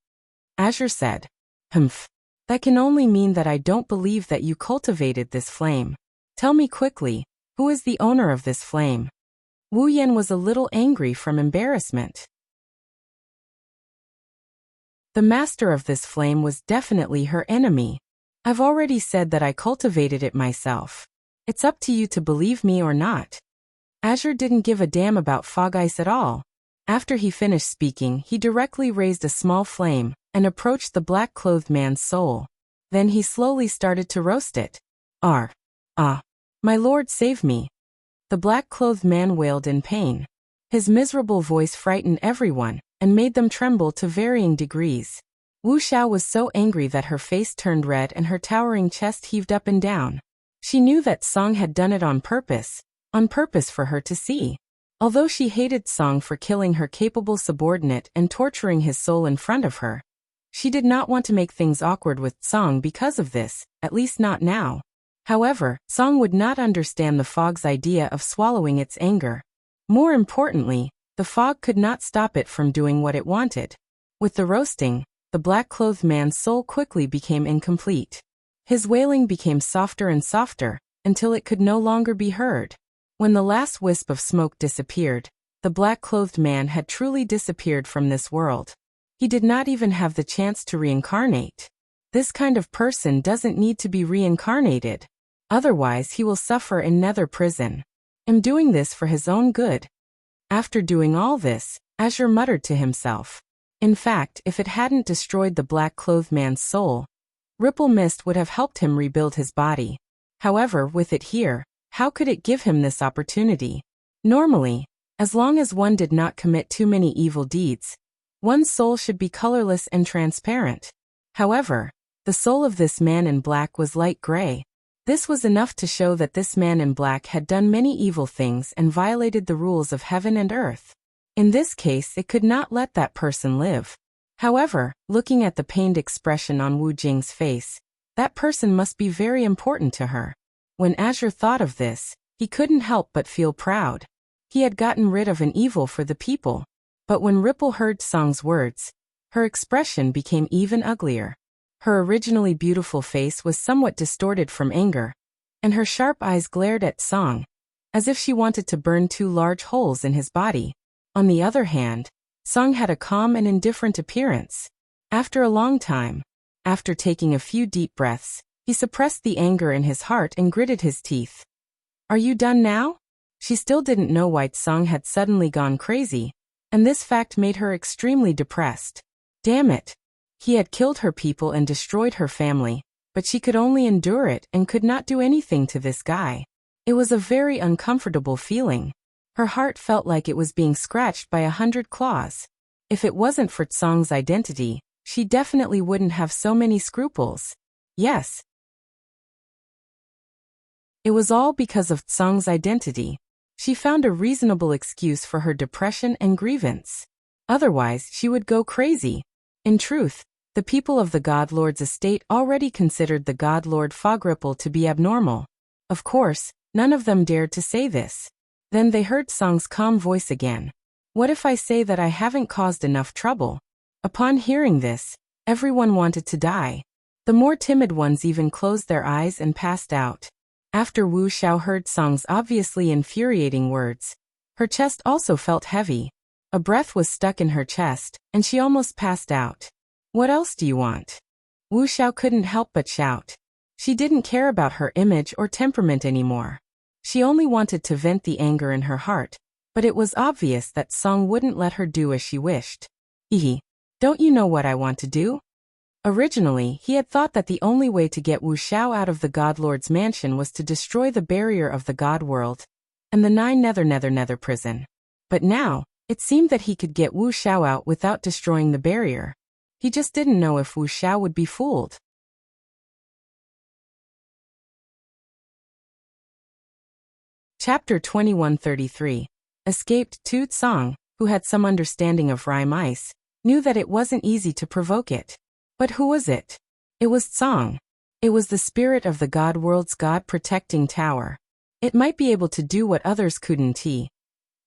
A: Azure said, "Humph. That can only mean that I don't believe that you cultivated this flame. Tell me quickly, who is the owner of this flame?" Wu Yan was a little angry from embarrassment. The master of this flame was definitely her enemy. "I've already said that I cultivated it myself. It's up to you to believe me or not." Azure didn't give a damn about Fog Ice at all. After he finished speaking, he directly raised a small flame and approached the black-clothed man's soul. Then he slowly started to roast it. My lord, save me." The black-clothed man wailed in pain. His miserable voice frightened everyone and made them tremble to varying degrees. Wu Xiao was so angry that her face turned red and her towering chest heaved up and down. She knew that Song had done it on purpose for her to see. Although she hated Song for killing her capable subordinate and torturing his soul in front of her, she did not want to make things awkward with Song because of this, at least not now. However, Song would not understand the fog's idea of swallowing its anger. More importantly, the fog could not stop it from doing what it wanted. With the roasting, the black-clothed man's soul quickly became incomplete. His wailing became softer and softer, until it could no longer be heard. When the last wisp of smoke disappeared, the black-clothed man had truly disappeared from this world. He did not even have the chance to reincarnate. This kind of person doesn't need to be reincarnated. Otherwise he will suffer in nether prison. I'm doing this for his own good. After doing all this, Azure muttered to himself. In fact, if it hadn't destroyed the black-clothed man's soul, Ripple Mist would have helped him rebuild his body. However, with it here, how could it give him this opportunity? Normally, as long as one did not commit too many evil deeds, one's soul should be colorless and transparent. However, the soul of this man in black was light gray. This was enough to show that this man in black had done many evil things and violated the rules of heaven and earth. In this case, it could not let that person live. However, looking at the pained expression on Wu Jing's face, that person must be very important to her. When Azure thought of this, he couldn't help but feel proud. He had gotten rid of an evil for the people. But when Ripple heard Song's words, her expression became even uglier. Her originally beautiful face was somewhat distorted from anger, and her sharp eyes glared at Song, as if she wanted to burn 2 large holes in his body. On the other hand, Song had a calm and indifferent appearance. After a long time, after taking a few deep breaths, he suppressed the anger in his heart and gritted his teeth. "Are you done now?" She still didn't know why Song had suddenly gone crazy, and this fact made her extremely depressed. Damn it! He had killed her people and destroyed her family, but she could only endure it and could not do anything to this guy. It was a very uncomfortable feeling. Her heart felt like it was being scratched by 100 claws. If it wasn't for Song's identity, she definitely wouldn't have so many scruples. Yes. It was all because of Song's identity. She found a reasonable excuse for her depression and grievance. Otherwise, she would go crazy. In truth, the people of the God Lord's estate already considered the God Lord Fogripple to be abnormal. Of course, none of them dared to say this. Then they heard Song's calm voice again. "What if I say that I haven't caused enough trouble?" Upon hearing this, everyone wanted to die. The more timid ones even closed their eyes and passed out. After Wu Xiao heard Song's obviously infuriating words, her chest also felt heavy. A breath was stuck in her chest, and she almost passed out. "What else do you want?" Wu Xiao couldn't help but shout. She didn't care about her image or temperament anymore. She only wanted to vent the anger in her heart, but it was obvious that Song wouldn't let her do as she wished. Don't you know what I want to do?" Originally, he had thought that the only way to get Wu Xiao out of the God Lord's mansion was to destroy the barrier of the God world and the 9 nether prison. But now, it seemed that he could get Wu Xiao out without destroying the barrier. He just didn't know if Wu Xiao would be fooled. Chapter 2133. Escaped. Toot Song, who had some understanding of rhyme ice, knew that it wasn't easy to provoke it. But who was it? It was Song. It was the spirit of the God world's God-protecting tower. It might be able to do what others couldn't.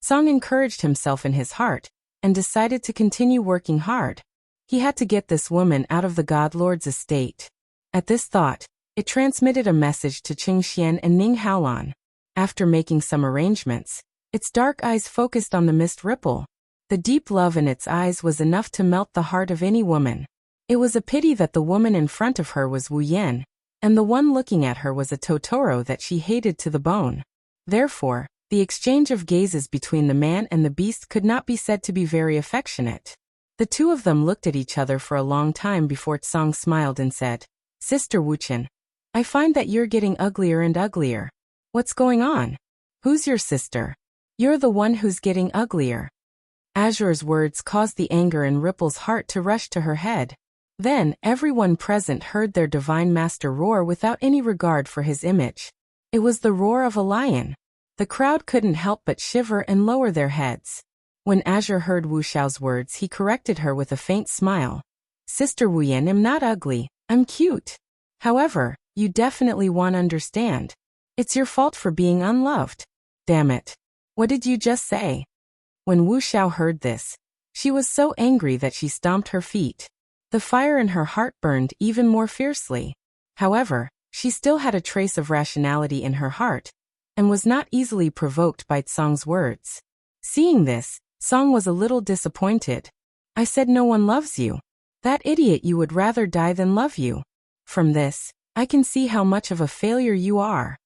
A: Song encouraged himself in his heart, and decided to continue working hard. He had to get this woman out of the God Lord's estate. At this thought, it transmitted a message to Qing Xian and Ning Haolan. After making some arrangements, its dark eyes focused on the mist Ripple. The deep love in its eyes was enough to melt the heart of any woman. It was a pity that the woman in front of her was Wu Yan, and the one looking at her was a Totoro that she hated to the bone. Therefore, the exchange of gazes between the man and the beast could not be said to be very affectionate. The two of them looked at each other for a long time before Tsang smiled and said, "Sister Wuchen, I find that you're getting uglier and uglier. What's going on? Who's your sister? You're the one who's getting uglier." Azure's words caused the anger in Ripple's heart to rush to her head. Then, everyone present heard their divine master roar without any regard for his image. It was the roar of a lion. The crowd couldn't help but shiver and lower their heads. When Azure heard Wu Xiao's words, he corrected her with a faint smile. "Sister Wu Yan, I'm not ugly, I'm cute. However, you definitely won't understand. It's your fault for being unloved." "Damn it. What did you just say?" When Wu Xiao heard this, she was so angry that she stomped her feet. The fire in her heart burned even more fiercely. However, she still had a trace of rationality in her heart, and was not easily provoked by Tsang's words. Seeing this, Tsang was a little disappointed. "I said no one loves you. That idiot you would rather die than love you. From this, I can see how much of a failure you are,"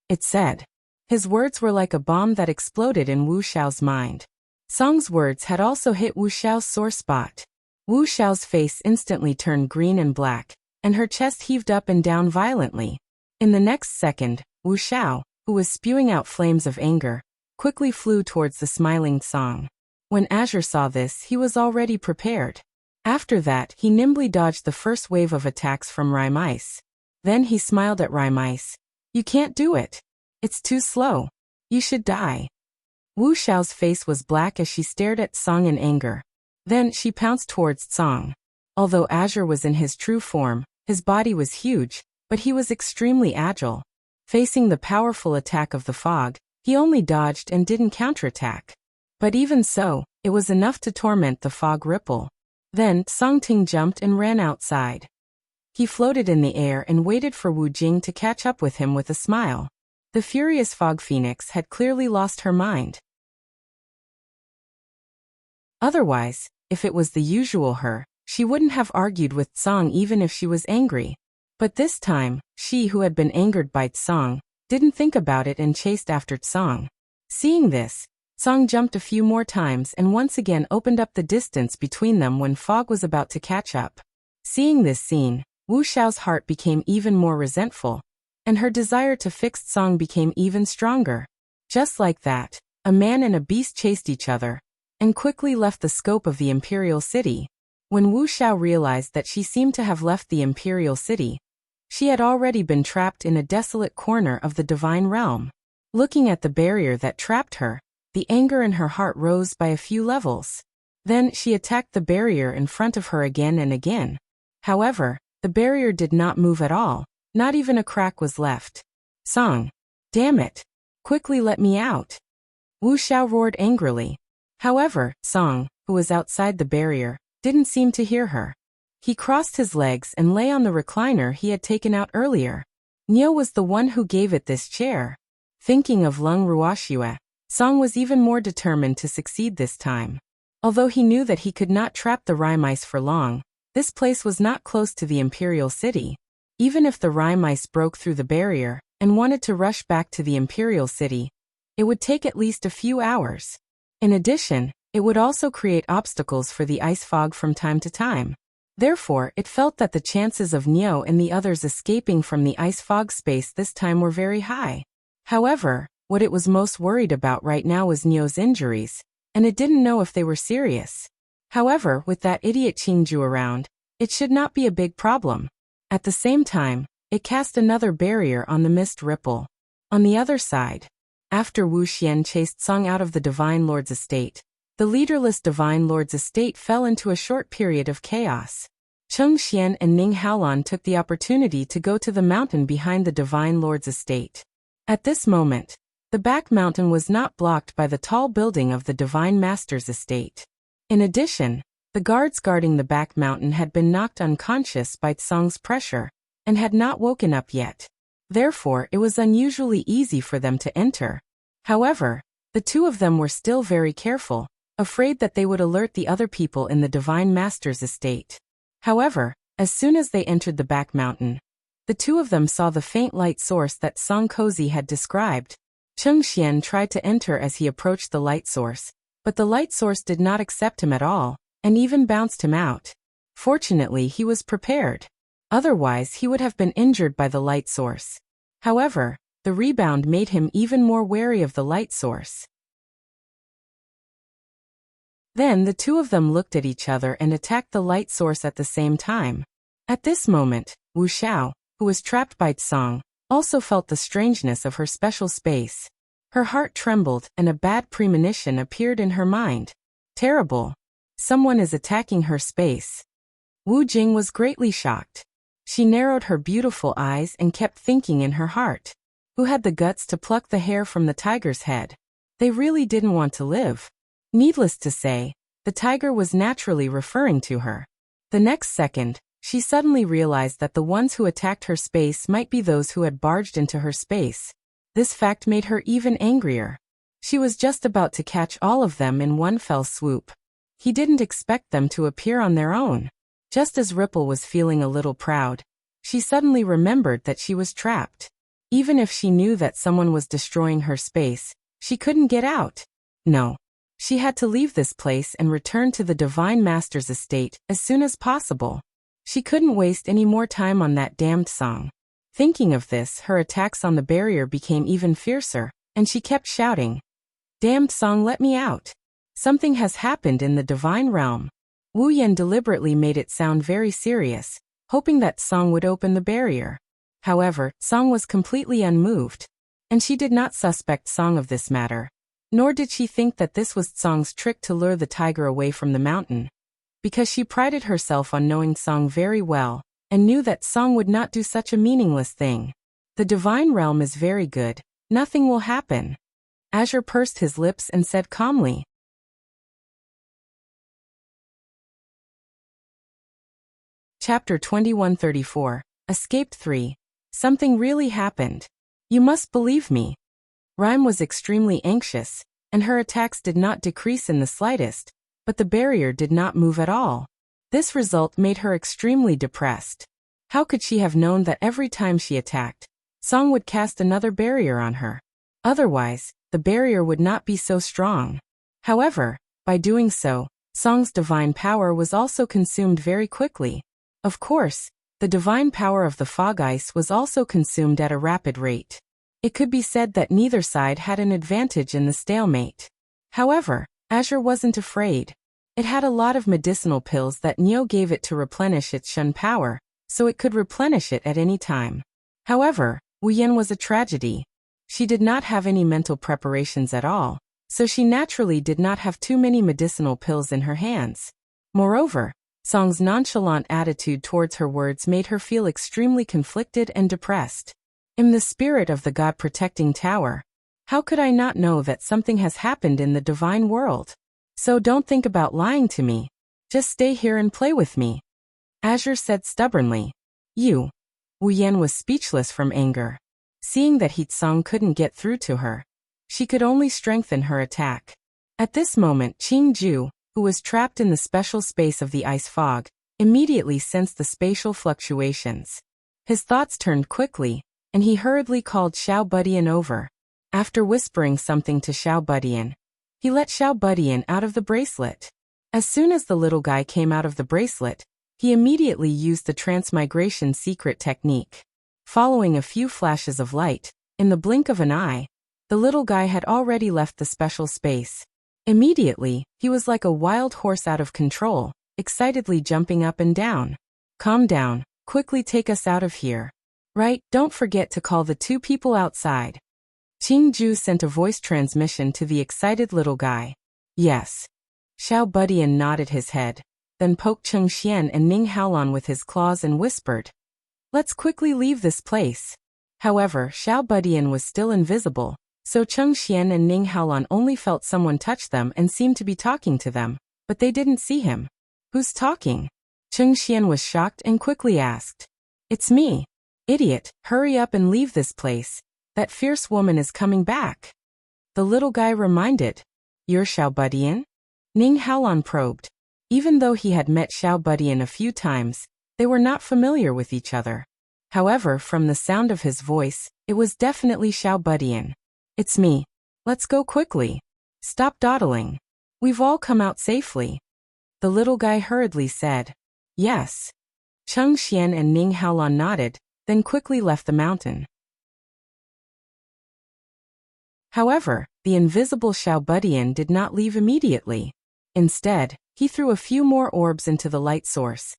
A: it said. His words were like a bomb that exploded in Wu Xiao's mind. Tsang's words had also hit Wu Xiao's sore spot. Wu Xiao's face instantly turned green and black, and her chest heaved up and down violently. In the next second, Wu Xiao, who was spewing out flames of anger, quickly flew towards the smiling Tsang. When Azure saw this, he was already prepared. After that, he nimbly dodged the first wave of attacks from Rhyme Ice. Then he smiled at Rhyme Ice. "You can't do it. It's too slow. You should die." Wu Xiao's face was black as she stared at Tsang in anger. Then she pounced towards Tsang. Although Azure was in his true form, his body was huge, but he was extremely agile. Facing the powerful attack of the fog, he only dodged and didn't counterattack. But even so, It was enough to torment the fog ripple. Then, Song Ting jumped and ran outside. He floated in the air and waited for Wu Jing to catch up with him with a smile. The furious fog phoenix had clearly lost her mind. Otherwise, if it was the usual her, she wouldn't have argued with Tsong even if she was angry. But this time, she who had been angered by Tsong, didn't think about it and chased after Tsong. Seeing this, Tsong jumped a few more times and once again opened up the distance between them when Fog was about to catch up. Seeing this scene, Wu Xiao's heart became even more resentful, and her desire to fix Tsong became even stronger. Just like that, a man and a beast chased each other, and quickly left the scope of the imperial city. When Wu Xiao realized that she seemed to have left the imperial city, she had already been trapped in a desolate corner of the divine realm. Looking at the barrier that trapped her, the anger in her heart rose by a few levels. Then she attacked the barrier in front of her again and again. However, the barrier did not move at all, not even a crack was left. Song! Damn it! Quickly let me out! Wu Xiao roared angrily. However, Song, who was outside the barrier, didn't seem to hear her. He crossed his legs and lay on the recliner he had taken out earlier. Niu was the one who gave it this chair. Thinking of Lung Ruoxue, Song was even more determined to succeed this time. Although he knew that he could not trap the Rye Mice for long, this place was not close to the imperial city. Even if the Rye Mice broke through the barrier and wanted to rush back to the imperial city, it would take at least a few hours. In addition, it would also create obstacles for the ice fog from time to time. Therefore, it felt that the chances of Niu and the others escaping from the ice fog space this time were very high. However, what it was most worried about right now was Niu's injuries, and it didn't know if they were serious. However, with that idiot Qingju around, it should not be a big problem. At the same time, it cast another barrier on the mist ripple. On the other side, after Wu Xian chased Song out of the Divine Lord's estate, the leaderless Divine Lord's estate fell into a short period of chaos. Cheng Xian and Ning Haolan took the opportunity to go to the mountain behind the Divine Lord's estate. At this moment, the back mountain was not blocked by the tall building of the Divine Master's estate. In addition, the guards guarding the back mountain had been knocked unconscious by Tsong's pressure, and had not woken up yet. Therefore, it was unusually easy for them to enter. However, the two of them were still very careful, afraid that they would alert the other people in the Divine Master's estate. However, as soon as they entered the back mountain, the two of them saw the faint light source that Song Kozi had described. Cheng Xian tried to enter as he approached the light source, but the light source did not accept him at all, and even bounced him out. Fortunately, he was prepared. Otherwise, he would have been injured by the light source. However, the rebound made him even more wary of the light source. Then the two of them looked at each other and attacked the light source at the same time. At this moment, Wu Xiao, who was trapped by Tsong, also felt the strangeness of her special space. Her heart trembled and a bad premonition appeared in her mind. Terrible. Someone is attacking her space. Wu Jing was greatly shocked. She narrowed her beautiful eyes and kept thinking in her heart. Who had the guts to pluck the hair from the tiger's head? They really didn't want to live. Needless to say, the tiger was naturally referring to her. The next second, she suddenly realized that the ones who attacked her space might be those who had barged into her space. This fact made her even angrier. She was just about to catch all of them in one fell swoop. He didn't expect them to appear on their own. Just as Ripple was feeling a little proud, she suddenly remembered that she was trapped. Even if she knew that someone was destroying her space, she couldn't get out. No. She had to leave this place and return to the Divine Master's estate as soon as possible. She couldn't waste any more time on that damned Song. Thinking of this, her attacks on the barrier became even fiercer, and she kept shouting, "Damned Song, let me out! Something has happened in the divine realm." Wu Yan deliberately made it sound very serious, hoping that Song would open the barrier. However, Song was completely unmoved, and she did not suspect Song of this matter. Nor did she think that this was Song's trick to lure the tiger away from the mountain, because she prided herself on knowing Song very well, and knew that Song would not do such a meaningless thing. The divine realm is very good, nothing will happen. Azure pursed his lips and said calmly, Chapter 2134. Escaped 3. Something really happened. You must believe me. Rhyme was extremely anxious, and her attacks did not decrease in the slightest, but the barrier did not move at all. This result made her extremely depressed. How could she have known that every time she attacked, Song would cast another barrier on her? Otherwise, the barrier would not be so strong. However, by doing so, Song's divine power was also consumed very quickly. Of course, the divine power of the fog ice was also consumed at a rapid rate. It could be said that neither side had an advantage in the stalemate. However, Azure wasn't afraid. It had a lot of medicinal pills that Neo gave it to replenish its Shun power, so it could replenish it at any time. However, Wuyan was a tragedy. She did not have any mental preparations at all, so she naturally did not have too many medicinal pills in her hands. Moreover, Song's nonchalant attitude towards her words made her feel extremely conflicted and depressed. In the spirit of the God-protecting tower, how could I not know that something has happened in the divine world? So don't think about lying to me. Just stay here and play with me. Azure said stubbornly. You. Wuyan was speechless from anger. Seeing that Song couldn't get through to her, she could only strengthen her attack. At this moment, Qingju, who was trapped in the special space of the ice fog, immediately sensed the spatial fluctuations. His thoughts turned quickly, and he hurriedly called Xiao Budian over. After whispering something to Xiao Budian, he let Xiao Budian out of the bracelet. As soon as the little guy came out of the bracelet, he immediately used the transmigration secret technique. Following a few flashes of light, in the blink of an eye, the little guy had already left the special space. Immediately, he was like a wild horse out of control, excitedly jumping up and down. Calm down, quickly take us out of here. Right, don't forget to call the 2 people outside. Qingju sent a voice transmission to the excited little guy. Yes. Xiao Budian nodded his head, then poked Cheng Xian and Ning Haolan with his claws and whispered, "Let's quickly leave this place." However, Xiao Budian was still invisible, so Cheng Xian and Ning Haolan only felt someone touch them and seemed to be talking to them, but they didn't see him. Who's talking? Cheng Xian was shocked and quickly asked. It's me. Idiot, hurry up and leave this place. That fierce woman is coming back. The little guy reminded. You're Xiao Budian? Ning Haolan probed. Even though he had met Xiao Budian a few times, they were not familiar with each other. However, from the sound of his voice, it was definitely Xiao Budian. It's me. Let's go quickly. Stop dawdling. We've all come out safely. The little guy hurriedly said. Yes. Cheng Xian and Ning Haolan nodded, then quickly left the mountain. However, the invisible Xiao Budian did not leave immediately. Instead, he threw a few more orbs into the light source,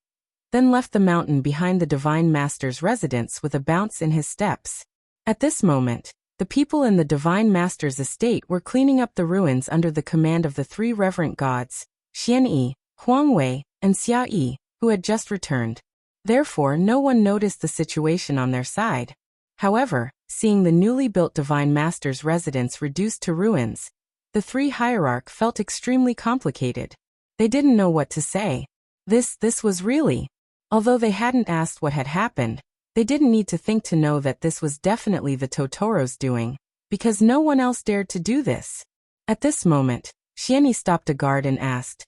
A: then left the mountain behind the Divine Master's residence with a bounce in his steps. At this moment, the people in the Divine Master's estate were cleaning up the ruins under the command of the 3 reverent gods, Xian Yi, Huang Wei, and Xia Yi, who had just returned. Therefore, no one noticed the situation on their side. However, seeing the newly built Divine Master's residence reduced to ruins, the 3 hierarch felt extremely complicated. They didn't know what to say. This was really. Although they hadn't asked what had happened, they didn't need to think to know that this was definitely the Totoro's doing, because no one else dared to do this. At this moment, Xianyi stopped a guard and asked,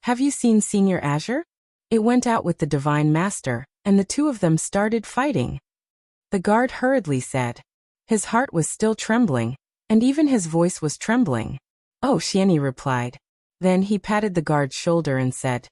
A: Have you seen Senior Azure? It went out with the Divine Master, and the 2 of them started fighting. The guard hurriedly said. His heart was still trembling, and even his voice was trembling. Oh, Xianyi replied. Then he patted the guard's shoulder and said,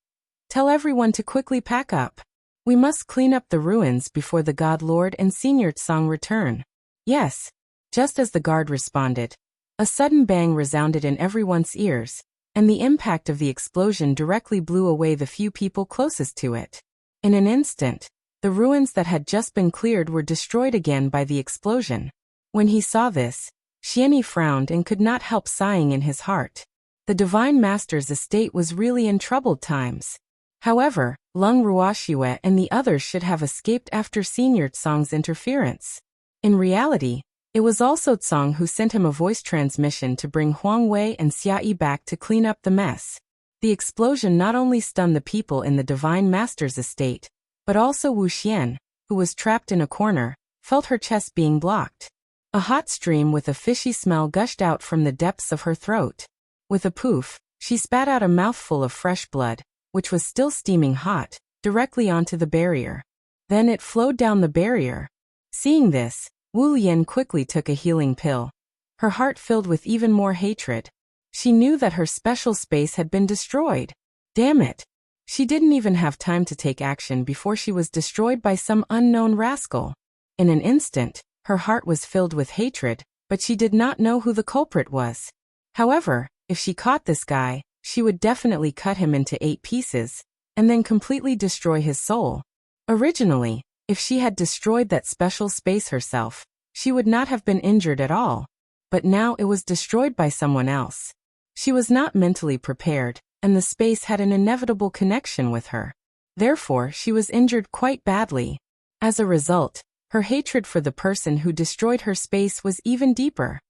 A: Tell everyone to quickly pack up. We must clean up the ruins before the God Lord and Senior Tsang return. Yes. Just as the guard responded, a sudden bang resounded in everyone's ears, and the impact of the explosion directly blew away the few people closest to it. In an instant, the ruins that had just been cleared were destroyed again by the explosion. When he saw this, Xianyi frowned and could not help sighing in his heart. The Divine Master's estate was really in troubled times. However, Lung Ruoxue and the others should have escaped after Senior Tsang's interference. In reality, it was also Tsang who sent him a voice transmission to bring Huang Wei and Xia Yi back to clean up the mess. The explosion not only stunned the people in the Divine Master's estate, But also Wuxian, who was trapped in a corner, felt her chest being blocked. A hot stream with a fishy smell gushed out from the depths of her throat. With a poof, she spat out a mouthful of fresh blood, which was still steaming hot, directly onto the barrier. Then it flowed down the barrier. Seeing this, Wu Yan quickly took a healing pill. Her heart filled with even more hatred. She knew that her special space had been destroyed. Damn it! She didn't even have time to take action before she was destroyed by some unknown rascal. In an instant, her heart was filled with hatred, but she did not know who the culprit was. However, if she caught this guy, she would definitely cut him into 8 pieces, and then completely destroy his soul. Originally, if she had destroyed that special space herself, she would not have been injured at all. But now it was destroyed by someone else. She was not mentally prepared, and the space had an inevitable connection with her. Therefore, she was injured quite badly. As a result, her hatred for the person who destroyed her space was even deeper.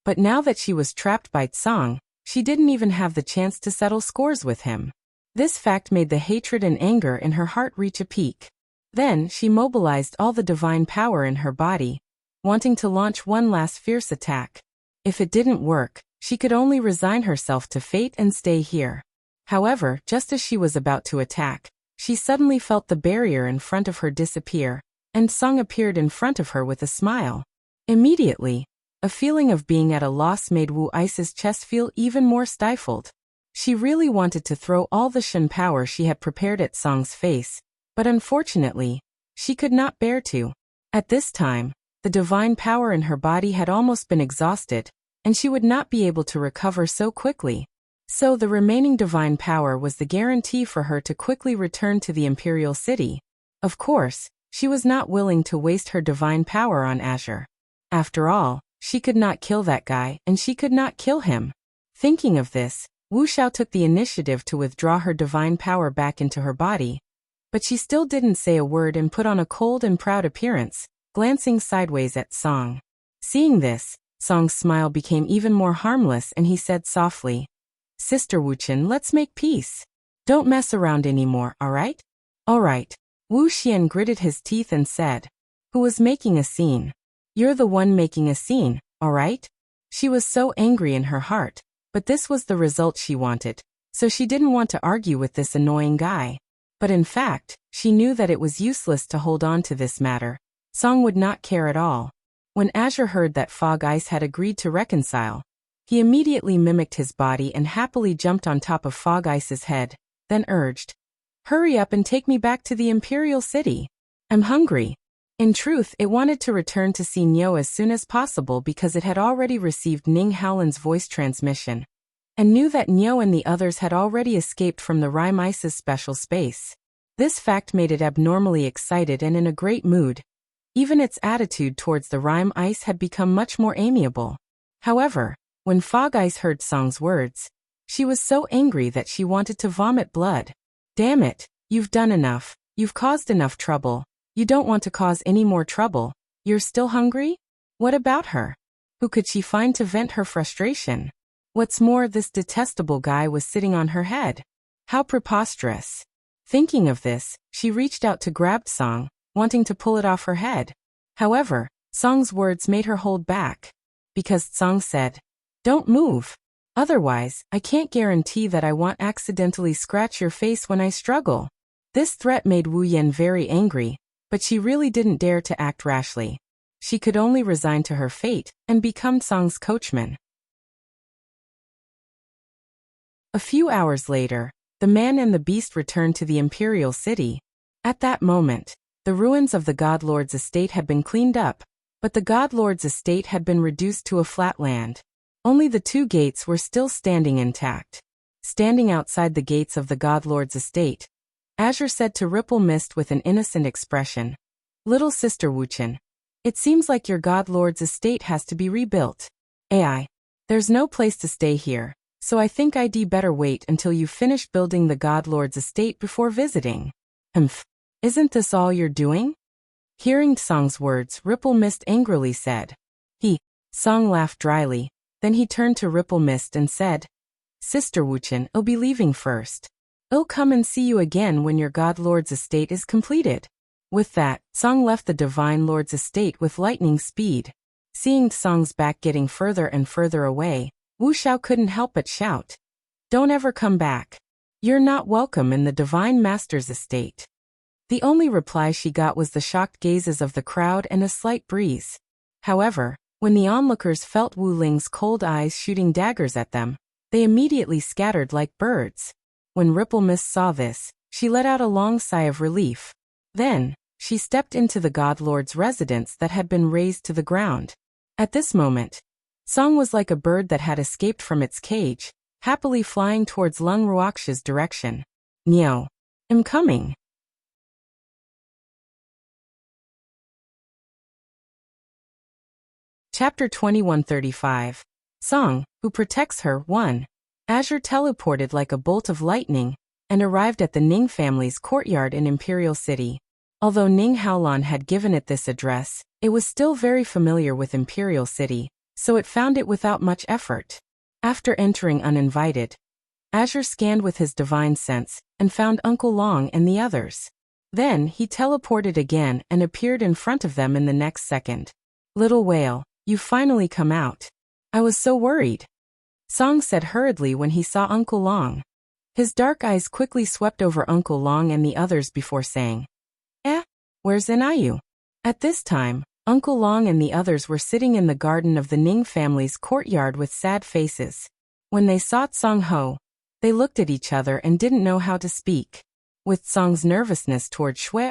A: But now that she was trapped by Tsang, she didn't even have the chance to settle scores with him. This fact made the hatred and anger in her heart reach a peak. Then she mobilized all the divine power in her body, wanting to launch one last fierce attack. If it didn't work, she could only resign herself to fate and stay here. However, just as she was about to attack, she suddenly felt the barrier in front of her disappear, and Tsang appeared in front of her with a smile. Immediately, a feeling of being at a loss made Wu Ice's chest feel even more stifled. She really wanted to throw all the Shen power she had prepared at Tsang's face, but unfortunately, she could not bear to. At this time, the divine power in her body had almost been exhausted, and she would not be able to recover so quickly. So the remaining divine power was the guarantee for her to quickly return to the Imperial City. Of course, she was not willing to waste her divine power on Azure. After all, she could not kill that guy, and she could not kill him. Thinking of this, Wu Xiao took the initiative to withdraw her divine power back into her body. But she still didn't say a word and put on a cold and proud appearance, glancing sideways at Tsang. Seeing this, Tsang's smile became even more harmless and he said softly, "Sister Wuchen, let's make peace. Don't mess around anymore, alright?" "Alright." Wu Xian gritted his teeth and said, "Who was making a scene? You're the one making a scene, alright?" She was so angry in her heart, but this was the result she wanted, so she didn't want to argue with this annoying guy. But in fact, she knew that it was useless to hold on to this matter. Tsang would not care at all. When Azure heard that Fog Ice had agreed to reconcile, he immediately mimicked his body and happily jumped on top of Fog Ice's head, then urged, "Hurry up and take me back to the Imperial City. I'm hungry." In truth, it wanted to return to see Niu as soon as possible because it had already received Ning Howland's voice transmission, and knew that Niu and the others had already escaped from the Rime Ice's special space. This fact made it abnormally excited and in a great mood. Even its attitude towards the Rime Ice had become much more amiable. However, when Fog Ice heard Tsang's words, she was so angry that she wanted to vomit blood. "Damn it, you've done enough. You've caused enough trouble. You don't want to cause any more trouble. You're still hungry?" What about her? Who could she find to vent her frustration? What's more, this detestable guy was sitting on her head. How preposterous. Thinking of this, she reached out to grab Tsang, wanting to pull it off her head. However, Tsang's words made her hold back. Because Tsang said, "Don't move. Otherwise, I can't guarantee that I won't accidentally scratch your face when I struggle." This threat made Wu Yan very angry, but she really didn't dare to act rashly. She could only resign to her fate and become Tsang's coachman. A few hours later, the man and the beast returned to the Imperial City. At that moment, the ruins of the God Lord's estate had been cleaned up, but the God Lord's estate had been reduced to a flat land. Only the 2 gates were still standing intact. Standing outside the gates of the God Lord's estate, Azure said to Ripple Mist with an innocent expression, "Little Sister Wuchen, it seems like your God Lord's estate has to be rebuilt. There's no place to stay here, so I think I'd better wait until you finish building the God Lord's estate before visiting." Isn't this all you're doing?" Hearing Tsang's words, Ripple Mist angrily said. Tsang laughed dryly, then he turned to Ripple Mist and said, "Sister Wuchen, I'll be leaving first. I'll come and see you again when your god lord's estate is completed. With that, Song left the divine lord's estate with lightning speed. Seeing Song's back getting further and further away, Wuxia couldn't help but shout, "Don't ever come back. You're not welcome in the divine master's estate." The only reply she got was the shocked gazes of the crowd and a slight breeze. However, when the onlookers felt Wu Ling's cold eyes shooting daggers at them, they immediately scattered like birds. When Ripple Mist saw this, she let out a long sigh of relief. Then, she stepped into the god lord's residence that had been razed to the ground. At this moment, Song was like a bird that had escaped from its cage, happily flying towards Lung Ruoxia's direction. "Nyo. I'm coming." Chapter 2135. Song, who protects her, 1. Azure teleported like a bolt of lightning and arrived at the Ning family's courtyard in Imperial City. Although Ning Haolan had given it this address, it was still very familiar with Imperial City, so it found it without much effort. After entering uninvited, Azure scanned with his divine sense and found Uncle Long and the others. Then he teleported again and appeared in front of them in the next second. "Little whale, you've finally come out. I was so worried," Song said hurriedly when he saw Uncle Long. His dark eyes quickly swept over Uncle Long and the others before saying, "Where's Inayu?" At this time, Uncle Long and the others were sitting in the garden of the Ning family's courtyard with sad faces. When they saw Song Ho, they looked at each other and didn't know how to speak. With Song's nervousness toward Shui,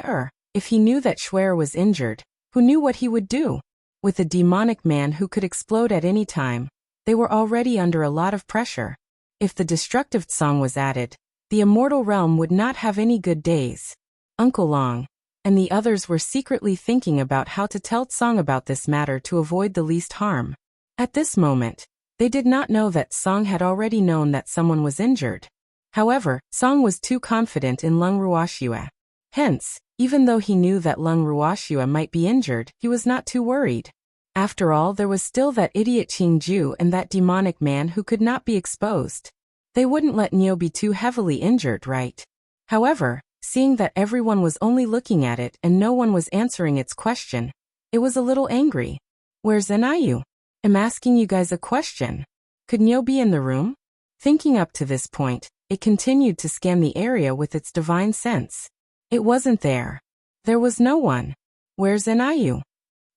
A: if he knew that Shui was injured, who knew what he would do? With a demonic man who could explode at any time, they were already under a lot of pressure. If the destructive Song was added, the immortal realm would not have any good days. Uncle Long and the others were secretly thinking about how to tell Song about this matter to avoid the least harm. At this moment, they did not know that Song had already known that someone was injured. However, Song was too confident in Lung Ruoxia. Hence, even though he knew that Lung Ruoxia might be injured, he was not too worried. After all, there was still that idiot Qingju and that demonic man who could not be exposed. They wouldn't let Neo be too heavily injured, right? However, seeing that everyone was only looking at it and no one was answering its question, it was a little angry. "Where's Inayu? I'm asking you guys a question. Could Neo be in the room?" Thinking up to this point, it continued to scan the area with its divine sense. It wasn't there. There was no one. "Where's Inayu?"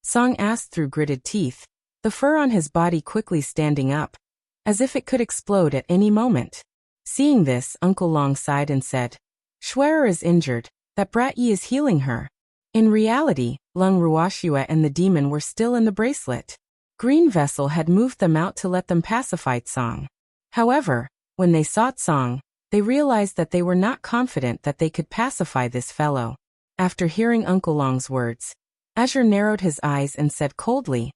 A: Song asked through gritted teeth, the fur on his body quickly standing up, as if it could explode at any moment. Seeing this, Uncle Long sighed and said, "Shui is injured, that brat Yi is healing her." In reality, Lung Ruoxia and the demon were still in the bracelet. Green Vessel had moved them out to let them pacify Song. However, when they saw Song, they realized that they were not confident that they could pacify this fellow. After hearing Uncle Long's words, Azure narrowed his eyes and said coldly,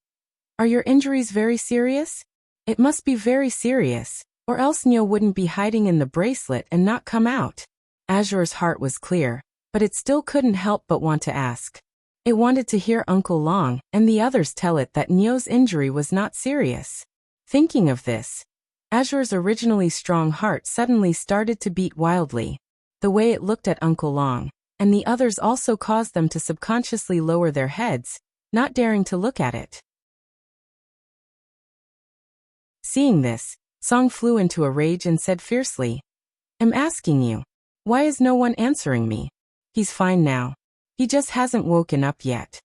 A: "Are your injuries very serious? It must be very serious, or else Neo wouldn't be hiding in the bracelet and not come out." Azure's heart was clear, but it still couldn't help but want to ask. It wanted to hear Uncle Long and the others tell it that Neo's injury was not serious. Thinking of this, Azure's originally strong heart suddenly started to beat wildly. The way it looked at Uncle Long and the others also caused them to subconsciously lower their heads, not daring to look at it. Seeing this, Song flew into a rage and said fiercely, "I'm asking you, why is no one answering me? He's fine now. He just hasn't woken up yet."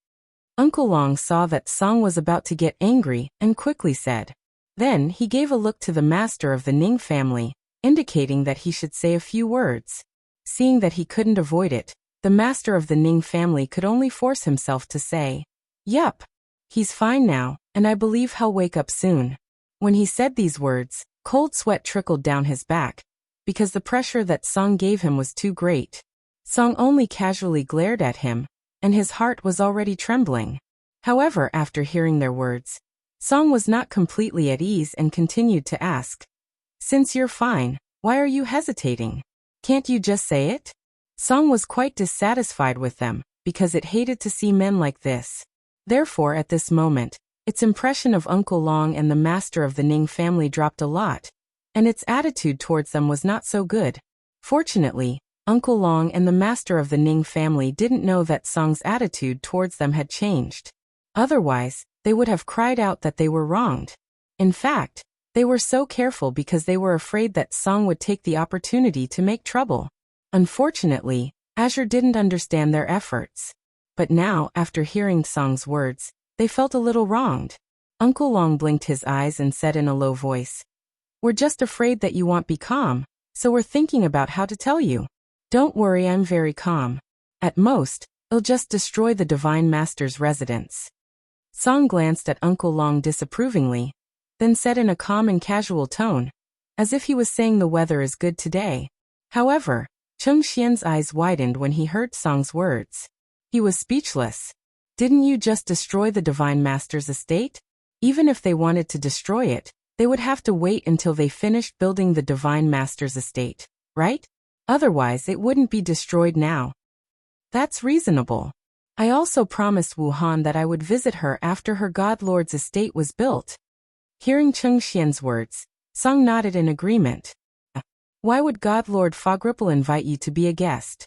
A: Uncle Long saw that Song was about to get angry and quickly said. Then he gave a look to the master of the Ning family, indicating that he should say a few words. Seeing that he couldn't avoid it, the master of the Ning family could only force himself to say, "Yup. He's fine now, and I believe he'll wake up soon." When he said these words, cold sweat trickled down his back, because the pressure that Song gave him was too great. Song only casually glared at him, and his heart was already trembling. However, after hearing their words, Song was not completely at ease and continued to ask, "Since you're fine, why are you hesitating? Can't you just say it?" Song was quite dissatisfied with them, because it hated to see men like this. Therefore, at this moment, its impression of Uncle Long and the master of the Ning family dropped a lot, and its attitude towards them was not so good. Fortunately, Uncle Long and the master of the Ning family didn't know that Song's attitude towards them had changed. Otherwise, they would have cried out that they were wronged. In fact, they were so careful because they were afraid that Song would take the opportunity to make trouble. Unfortunately, Azure didn't understand their efforts. But now, after hearing Song's words, they felt a little wronged. Uncle Long blinked his eyes and said in a low voice, "We're just afraid that you won't be calm, so we're thinking about how to tell you. Don't worry, I'm very calm. At most, it'll just destroy the Divine Master's residence." Song glanced at Uncle Long disapprovingly, then said in a calm and casual tone, as if he was saying the weather is good today. However, Cheng Xian's eyes widened when he heard Song's words. He was speechless. Didn't you just destroy the Divine Master's estate? Even if they wanted to destroy it, they would have to wait until they finished building the Divine Master's estate, right? Otherwise it wouldn't be destroyed now. That's reasonable. I also promised Wu Han that I would visit her after her God Lord's estate was built. Hearing Cheng Xian's words, Song nodded in agreement. Why would God Lord Fogripple invite you to be a guest?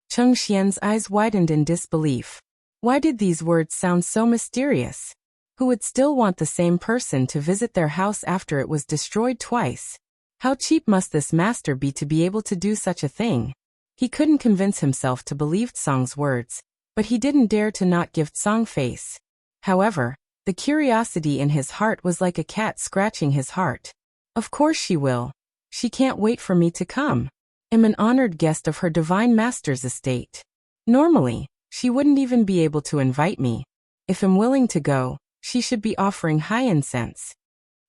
A: Cheng Xian's eyes widened in disbelief. Why did these words sound so mysterious? Who would still want the same person to visit their house after it was destroyed twice? How cheap must this master be to be able to do such a thing? He couldn't convince himself to believe Song's words, but he didn't dare to not give Song face. However, the curiosity in his heart was like a cat scratching his heart. Of course she will. She can't wait for me to come. I'm an honored guest of her Divine Master's estate. Normally, she wouldn't even be able to invite me. If I'm willing to go, she should be offering high incense.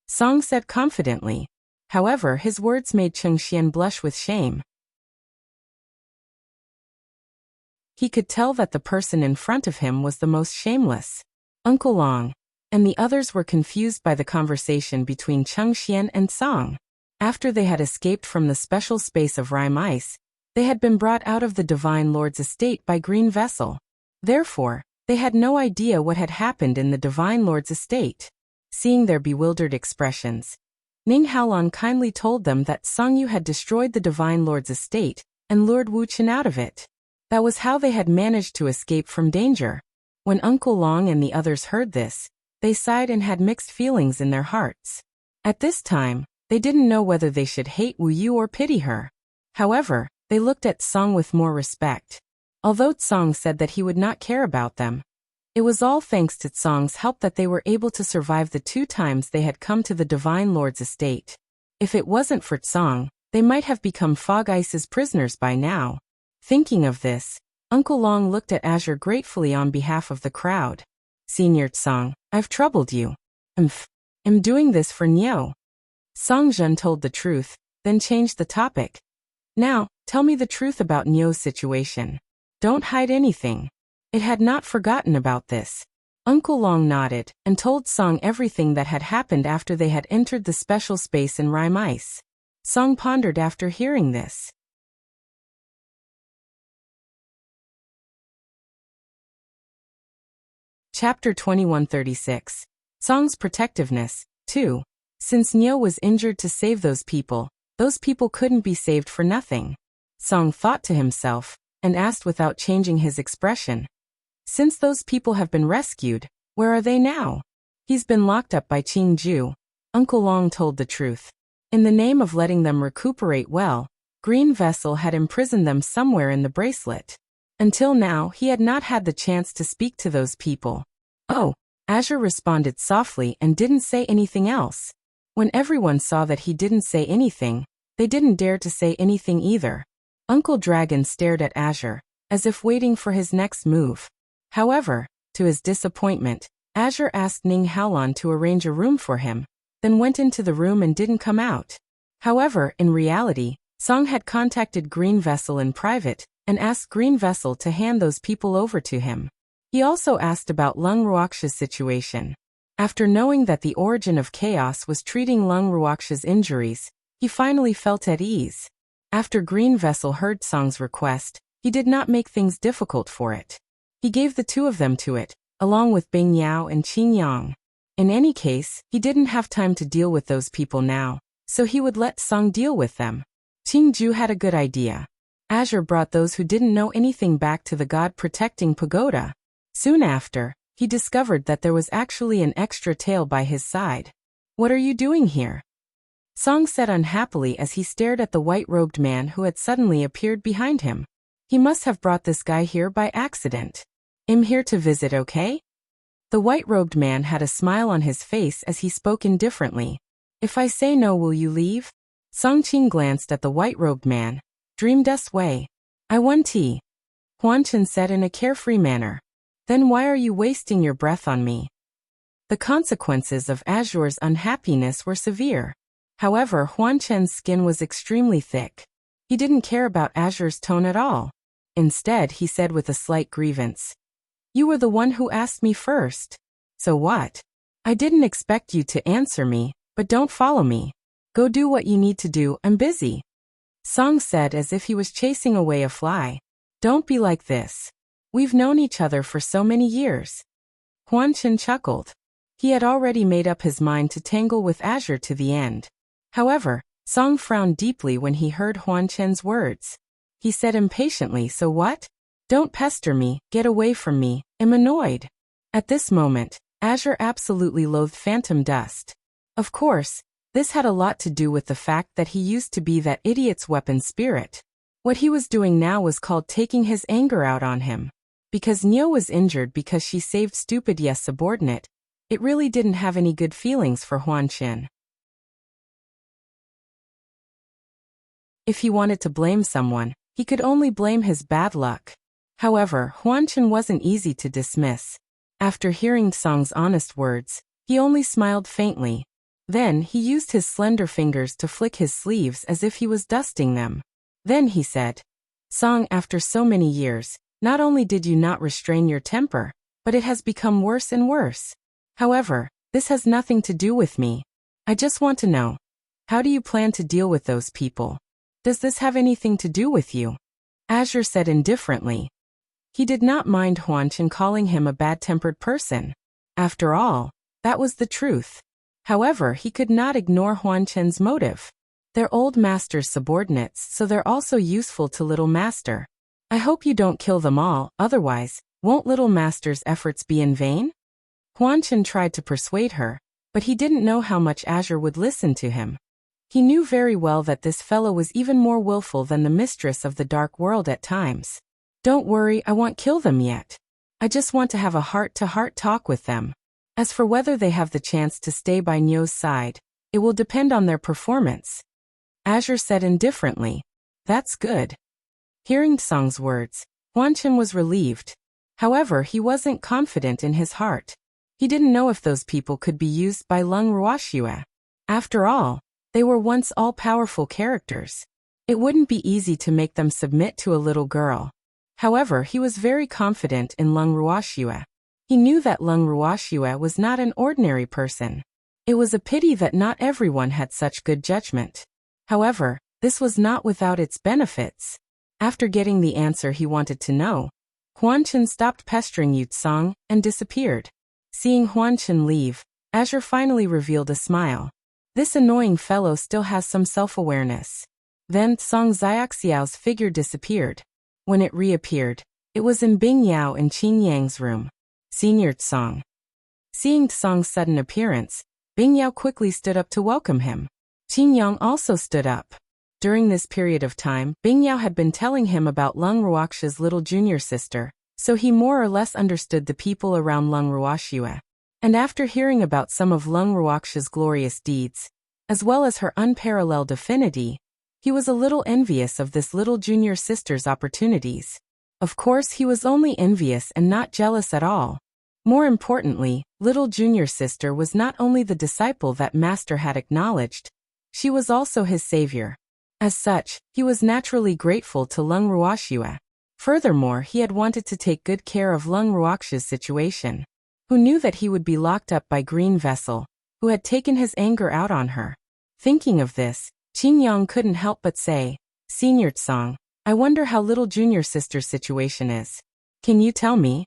A: Song said confidently. However, his words made Cheng Xian blush with shame. He could tell that the person in front of him was the most shameless. Uncle Long and the others were confused by the conversation between Cheng Xian and Song. After they had escaped from the special space of Rime Ice, they had been brought out of the Divine Lord's estate by Green Vessel. Therefore, they had no idea what had happened in the Divine Lord's estate. Seeing their bewildered expressions, Ning Haolon kindly told them that Song Yu had destroyed the Divine Lord's estate and lured Wu Chen out of it. That was how they had managed to escape from danger. When Uncle Long and the others heard this, they sighed and had mixed feelings in their hearts. At this time, they didn't know whether they should hate Wu Yu or pity her. However, they looked at Song with more respect. Although Song said that he would not care about them, it was all thanks to Song's help that they were able to survive the 2 times they had come to the Divine Lord's estate. If it wasn't for Song, they might have become Fog Ice's prisoners by now. Thinking of this, Uncle Long looked at Azure gratefully on behalf of the crowd. Senior Song, I've troubled you. I'm doing this for Niu. Song Zhen told the truth, then changed the topic. Now, tell me the truth about Niu's situation. Don't hide anything. It had not forgotten about this. Uncle Long nodded and told Song everything that had happened after they had entered the special space in Rime Ice. Song pondered after hearing this. Chapter 2136. Song's Protectiveness, 2. Since Niu was injured to save those people couldn't be saved for nothing. Song thought to himself, and asked without changing his expression. Since those people have been rescued, where are they now? He's been locked up by Qing Ju. Uncle Long told the truth. In the name of letting them recuperate well, Green Vessel had imprisoned them somewhere in the bracelet. Until now, he had not had the chance to speak to those people. Oh, Azure responded softly and didn't say anything else. When everyone saw that he didn't say anything, they didn't dare to say anything either. Uncle Dragon stared at Azure, as if waiting for his next move. However, to his disappointment, Azure asked Ning Haolon to arrange a room for him, then went into the room and didn't come out. However, in reality, Song had contacted Green Vessel in private and asked Green Vessel to hand those people over to him. He also asked about Lung Ruoxia's situation. After knowing that the origin of chaos was treating Lung Ruoxia's injuries, he finally felt at ease. After Green Vessel heard Song's request, he did not make things difficult for it. He gave the 2 of them to it, along with Bing Yao and Qin Yang. In any case, he didn't have time to deal with those people now, so he would let Song deal with them. Qingju had a good idea. Azure brought those who didn't know anything back to the god-protecting pagoda. Soon after, he discovered that there was actually an extra tail by his side. "What are you doing here?" Song said unhappily as he stared at the white-robed man who had suddenly appeared behind him. He must have brought this guy here by accident. "I'm here to visit, okay?" The white-robed man had a smile on his face as he spoke indifferently. "If I say no, will you leave?" Song Qing glanced at the white-robed man. "Dreamed us way. I want tea," Huanchen said in a carefree manner. "Then why are you wasting your breath on me?" The consequences of Azure's unhappiness were severe. However, Huanchen's skin was extremely thick. He didn't care about Azure's tone at all. Instead, he said with a slight grievance, "You were the one who asked me first. So what? I didn't expect you to answer me, but don't follow me. Go do what you need to do, I'm busy." Song said as if he was chasing away a fly. "Don't be like this. We've known each other for so many years." Huanchen chuckled. He had already made up his mind to tangle with Azure to the end. However, Song frowned deeply when he heard Huanchen's words. He said impatiently, "So what? Don't pester me, get away from me, I'm annoyed." At this moment, Azure absolutely loathed phantom dust. Of course, this had a lot to do with the fact that he used to be that idiot's weapon spirit. What he was doing now was called taking his anger out on him. Because Nyo was injured because she saved stupid yes subordinate, it really didn't have any good feelings for Huanchen. If he wanted to blame someone, he could only blame his bad luck. However, Huanchen wasn't easy to dismiss. After hearing Song's honest words, he only smiled faintly. Then he used his slender fingers to flick his sleeves as if he was dusting them. Then he said, "Song, after so many years, not only did you not restrain your temper, but it has become worse and worse. However, this has nothing to do with me. I just want to know, how do you plan to deal with those people? Does this have anything to do with you?" Azure said indifferently. He did not mind Huanchen calling him a bad-tempered person. After all, that was the truth. However, he could not ignore Huanchen's motive. They're old master's subordinates, so they're also useful to little master. I hope you don't kill them all, otherwise, won't little master's efforts be in vain? Huanchen tried to persuade her, but he didn't know how much Azure would listen to him. He knew very well that this fellow was even more willful than the mistress of the dark world at times. "Don't worry, I won't kill them yet. I just want to have a heart-to-heart talk with them. As for whether they have the chance to stay by Nyo's side, it will depend on their performance." Azure said indifferently. "That's good." Hearing Song's words, Huanchen was relieved. However, he wasn't confident in his heart. He didn't know if those people could be used by Lung Ruoxue. After all, they were once all-powerful characters. It wouldn't be easy to make them submit to a little girl. However, he was very confident in Lung Ruoxue. He knew that Lung Ruoxue was not an ordinary person. It was a pity that not everyone had such good judgment. However, this was not without its benefits. After getting the answer he wanted to know, Huanchen stopped pestering Yu Tsang and disappeared. Seeing Huanchen leave, Azure finally revealed a smile. This annoying fellow still has some self-awareness. Then Song Xiaoxiao's figure disappeared. When it reappeared, it was in Bing Yao and Qin Yang's room. Senior Tsang. Seeing Tsang's sudden appearance, Bing Yao quickly stood up to welcome him. Qin Yang also stood up. During this period of time, Bing Yao had been telling him about Lung Ruoxue's little junior sister, so he more or less understood the people around Lung Ruoxue. And after hearing about some of Lung Ruoxue's glorious deeds, as well as her unparalleled affinity, he was a little envious of this little junior sister's opportunities. Of course, he was only envious and not jealous at all. More importantly, little junior sister was not only the disciple that Master had acknowledged, she was also his savior. As such, he was naturally grateful to Lung Ruoxue. Furthermore, he had wanted to take good care of Lung Ruoxue's situation. Who knew that he would be locked up by Green Vessel, who had taken his anger out on her? Thinking of this, Qin Yang couldn't help but say, "Senior Tsang, I wonder how little junior sister's situation is. Can you tell me?"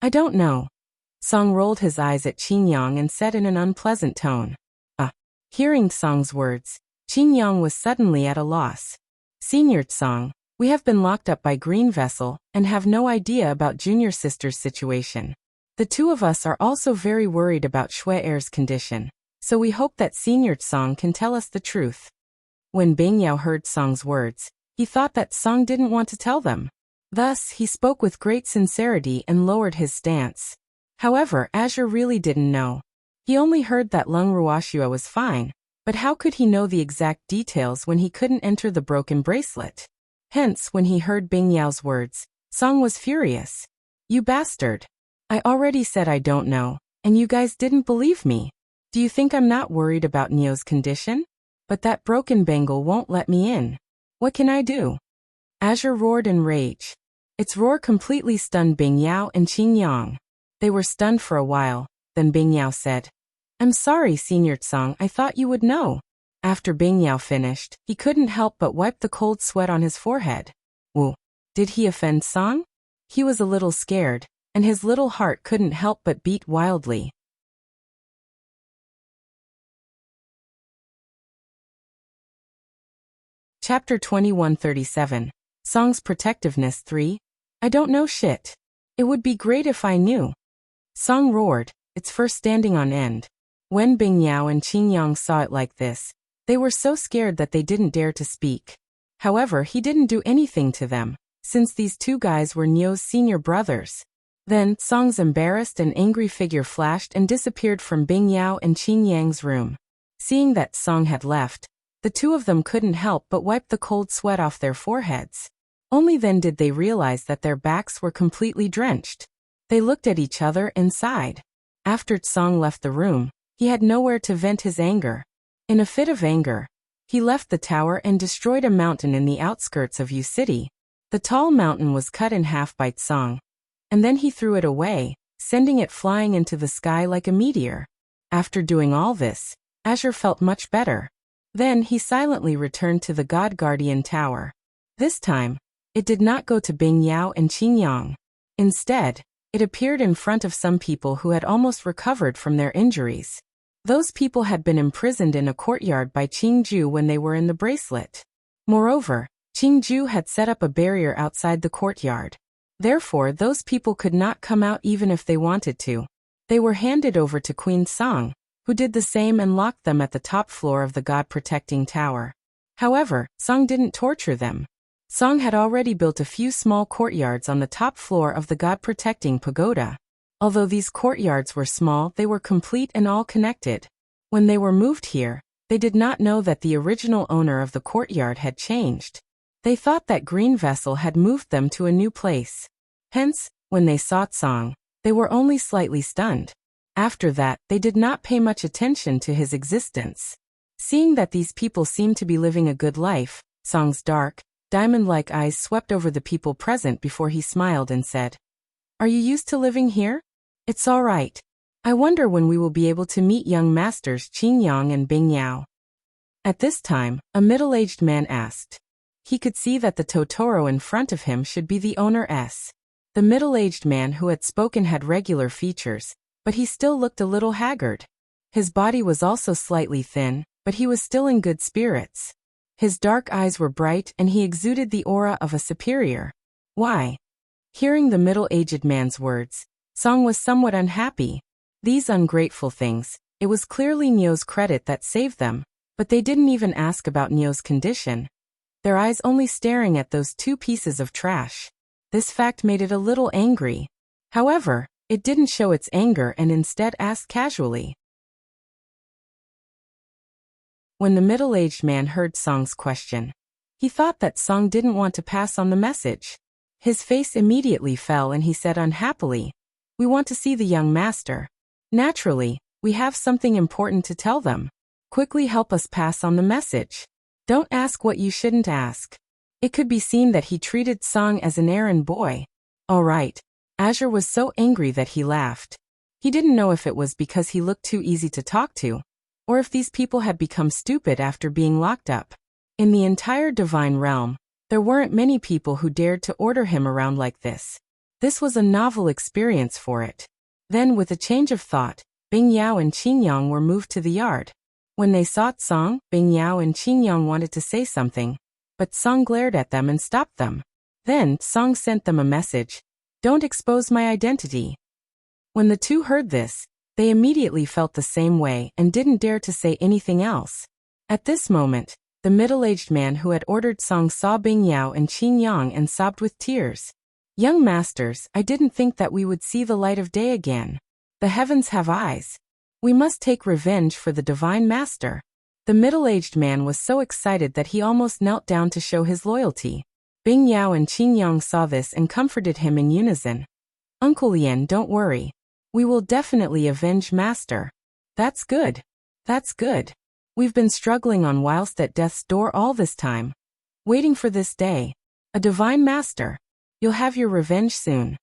A: "I don't know." Song rolled his eyes at Qin Yang and said in an unpleasant tone, Hearing Song's words, Qin Yang was suddenly at a loss. Senior Song, we have been locked up by Green Vessel and have no idea about junior sister's situation. The two of us are also very worried about Shui Er's condition, so we hope that Senior Song can tell us the truth. When Bing Yao heard Song's words, he thought that Song didn't want to tell them. Thus, he spoke with great sincerity and lowered his stance. However, Azure really didn't know. He only heard that Lung Ruoxua was fine, but how could he know the exact details when he couldn't enter the broken bracelet? Hence, when he heard Bing Yao's words, Song was furious. You bastard! I already said I don't know, and you guys didn't believe me. Do you think I'm not worried about Neo's condition? But that broken bangle won't let me in. What can I do? Azure roared in rage. Its roar completely stunned Bing Yao and Qin Yang. They were stunned for a while, then Bing Yao said, I'm sorry, Senior Song, I thought you would know. After Bing Yao finished, he couldn't help but wipe the cold sweat on his forehead. Woo! Did he offend Song? He was a little scared, and his little heart couldn't help but beat wildly. Chapter 2137. Song's Protectiveness 3. I don't know shit. It would be great if I knew. Song roared, its fur standing on end. When Bing Yao and Qin Yang saw it like this, they were so scared that they didn't dare to speak. However, he didn't do anything to them, since these two guys were Neo's senior brothers. Then, Song's embarrassed and angry figure flashed and disappeared from Bing Yao and Qin Yang's room. Seeing that Song had left, the two of them couldn't help but wipe the cold sweat off their foreheads. Only then did they realize that their backs were completely drenched. They looked at each other and sighed. After Song left the room, he had nowhere to vent his anger. In a fit of anger, he left the tower and destroyed a mountain in the outskirts of Yu City. The tall mountain was cut in half by Song, and then he threw it away, sending it flying into the sky like a meteor. After doing all this, Azure felt much better. Then he silently returned to the God Guardian Tower. This time, it did not go to Bing Yao and Qin Yang. Instead, it appeared in front of some people who had almost recovered from their injuries. Those people had been imprisoned in a courtyard by Qingju when they were in the bracelet. Moreover, Qingju had set up a barrier outside the courtyard. Therefore, those people could not come out even if they wanted to. They were handed over to Queen Song, who did the same and locked them at the top floor of the God-protecting tower. However, Song didn't torture them. Song had already built a few small courtyards on the top floor of the God-protecting pagoda. Although these courtyards were small, they were complete and all connected. When they were moved here, they did not know that the original owner of the courtyard had changed. They thought that Green Vessel had moved them to a new place. Hence, when they saw Song, they were only slightly stunned. After that, they did not pay much attention to his existence. Seeing that these people seemed to be living a good life, Song's dark, diamond-like eyes swept over the people present before he smiled and said, Are you used to living here? It's all right. I wonder when we will be able to meet young masters Qin Yang and Bing Yao. At this time, a middle-aged man asked. He could see that the Totoro in front of him should be the owner-s. The middle-aged man who had spoken had regular features, but he still looked a little haggard. His body was also slightly thin, but he was still in good spirits. His dark eyes were bright and he exuded the aura of a superior. Why? Hearing the middle-aged man's words, Song was somewhat unhappy. These ungrateful things, it was clearly Neo's credit that saved them, but they didn't even ask about Neo's condition. Their eyes only staring at those two pieces of trash. This fact made it a little angry. However, it didn't show its anger and instead asked casually. When the middle-aged man heard Song's question, he thought that Song didn't want to pass on the message. His face immediately fell and he said unhappily, We want to see the young master. Naturally, we have something important to tell them. Quickly help us pass on the message. Don't ask what you shouldn't ask. It could be seen that he treated Song as an errand boy. All right. Azure was so angry that he laughed. He didn't know if it was because he looked too easy to talk to, or if these people had become stupid after being locked up. In the entire divine realm, there weren't many people who dared to order him around like this. This was a novel experience for it. Then, with a change of thought, Bing Yao and Qin Yang were moved to the yard. When they saw Song, Bing Yao and Qin Yang wanted to say something, but Song glared at them and stopped them. Then, Song sent them a message. Don't expose my identity. When the two heard this, they immediately felt the same way and didn't dare to say anything else. At this moment, the middle-aged man who had ordered Song saw Bing Yao and Qin Yang and sobbed with tears. Young masters, I didn't think that we would see the light of day again. The heavens have eyes. We must take revenge for the divine master. The middle-aged man was so excited that he almost knelt down to show his loyalty. Bing Yao and Qin Yang saw this and comforted him in unison. Uncle Lien, don't worry. We will definitely avenge master. That's good. That's good. We've been struggling on whilst at death's door all this time. Waiting for this day. A divine master. You'll have your revenge soon.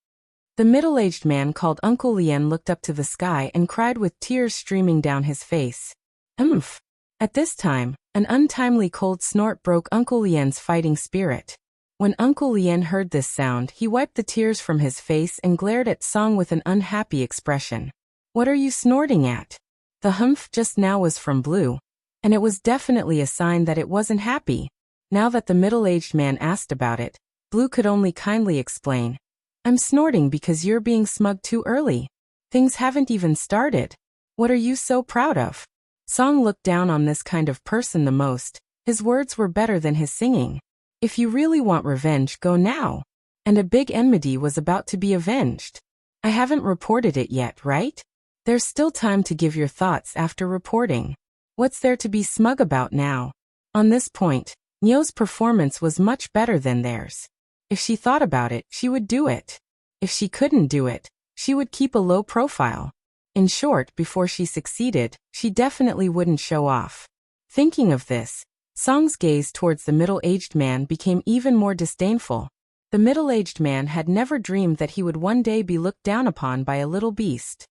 A: The middle-aged man called Uncle Lien looked up to the sky and cried with tears streaming down his face. Umph. At this time, an untimely cold snort broke Uncle Lien's fighting spirit. When Uncle Lien heard this sound, he wiped the tears from his face and glared at Song with an unhappy expression. What are you snorting at? The humph just now was from Blue, and it was definitely a sign that it wasn't happy. Now that the middle-aged man asked about it, Blue could only kindly explain. I'm snorting because you're being smug too early. Things haven't even started. What are you so proud of? Song looked down on this kind of person the most. His words were better than his singing. If you really want revenge, go now. And a big enmity was about to be avenged. I haven't reported it yet, right? There's still time to give your thoughts after reporting. What's there to be smug about now? On this point, Nio's performance was much better than theirs. If she thought about it, she would do it. If she couldn't do it, she would keep a low profile. In short, before she succeeded, she definitely wouldn't show off. Thinking of this, Song's gaze towards the middle-aged man became even more disdainful. The middle-aged man had never dreamed that he would one day be looked down upon by a little beast.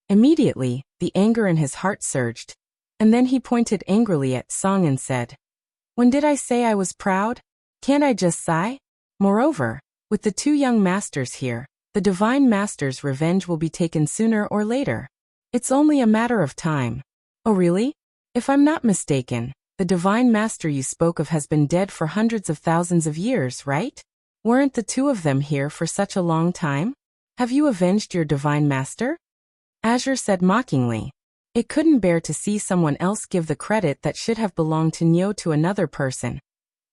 A: Immediately, the anger in his heart surged, and then he pointed angrily at Song and said, When did I say I was proud? Can't I just sigh? Moreover, with the two young masters here, the divine master's revenge will be taken sooner or later. It's only a matter of time. Oh really? If I'm not mistaken, the divine master you spoke of has been dead for hundreds of thousands of years, right? Weren't the two of them here for such a long time? Have you avenged your divine master? Azure said mockingly. It couldn't bear to see someone else give the credit that should have belonged to Nio to another person,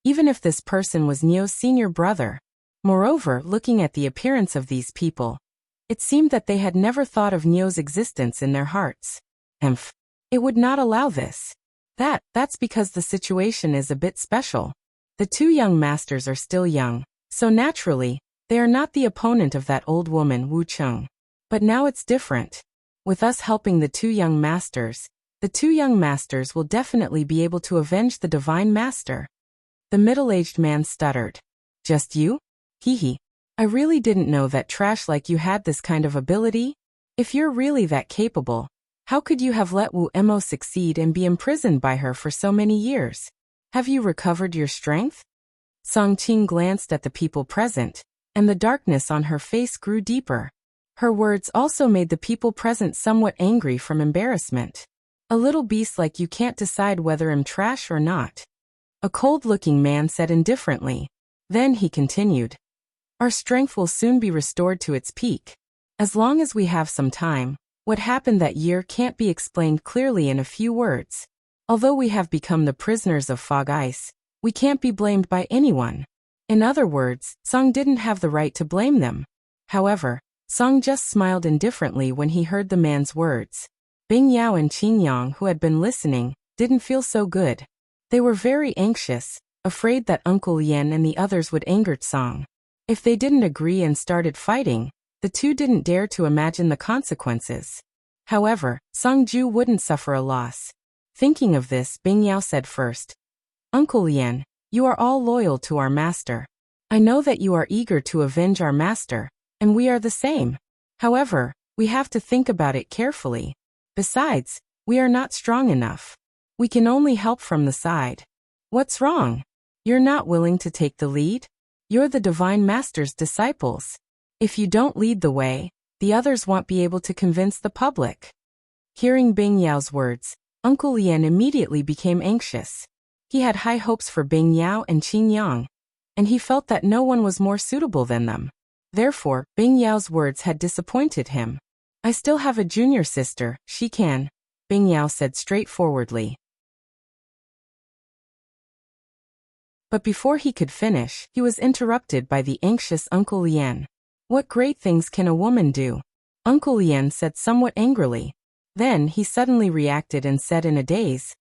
A: even if this person was Nio's senior brother. Moreover, looking at the appearance of these people, it seemed that they had never thought of Nio's existence in their hearts. It would not allow this. That's because the situation is a bit special. The two young masters are still young, so naturally, they are not the opponent of that old woman Wu Cheng. But now it's different. With us helping the two young masters will definitely be able to avenge the divine master. The middle-aged man stuttered. Just you? Hee. I really didn't know that trash like you had this kind of ability. If you're really that capable, how could you have let Wu Mo succeed and be imprisoned by her for so many years? Have you recovered your strength? Song Qing glanced at the people present, and the darkness on her face grew deeper. Her words also made the people present somewhat angry from embarrassment. A little beast like you can't decide whether I'm trash or not. A cold-looking man said indifferently. Then he continued. Our strength will soon be restored to its peak. As long as we have some time, what happened that year can't be explained clearly in a few words. Although we have become the prisoners of fog ice, we can't be blamed by anyone. In other words, Song didn't have the right to blame them. However, Song just smiled indifferently when he heard the man's words. Bing Yao and Qin Yang, who had been listening, didn't feel so good. They were very anxious, afraid that Uncle Lien and the others would anger Song. If they didn't agree and started fighting, the two didn't dare to imagine the consequences. However, Song Ju wouldn't suffer a loss. Thinking of this, Bing Yao said first, Uncle Lien, you are all loyal to our master. I know that you are eager to avenge our master, and we are the same. However, we have to think about it carefully. Besides, we are not strong enough. We can only help from the side. What's wrong? You're not willing to take the lead? You're the Divine Master's disciples. If you don't lead the way, the others won't be able to convince the public. Hearing Bing Yao's words, Uncle Lien immediately became anxious. He had high hopes for Bing Yao and Qin Yang, and he felt that no one was more suitable than them. Therefore, Bing Yao's words had disappointed him. I still have a junior sister, she can, Bing Yao said straightforwardly. But before he could finish, he was interrupted by the anxious Uncle Lien. What great things can a woman do? Uncle Lien said somewhat angrily. Then he suddenly reacted and said in a daze,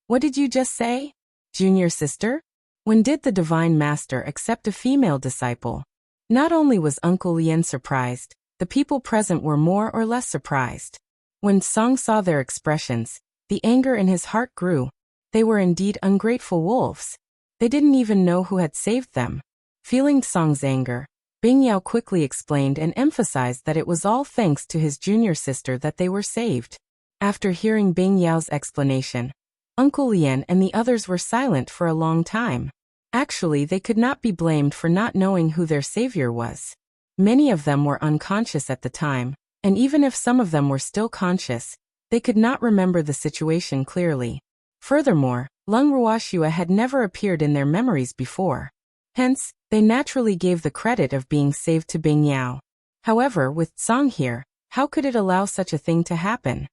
A: What did you just say? Junior sister? When did the Divine Master accept a female disciple? Not only was Uncle Lien surprised, the people present were more or less surprised. When Song saw their expressions, the anger in his heart grew. They were indeed ungrateful wolves. They didn't even know who had saved them. Feeling Song's anger, Bing Yao quickly explained and emphasized that it was all thanks to his junior sister that they were saved. After hearing Bing Yao's explanation, Uncle Lien and the others were silent for a long time. Actually, they could not be blamed for not knowing who their savior was. Many of them were unconscious at the time, and even if some of them were still conscious, they could not remember the situation clearly. Furthermore, Lung Ruoxua had never appeared in their memories before. Hence, they naturally gave the credit of being saved to Bing Yao. However, with Song here, how could it allow such a thing to happen?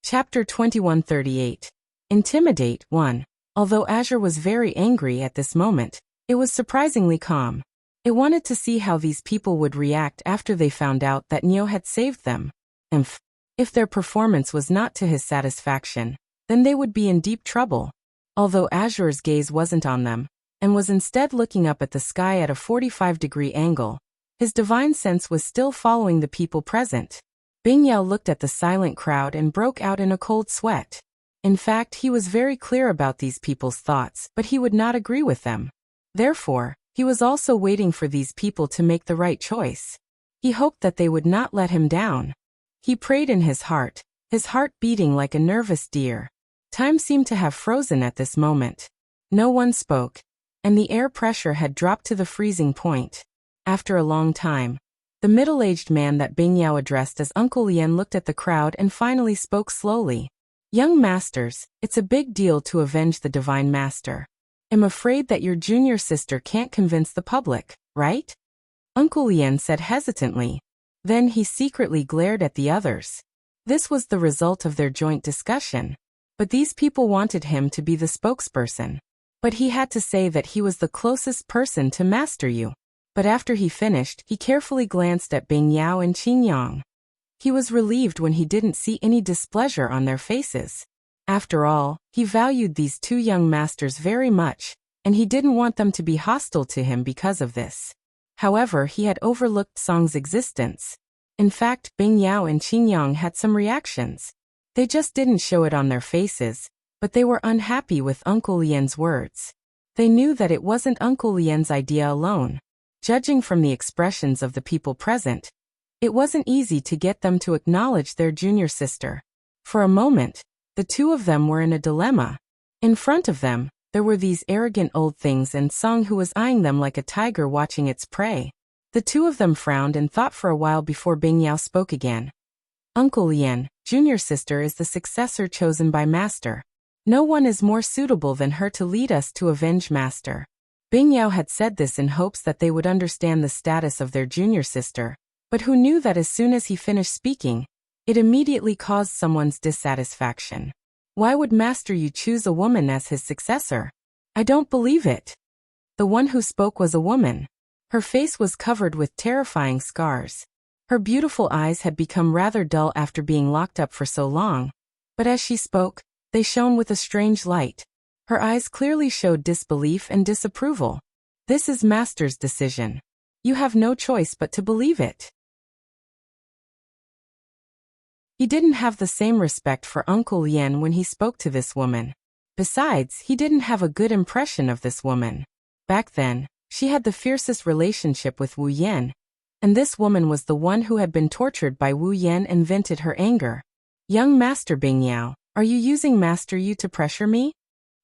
A: Chapter 2138. Intimidate 1. Although Azure was very angry at this moment, it was surprisingly calm. It wanted to see how these people would react after they found out that Neo had saved them. If their performance was not to his satisfaction, then they would be in deep trouble. Although Azure's gaze wasn't on them, and was instead looking up at the sky at a 45-degree angle, his divine sense was still following the people present. Bing Yao looked at the silent crowd and broke out in a cold sweat. In fact, he was very clear about these people's thoughts, but he would not agree with them. Therefore, he was also waiting for these people to make the right choice. He hoped that they would not let him down. He prayed in his heart beating like a nervous deer. Time seemed to have frozen at this moment. No one spoke, and the air pressure had dropped to the freezing point. After a long time, the middle-aged man that Bing Yao addressed as Uncle Lien looked at the crowd and finally spoke slowly. Young masters, it's a big deal to avenge the Divine Master. I'm afraid that your junior sister can't convince the public, right? Uncle Lien said hesitantly. Then he secretly glared at the others. This was the result of their joint discussion. But these people wanted him to be the spokesperson. But he had to say that he was the closest person to Master Yu. But after he finished, he carefully glanced at Bing Yao and Qin Yang. He was relieved when he didn't see any displeasure on their faces. After all, he valued these two young masters very much, and he didn't want them to be hostile to him because of this. However, he had overlooked Song's existence. In fact, Bing Yao and Qin Yang had some reactions. They just didn't show it on their faces, but they were unhappy with Uncle Lien's words. They knew that it wasn't Uncle Lien's idea alone. Judging from the expressions of the people present, it wasn't easy to get them to acknowledge their junior sister. For a moment, the two of them were in a dilemma. In front of them, there were these arrogant old things and Song who was eyeing them like a tiger watching its prey. The two of them frowned and thought for a while before Bing Yao spoke again. Uncle Lien, junior sister is the successor chosen by Master. No one is more suitable than her to lead us to avenge Master. Bing Yao had said this in hopes that they would understand the status of their junior sister, but who knew that as soon as he finished speaking, it immediately caused someone's dissatisfaction. Why would Master Yu choose a woman as his successor? I don't believe it. The one who spoke was a woman. Her face was covered with terrifying scars. Her beautiful eyes had become rather dull after being locked up for so long, but as she spoke, they shone with a strange light. Her eyes clearly showed disbelief and disapproval. This is Master's decision. You have no choice but to believe it. He didn't have the same respect for Uncle Lien when he spoke to this woman. Besides, he didn't have a good impression of this woman. Back then, she had the fiercest relationship with Wu Yan, and this woman was the one who had been tortured by Wu Yan and vented her anger. Young Master Bing Yao, are you using Master Yu to pressure me?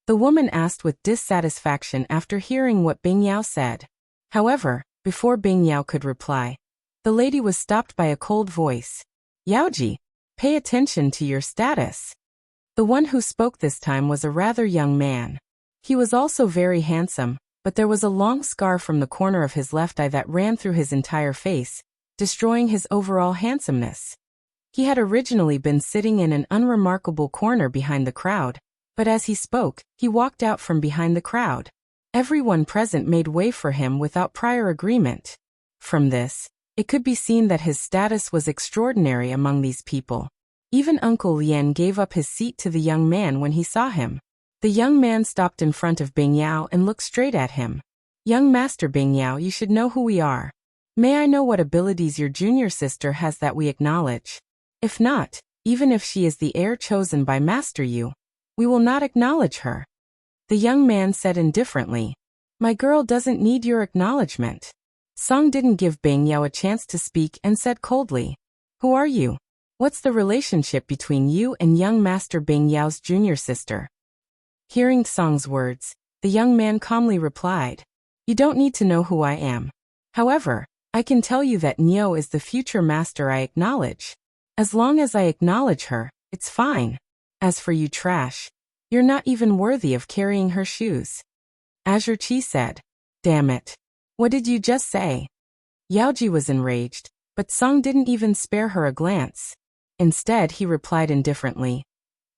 A: The woman asked with dissatisfaction after hearing what Bing Yao said. However, Before Bing Yao could reply, the lady was stopped by a cold voice. Yaoji, pay attention to your status. The one who spoke this time was a rather young man. He was also very handsome, but there was a long scar from the corner of his left eye that ran through his entire face, destroying his overall handsomeness. He had originally been sitting in an unremarkable corner behind the crowd, but as he spoke, he walked out from behind the crowd. Everyone present made way for him without prior agreement. From this, it could be seen that his status was extraordinary among these people. Even Uncle Lien gave up his seat to the young man when he saw him. The young man stopped in front of Bing Yao and looked straight at him. Young Master Bing Yao, you should know who we are. May I know what abilities your junior sister has that we acknowledge? If not, even if she is the heir chosen by Master Yu, we will not acknowledge her. The young man said indifferently. My girl doesn't need your acknowledgement. Song didn't give Bing Yao a chance to speak and said coldly. Who are you? What's the relationship between you and young Master Bing Yao's junior sister? Hearing Song's words, the young man calmly replied. You don't need to know who I am. However, I can tell you that Nio is the future master I acknowledge. As long as I acknowledge her, it's fine. As for you trash, you're not even worthy of carrying her shoes. Azure Chi said. Damn it. What did you just say? Yaoji was enraged, but Song didn't even spare her a glance. Instead, he replied indifferently.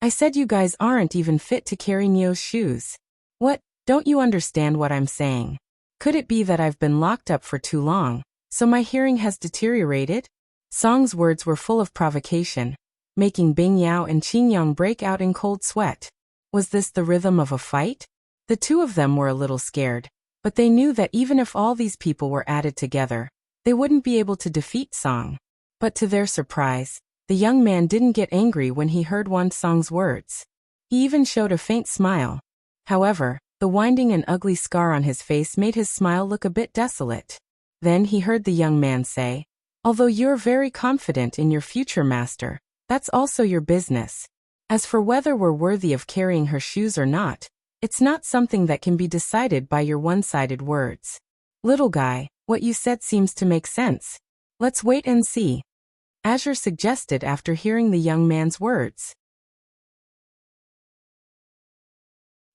A: I said you guys aren't even fit to carry Nio's shoes. What, don't you understand what I'm saying? Could it be that I've been locked up for too long, so my hearing has deteriorated? Song's words were full of provocation, making Bing Yao and Qin Yang break out in cold sweat. Was this the rhythm of a fight? The two of them were a little scared, but they knew that even if all these people were added together, they wouldn't be able to defeat Song. But to their surprise, the young man didn't get angry when he heard one Song's words. He even showed a faint smile. However, the winding and ugly scar on his face made his smile look a bit desolate. Then he heard the young man say, although you're very confident in your future master, that's also your business. As for whether we're worthy of carrying her shoes or not, it's not something that can be decided by your one-sided words. Little guy, what you said seems to make sense. Let's wait and see. Azure suggested after hearing the young man's words.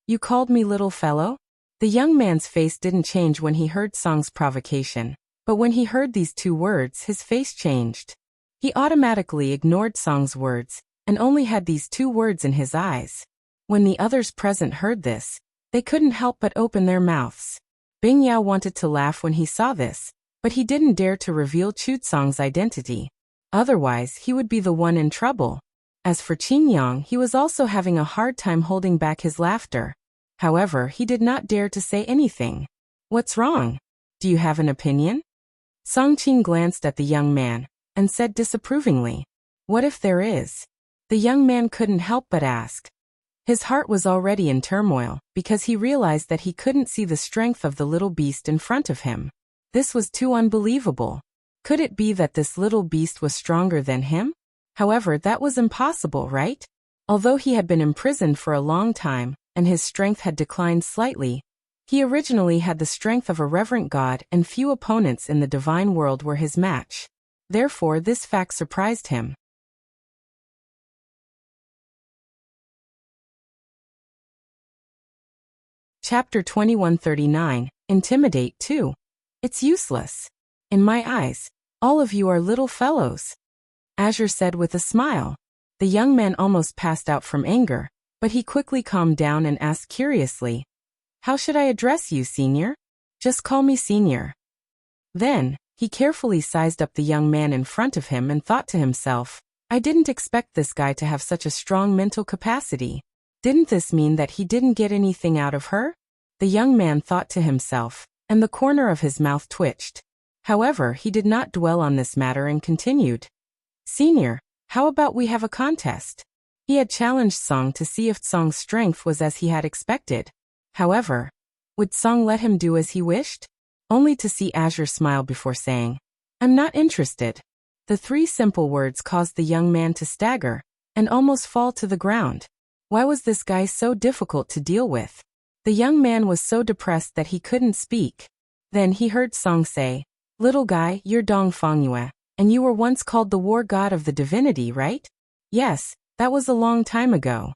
A: You called me little fellow? The young man's face didn't change when he heard Song's provocation, but when he heard these two words his face changed. He automatically ignored Song's words, and only had these two words in his eyes. When the others present heard this, they couldn't help but open their mouths. Bing Yao wanted to laugh when he saw this, but he didn't dare to reveal Chutsong's identity. Otherwise, he would be the one in trouble. As for Qin Yang, he was also having a hard time holding back his laughter. However, he did not dare to say anything. What's wrong? Do you have an opinion? Song Qing glanced at the young man, and said disapprovingly. What if there is? The young man couldn't help but ask. His heart was already in turmoil, because he realized that he couldn't see the strength of the little beast in front of him. This was too unbelievable. Could it be that this little beast was stronger than him? However, that was impossible, right? Although he had been imprisoned for a long time, and his strength had declined slightly, he originally had the strength of a reverent god, and few opponents in the divine world were his match. Therefore, this fact surprised him. Chapter 2139, Intimidate 2. It's useless. In my eyes, all of you are little fellows. Azure said with a smile. The young man almost passed out from anger, but he quickly calmed down and asked curiously, how should I address you, senior? Just call me senior. Then, he carefully sized up the young man in front of him and thought to himself, I didn't expect this guy to have such a strong mental capacity. Didn't this mean that he didn't get anything out of her? The young man thought to himself, and the corner of his mouth twitched. However, he did not dwell on this matter and continued. Senior, how about we have a contest? He had challenged Song to see if Song's strength was as he had expected. However, would Song let him do as he wished? Only to see Azure smile before saying, I'm not interested. The three simple words caused the young man to stagger, and almost fall to the ground. Why was this guy so difficult to deal with? The young man was so depressed that he couldn't speak. Then he heard Song say, "Little guy, you're Dong Fongyue, and you were once called the war god of the divinity, right?" "Yes, that was a long time ago."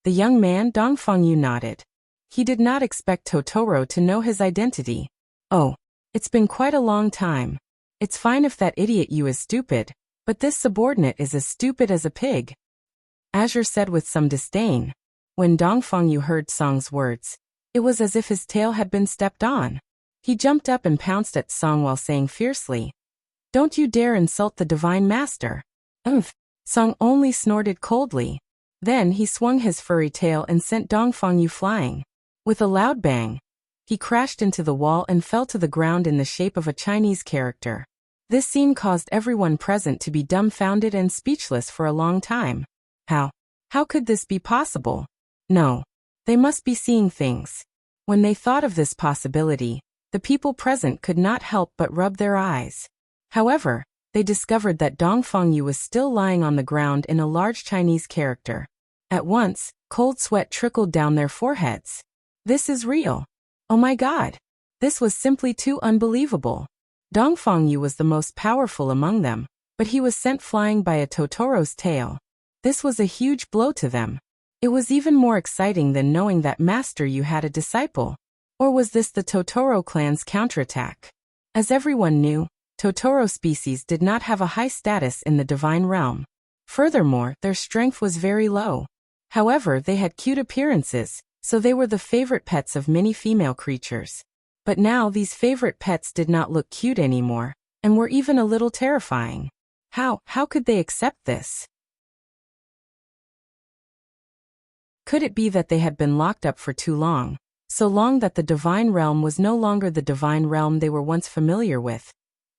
A: The young man Dong Fengyu nodded. He did not expect Totoro to know his identity. "Oh, it's been quite a long time. It's fine if that idiot Yu is stupid, but this subordinate is as stupid as a pig," Azure said with some disdain. When Dong Fengyu heard Song's words, it was as if his tail had been stepped on. He jumped up and pounced at Song while saying fiercely, "Don't you dare insult the divine master." "Umph." Song only snorted coldly. Then he swung his furry tail and sent Dong Fengyu flying. With a loud bang, he crashed into the wall and fell to the ground in the shape of a Chinese character. This scene caused everyone present to be dumbfounded and speechless for a long time. How could this be possible? No. They must be seeing things. When they thought of this possibility, the people present could not help but rub their eyes. However, they discovered that Dong Fengyu was still lying on the ground in a large Chinese character. At once, cold sweat trickled down their foreheads. This is real. Oh my God. This was simply too unbelievable. Dong Fengyu was the most powerful among them, but he was sent flying by a Totoro's tail. This was a huge blow to them. It was even more exciting than knowing that Master Yu had a disciple. Or was this the Totoro clan's counterattack? As everyone knew, Totoro species did not have a high status in the divine realm. Furthermore, their strength was very low. However, they had cute appearances, so they were the favorite pets of many female creatures. But now these favorite pets did not look cute anymore, and were even a little terrifying. How could they accept this? Could it be that they had been locked up for too long, so long that the divine realm was no longer the divine realm they were once familiar with?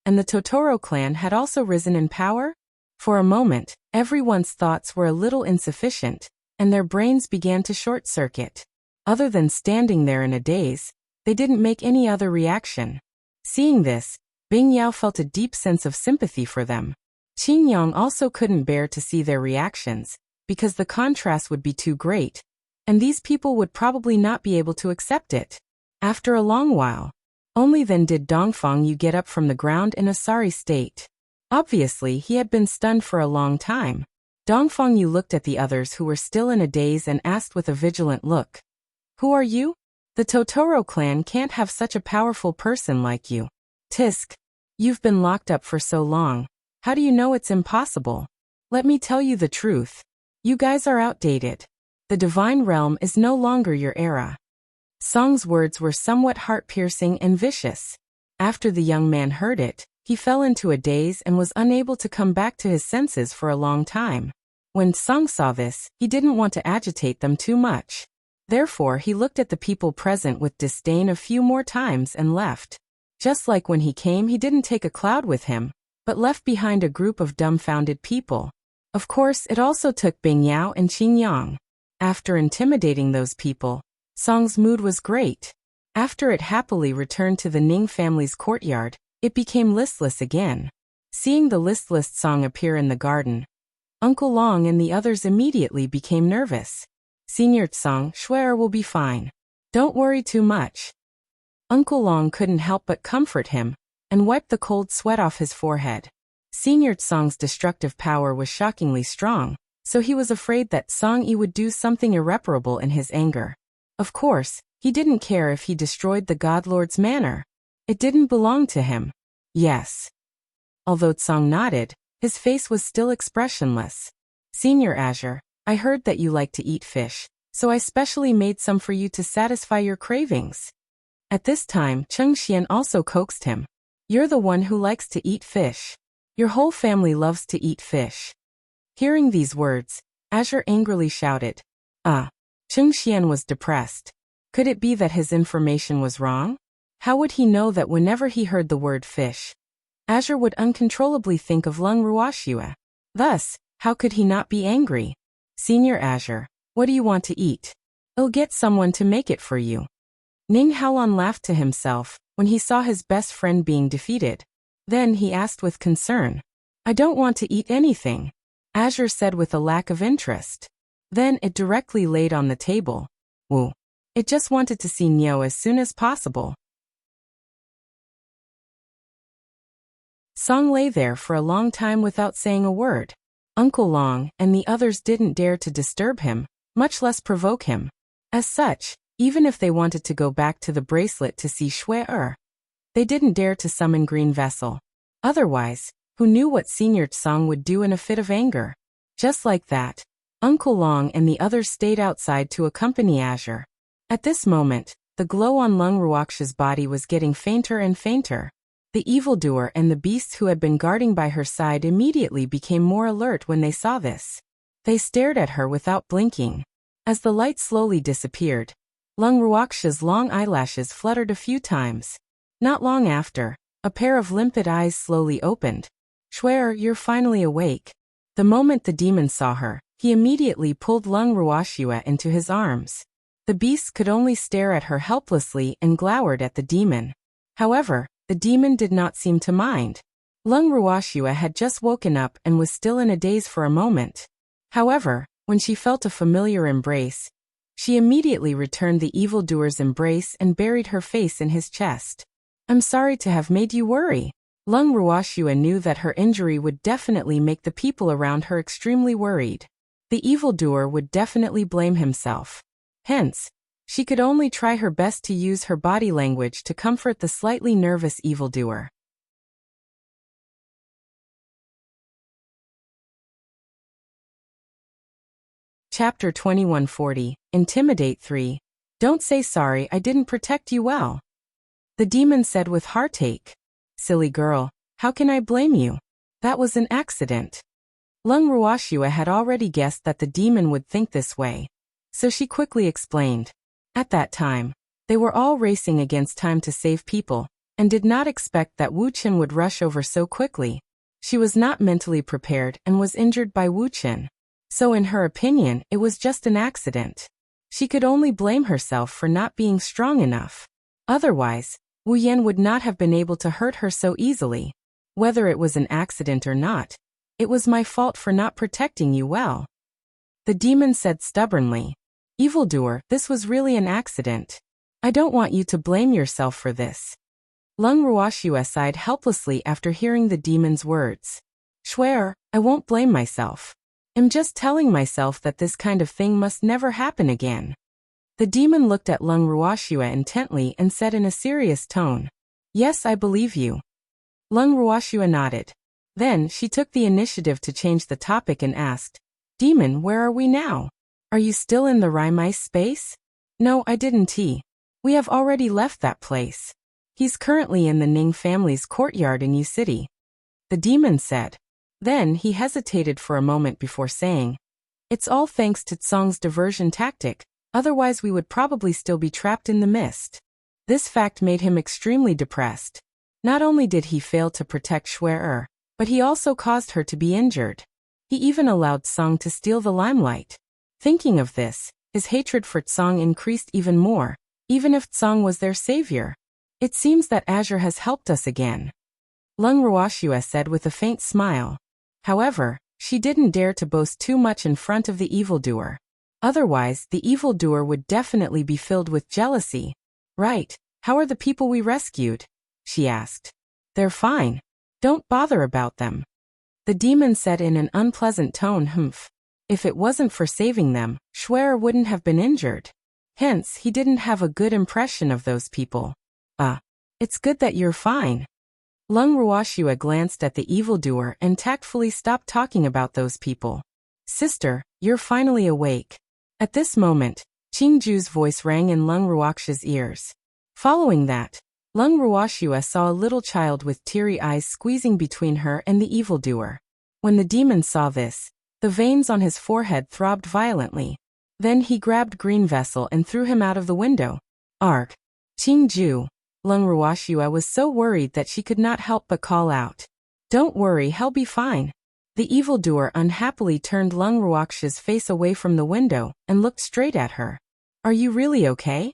A: And the Totoro clan had also risen in power? For a moment, everyone's thoughts were a little insufficient, and their brains began to short-circuit. Other than standing there in a daze, they didn't make any other reaction. Seeing this, Bing Yao felt a deep sense of sympathy for them. Qin Yang also couldn't bear to see their reactions, because the contrast would be too great, and these people would probably not be able to accept it. After a long while, only then did Dong Fengyu get up from the ground in a sorry state. Obviously, he had been stunned for a long time. Dong Fengyu looked at the others who were still in a daze and asked with a vigilant look, "Who are you? The Totoro clan can't have such a powerful person like you. Tisk. You've been locked up for so long. How do you know it's impossible? Let me tell you the truth. You guys are outdated. The divine realm is no longer your era." Song's words were somewhat heart-piercing and vicious. After the young man heard it, he fell into a daze and was unable to come back to his senses for a long time. When Song saw this, he didn't want to agitate them too much. Therefore, he looked at the people present with disdain a few more times and left. Just like when he came, he didn't take a cloud with him, but left behind a group of dumbfounded people. Of course, it also took Bing Yao and Qin Yang. After intimidating those people, Song's mood was great. After it happily returned to the Ning family's courtyard, it became listless again. Seeing the listless Song appear in the garden, Uncle Long and the others immediately became nervous. "Senior Tsang, Shuer will be fine. Don't worry too much." Uncle Long couldn't help but comfort him, and wiped the cold sweat off his forehead. Senior Tsang's destructive power was shockingly strong, so he was afraid that Song Yi would do something irreparable in his anger. Of course, he didn't care if he destroyed the Godlord's manor. It didn't belong to him. Yes. Although Tsang nodded, his face was still expressionless. "Senior Azure, I heard that you like to eat fish, so I specially made some for you to satisfy your cravings." At this time, Cheng Xian also coaxed him. "You're the one who likes to eat fish. Your whole family loves to eat fish." Hearing these words, Azure angrily shouted, Cheng Xian was depressed. Could it be that his information was wrong? How would he know that whenever he heard the word fish, Azure would uncontrollably think of Lung Ruoxua? Thus, how could he not be angry? "Senior Azure, what do you want to eat? I'll get someone to make it for you." Ning Haolon laughed to himself when he saw his best friend being defeated. Then he asked with concern, "I don't want to eat anything," Azure said with a lack of interest. Then it directly laid on the table. Woo. It just wanted to see Nyo as soon as possible. Song lay there for a long time without saying a word. Uncle Long and the others didn't dare to disturb him, much less provoke him. As such, even if they wanted to go back to the bracelet to see Shui, they didn't dare to summon Green Vessel. Otherwise, who knew what Senior Tsang would do in a fit of anger? Just like that, Uncle Long and the others stayed outside to accompany Azure. At this moment, the glow on Lung Ruoxia's body was getting fainter and fainter. The evildoer and the beasts who had been guarding by her side immediately became more alert when they saw this. They stared at her without blinking. As the light slowly disappeared, Lung Ruoxia's long eyelashes fluttered a few times. Not long after, a pair of limpid eyes slowly opened. Shui, you're finally awake. The moment the demon saw her, he immediately pulled Lung Ruoxia into his arms. The beasts could only stare at her helplessly and glowered at the demon. However, the demon did not seem to mind. Lung Ruoxia had just woken up and was still in a daze for a moment. However, when she felt a familiar embrace, she immediately returned the evildoer's embrace and buried her face in his chest. I'm sorry to have made you worry. Lung Ruoxia knew that her injury would definitely make the people around her extremely worried. The evildoer would definitely blame himself. Hence, she could only try her best to use her body language to comfort the slightly nervous evildoer. Chapter 2140, Intimidate 3. Don't say sorry, I didn't protect you well. The demon said with heartache. Silly girl, how can I blame you? That was an accident. Lung Ruoxia had already guessed that the demon would think this way, so she quickly explained. At that time, they were all racing against time to save people, and did not expect that Wu Qin would rush over so quickly. She was not mentally prepared and was injured by Wu Qin. So in her opinion, it was just an accident. She could only blame herself for not being strong enough. Otherwise, Wu Yan would not have been able to hurt her so easily. Whether it was an accident or not, it was my fault for not protecting you well. The demon said stubbornly. Evildoer, this was really an accident. I don't want you to blame yourself for this. Lung Ruoxia sighed helplessly after hearing the demon's words. Shui, I won't blame myself. I'm just telling myself that this kind of thing must never happen again. The demon looked at Lung Ruoxia intently and said in a serious tone. Yes, I believe you. Lung Ruoxia nodded. Then she took the initiative to change the topic and asked, Demon, where are we now? Are you still in the Raimeis space? No, I didn't. We have already left that place. He's currently in the Ning family's courtyard in Yu City. The demon said. Then he hesitated for a moment before saying, It's all thanks to Tsang's diversion tactic, otherwise we would probably still be trapped in the mist. This fact made him extremely depressed. Not only did he fail to protect Shui, but he also caused her to be injured. He even allowed Tsang to steal the limelight. Thinking of this, his hatred for Tsang increased even more, even if Tsang was their savior. It seems that Azure has helped us again. Lung Ruoxia said with a faint smile. However, she didn't dare to boast too much in front of the evildoer. Otherwise, the evildoer would definitely be filled with jealousy. Right, how are the people we rescued? She asked. They're fine. Don't bother about them. The demon said in an unpleasant tone. If it wasn't for saving them, Shui wouldn't have been injured. Hence, he didn't have a good impression of those people. It's good that you're fine. Lung Ruoxia glanced at the evildoer and tactfully stopped talking about those people. Sister, you're finally awake. At this moment, Qingju's voice rang in Lung Ruoxia's ears. Following that, Lung Ruoxia saw a little child with teary eyes squeezing between her and the evildoer. When the demon saw this, the veins on his forehead throbbed violently. Then he grabbed Green Vessel and threw him out of the window. Arg! Qingju! Lung Ruoxia was so worried that she could not help but call out. Don't worry, he'll be fine. The evildoer unhappily turned Lung Ruoxia's face away from the window and looked straight at her. Are you really okay?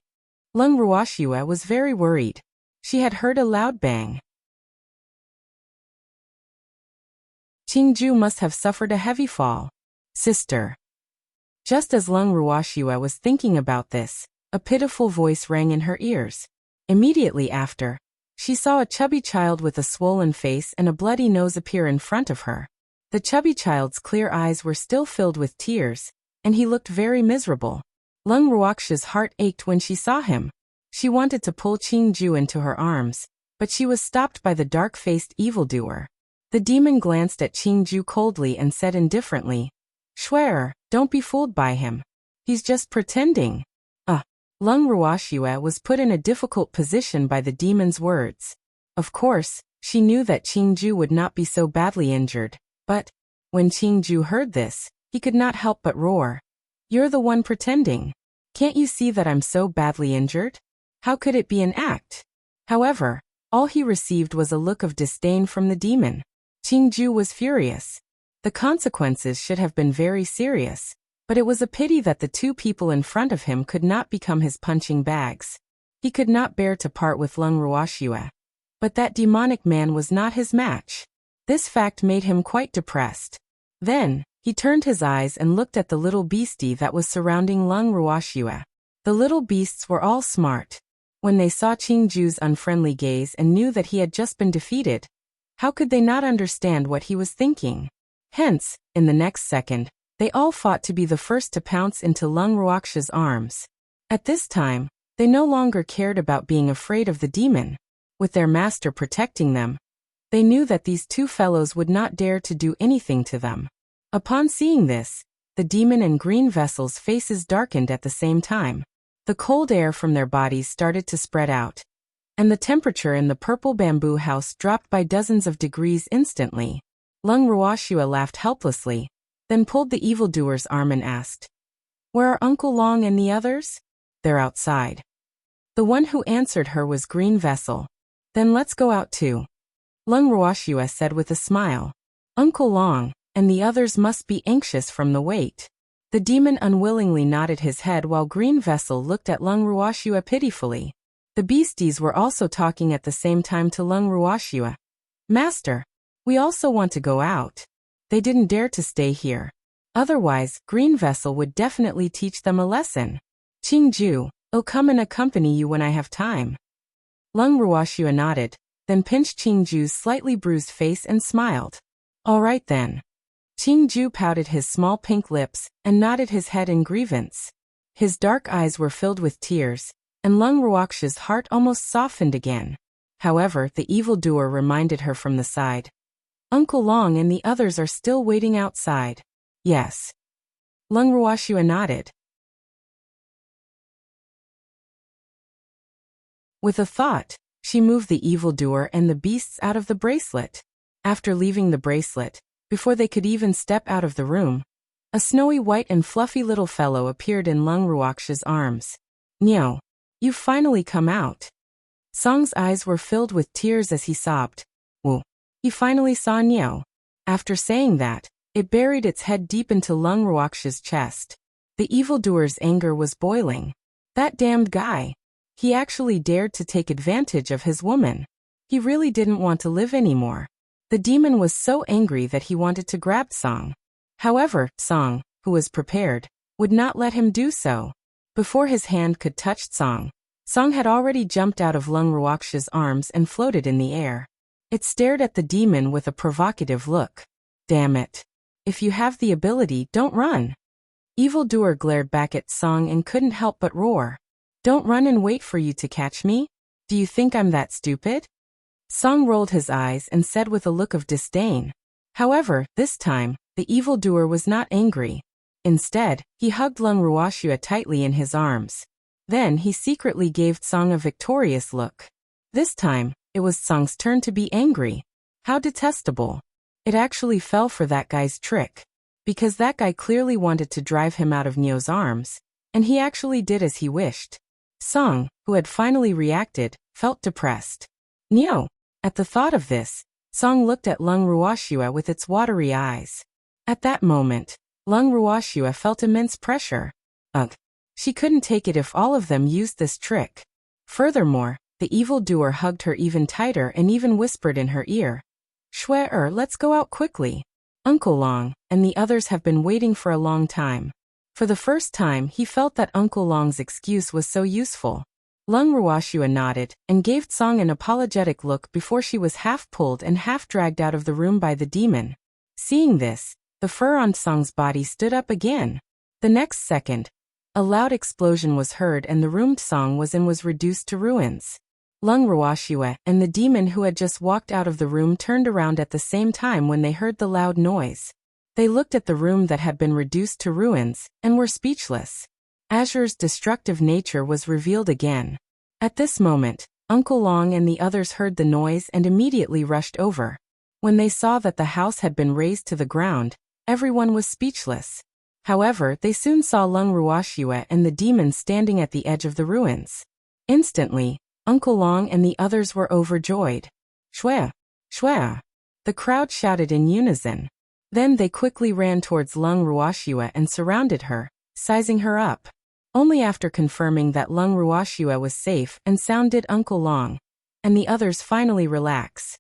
A: Lung Ruoxia was very worried. She had heard a loud bang. Qingju must have suffered a heavy fall. Sister. Just as Lung Ruoxia was thinking about this, a pitiful voice rang in her ears. Immediately after, She saw a chubby child with a swollen face and a bloody nose appear in front of her. The chubby child's clear eyes were still filled with tears, and he looked very miserable. Lung Ruoxia's heart ached when she saw him. She wanted to pull Qingju into her arms, but she was stopped by the dark-faced evildoer. The demon glanced at Qingju coldly and said indifferently, "Schwerer, don't be fooled by him. He's just pretending." Lung Ruoxia was put in a difficult position by the demon's words. Of course, she knew that Qingju would not be so badly injured, but when Qingju heard this, he could not help but roar. "You're the one pretending. Can't you see that I'm so badly injured? How could it be an act?" However, all he received was a look of disdain from the demon. Qingju was furious. The consequences should have been very serious, but it was a pity that the two people in front of him could not become his punching bags. He could not bear to part with Lung Ruoxia. But that demonic man was not his match. This fact made him quite depressed. Then, he turned his eyes and looked at the little beastie that was surrounding Lung Ruoxia. The little beasts were all smart. When they saw Qingju's unfriendly gaze and knew that he had just been defeated, how could they not understand what he was thinking? Hence, in the next second, they all fought to be the first to pounce into Lung Ruoxia's arms. At this time, they no longer cared about being afraid of the demon. With their master protecting them, they knew that these two fellows would not dare to do anything to them. Upon seeing this, the demon and green vessel's faces darkened at the same time. The cold air from their bodies started to spread out, and the temperature in the purple bamboo house dropped by dozens of degrees instantly. Lung Ruoxia laughed helplessly, then pulled the evildoer's arm and asked, "Where are Uncle Long and the others?" "They're outside." The one who answered her was Green Vessel. "Then let's go out too," Lung Ruoxia said with a smile. Uncle Long and the others must be anxious from the wait. The demon unwillingly nodded his head while Green Vessel looked at Lung Ruoxia pitifully. The beasties were also talking at the same time to Lung Ruoxia. "Master, we also want to go out." They didn't dare to stay here. Otherwise, Green Vessel would definitely teach them a lesson. "Qingju, I'll come and accompany you when I have time." Lung Ruoxia nodded, then pinched Qingju's slightly bruised face and smiled. "All right then." Qingju pouted his small pink lips and nodded his head in grievance. His dark eyes were filled with tears, and Lung Ruoxia's heart almost softened again. However, the evildoer reminded her from the side, "Uncle Long and the others are still waiting outside." "Yes." Lung Ruoxia nodded. With a thought, she moved the evildoer and the beasts out of the bracelet. After leaving the bracelet, before they could even step out of the room, a snowy white and fluffy little fellow appeared in Lung Ruoxia's arms. "Nyo, you've finally come out." Song's eyes were filled with tears as he sobbed, "Woo." He finally saw Nyo. After saying that, it buried its head deep into Lung Ruoxia's chest. The evildoer's anger was boiling. That damned guy. He actually dared to take advantage of his woman. He really didn't want to live anymore. The demon was so angry that he wanted to grab Song. However, Song, who was prepared, would not let him do so. Before his hand could touch Song, Song had already jumped out of Lung Ruoxia's arms and floated in the air. It stared at the demon with a provocative look. "Damn it. If you have the ability, don't run." Evildoer glared back at Song and couldn't help but roar. "Don't run and wait for you to catch me? Do you think I'm that stupid?" Song rolled his eyes and said with a look of disdain. However, this time, the evildoer was not angry. Instead, he hugged Lung Ruoxia tightly in his arms. Then he secretly gave Song a victorious look. This time, it was Song's turn to be angry. How detestable. It actually fell for that guy's trick. Because that guy clearly wanted to drive him out of Nyo's arms, and he actually did as he wished. Song, who had finally reacted, felt depressed. "Nyo." At the thought of this, Song looked at Lung Ruoxia with its watery eyes. At that moment, Lung Ruoxia felt immense pressure. Ugh. She couldn't take it if all of them used this trick. Furthermore, the evildoer hugged her even tighter and even whispered in her ear, "Schwerer, let's go out quickly. Uncle Long and the others have been waiting for a long time." For the first time, he felt that Uncle Long's excuse was so useful. Lung Ruoxua nodded, and gave Song an apologetic look before she was half pulled and half dragged out of the room by the demon. Seeing this, the fur on Song's body stood up again. The next second, a loud explosion was heard and the room Song was in was reduced to ruins. Lung Ruoxua and the demon who had just walked out of the room turned around at the same time when they heard the loud noise. They looked at the room that had been reduced to ruins, and were speechless. Azure's destructive nature was revealed again. At this moment, Uncle Long and the others heard the noise and immediately rushed over. When they saw that the house had been razed to the ground, everyone was speechless. However, they soon saw Lung Ruoxua and the demon standing at the edge of the ruins. Instantly, Uncle Long and the others were overjoyed. Shua! Shua! The crowd shouted in unison. Then they quickly ran towards Lung Ruoxua and surrounded her, sizing her up. Only after confirming that Lung Ruoxua was safe and sound did Uncle Long and the others finally relax.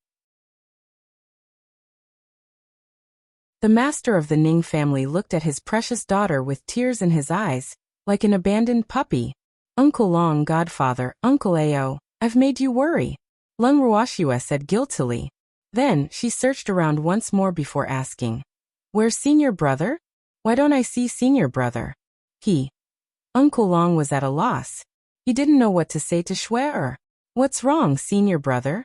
A: The master of the Ning family looked at his precious daughter with tears in his eyes, like an abandoned puppy. Uncle Long, godfather, Uncle Ao, I've made you worry, Lung Ruoxua said guiltily. Then she searched around once more before asking, where's senior brother? Why don't I see senior brother? Uncle Long was at a loss. He didn't know what to say to Shua. What's wrong, senior brother?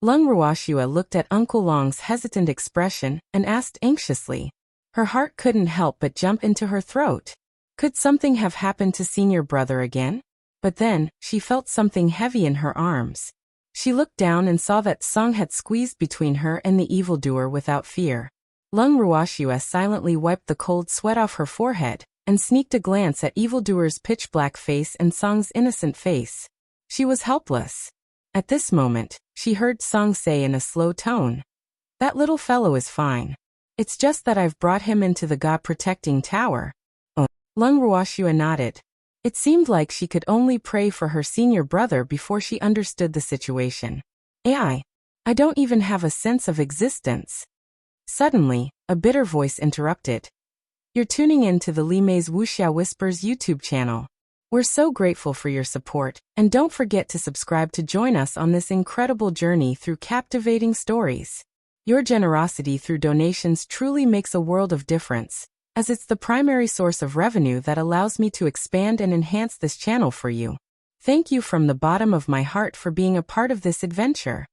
A: Lung Ruoxua looked at Uncle Long's hesitant expression and asked anxiously. Her heart couldn't help but jump into her throat. Could something have happened to senior brother again? But then, she felt something heavy in her arms. She looked down and saw that Song had squeezed between her and the evildoer without fear. Lung Ruoxua silently wiped the cold sweat off her forehead and sneaked a glance at evildoer's pitch-black face and Song's innocent face. She was helpless. At this moment, she heard Song say in a slow tone, that little fellow is fine. It's just that I've brought him into the God-protecting tower. Oh. Lung Ruoxua nodded. It seemed like she could only pray for her senior brother before she understood the situation. I don't even have a sense of existence. Suddenly, a bitter voice interrupted. You're tuning in to the Li Mei's Wuxia Whispers YouTube channel. We're so grateful for your support, and don't forget to subscribe to join us on this incredible journey through captivating stories. Your generosity through donations truly makes a world of difference, as it's the primary source of revenue that allows me to expand and enhance this channel for you. Thank you from the bottom of my heart for being a part of this adventure.